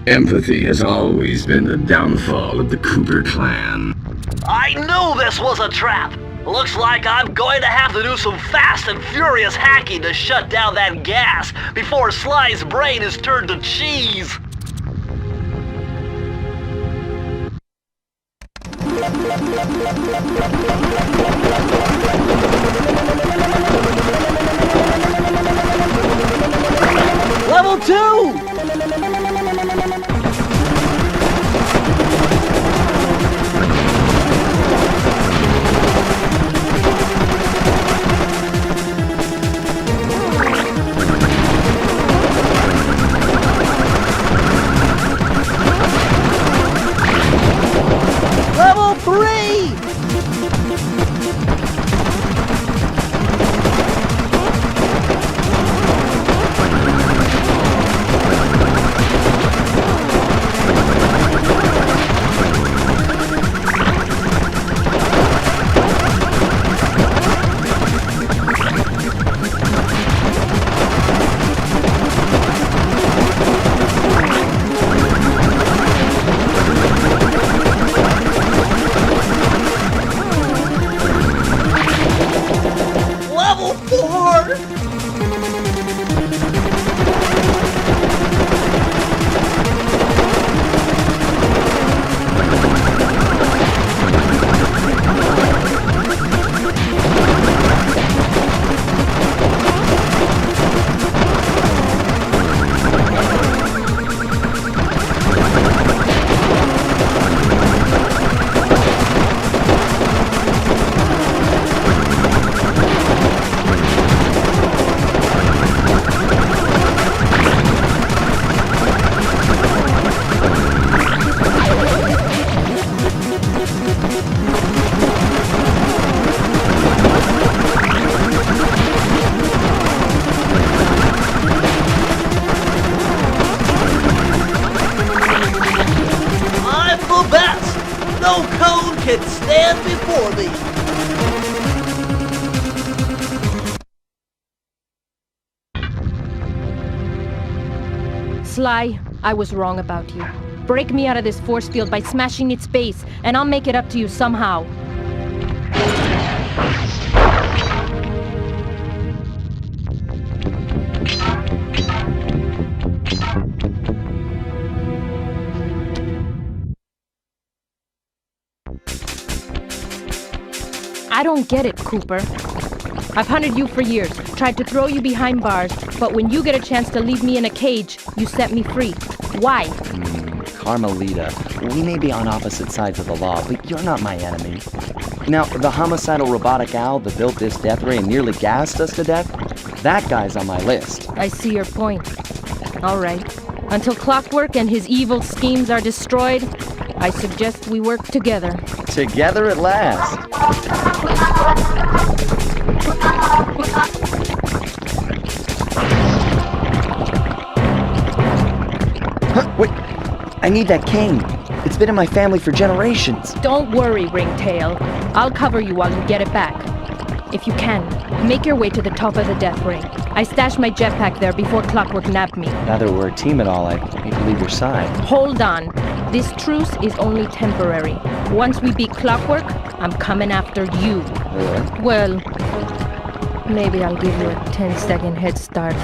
Empathy has always been the downfall of the Cooper clan. I knew this was a trap! Looks like I'm going to have to do some fast and furious hacking to shut down that gas before Sly's brain is turned to cheese! Level 2! Level 3! me. Sly, I was wrong about you. Break me out of this force field by smashing its base, and I'll make it up to you somehow. I don't get it, Cooper. I've hunted you for years, tried to throw you behind bars, but when you get a chance to leave me in a cage, you set me free. Why? Carmelita, we may be on opposite sides of the law, but you're not my enemy. Now, the homicidal robotic owl that built this death ray and nearly gassed us to death, that guy's on my list. I see your point. All right. Until Clockwork and his evil schemes are destroyed, I suggest we work together. Together at last. Wait, I need that cane. It's been in my family for generations. Don't worry, Ringtail. I'll cover you while you get it back. If you can, make your way to the top of the death ray. I stashed my jetpack there before Clockwork nabbed me. Now that we're a team at all, I hate to leave your side. Hold on. This truce is only temporary. Once we beat Clockwork, I'm coming after you. Really? Well, maybe I'll give you a 10-second head start.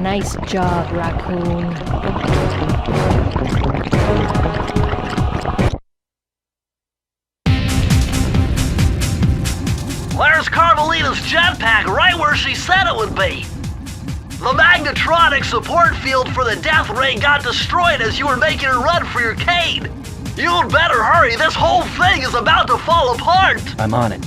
Nice job, Raccoon. There's Carmelita's jetpack right where she said it would be. The magnetronic support field for the death ray got destroyed as you were making a run for your cane. You'd better hurry, this whole thing is about to fall apart. I'm on it.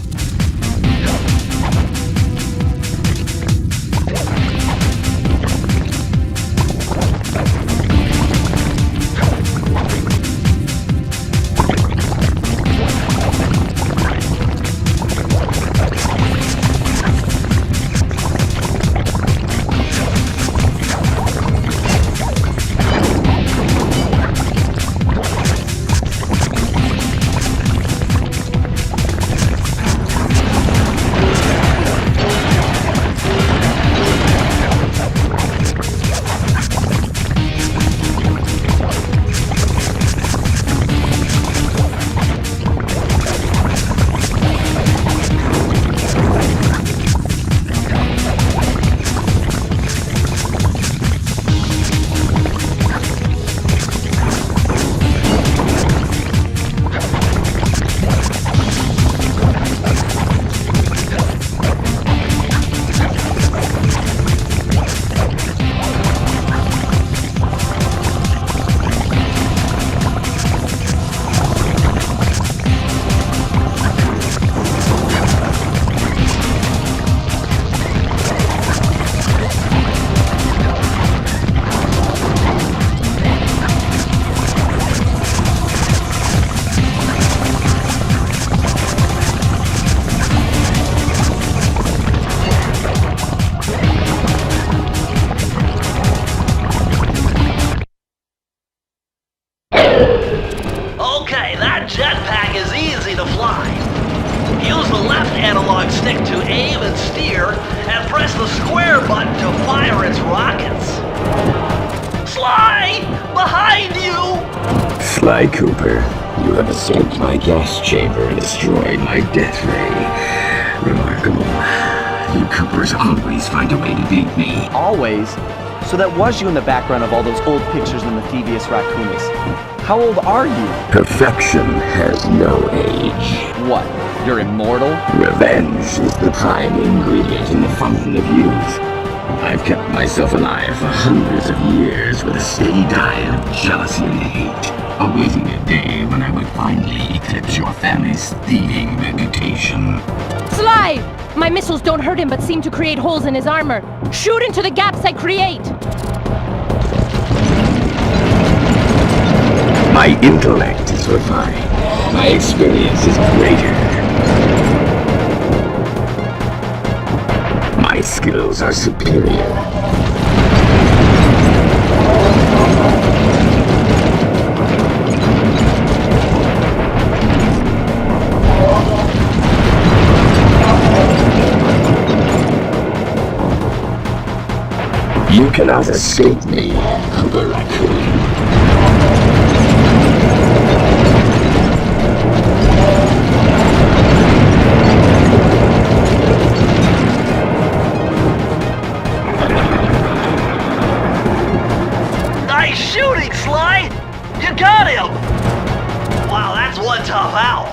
Sly Cooper, you have escaped my gas chamber and destroyed my death ray. Remarkable. You Coopers always find a way to beat me. Always? So that was you in the background of all those old pictures in the Thievius Raccoonus. How old are you? Perfection has no age. What? You're immortal? Revenge is the prime ingredient in the fountain of youth. I've kept myself alive for hundreds of years with a steady diet of jealousy and hate, awaiting a day when I would finally eclipse your family's thieving reputation. Sly! My missiles don't hurt him but seem to create holes in his armor. Shoot into the gaps I create! My intellect is refined. My experience is greater. My skills are superior. You cannot escape me, Cooper Raccoon. Nice shooting, Sly! You got him! Wow, that's one tough owl.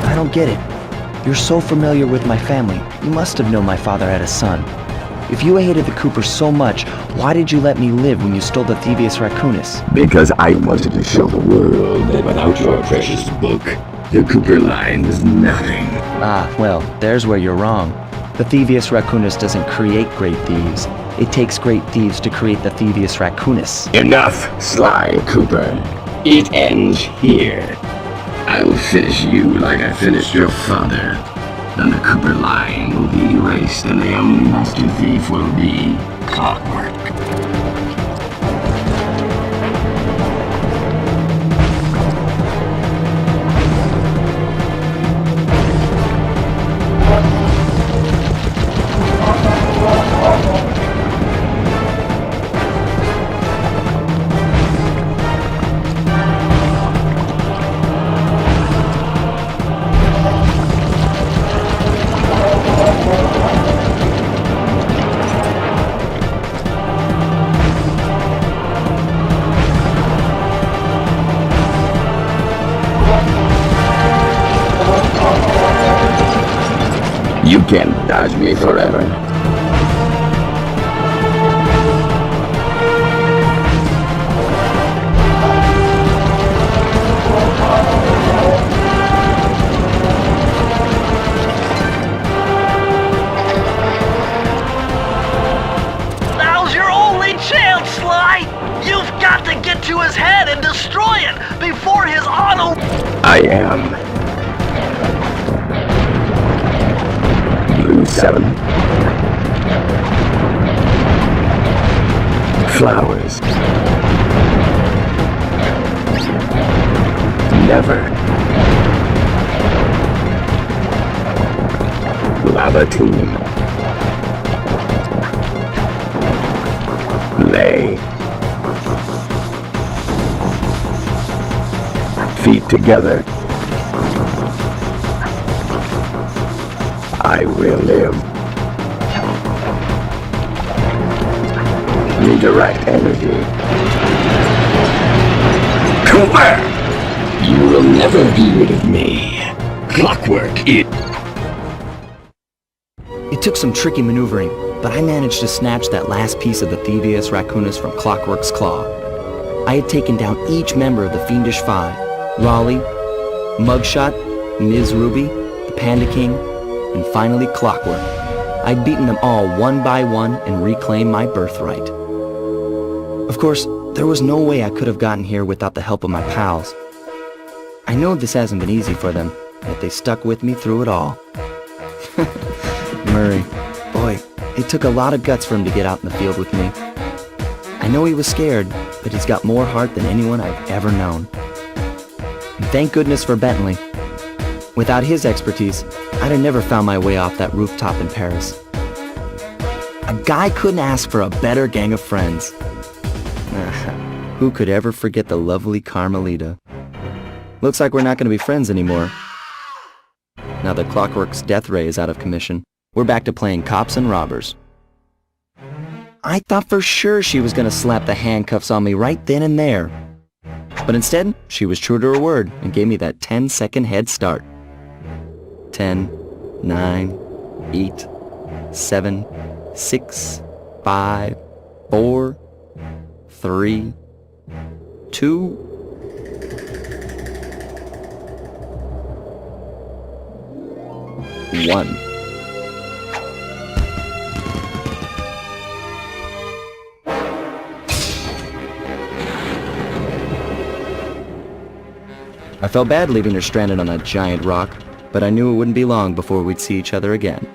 I don't get it. You're so familiar with my family. You must have known my father had a son. If you hated the Coopers so much, why did you let me live when you stole the Thievius Raccoonus? Because I wanted to show the world that without your precious book, the Cooper line was nothing. Ah, well, there's where you're wrong. The Thievius Raccoonus doesn't create great thieves. It takes great thieves to create the Thievius Raccoonus. Enough, Sly Cooper. It ends here. I will finish you like I finished your father. Then the Cooper line will be erased and the only master thief will be Clockwork. You can't dodge me forever. Now's your only chance, Sly! You've got to get to his head and destroy it before his auto... I am. Blue 7. Flowers. Never. Lava team. Lay. Feet together. I will live. Redirect energy. Cooper! You will never be rid of me. Clockwork it. It took some tricky maneuvering, but I managed to snatch that last piece of the Thievius Raccoonus from Clockwork's claw. I had taken down each member of the Fiendish Five: Raleigh, Mugshot, Ms. Ruby, the Panda King, and finally Clockwork. I'd beaten them all one by one and reclaimed my birthright. Of course, there was no way I could have gotten here without the help of my pals. I know this hasn't been easy for them, yet they stuck with me through it all. Murray, boy, it took a lot of guts for him to get out in the field with me. I know he was scared, but he's got more heart than anyone I've ever known. And thank goodness for Bentley. Without his expertise, I'd have never found my way off that rooftop in Paris. A guy couldn't ask for a better gang of friends. Who could ever forget the lovely Carmelita? Looks like we're not going to be friends anymore. Now that Clockwork's death ray is out of commission, we're back to playing cops and robbers. I thought for sure she was going to slap the handcuffs on me right then and there. But instead, she was true to her word and gave me that 10-second head start. 10, 9, 8, 7, 6, 5, 4, 3, 2, 1. I felt bad leaving her stranded on that giant rock, but I knew it wouldn't be long before we'd see each other again.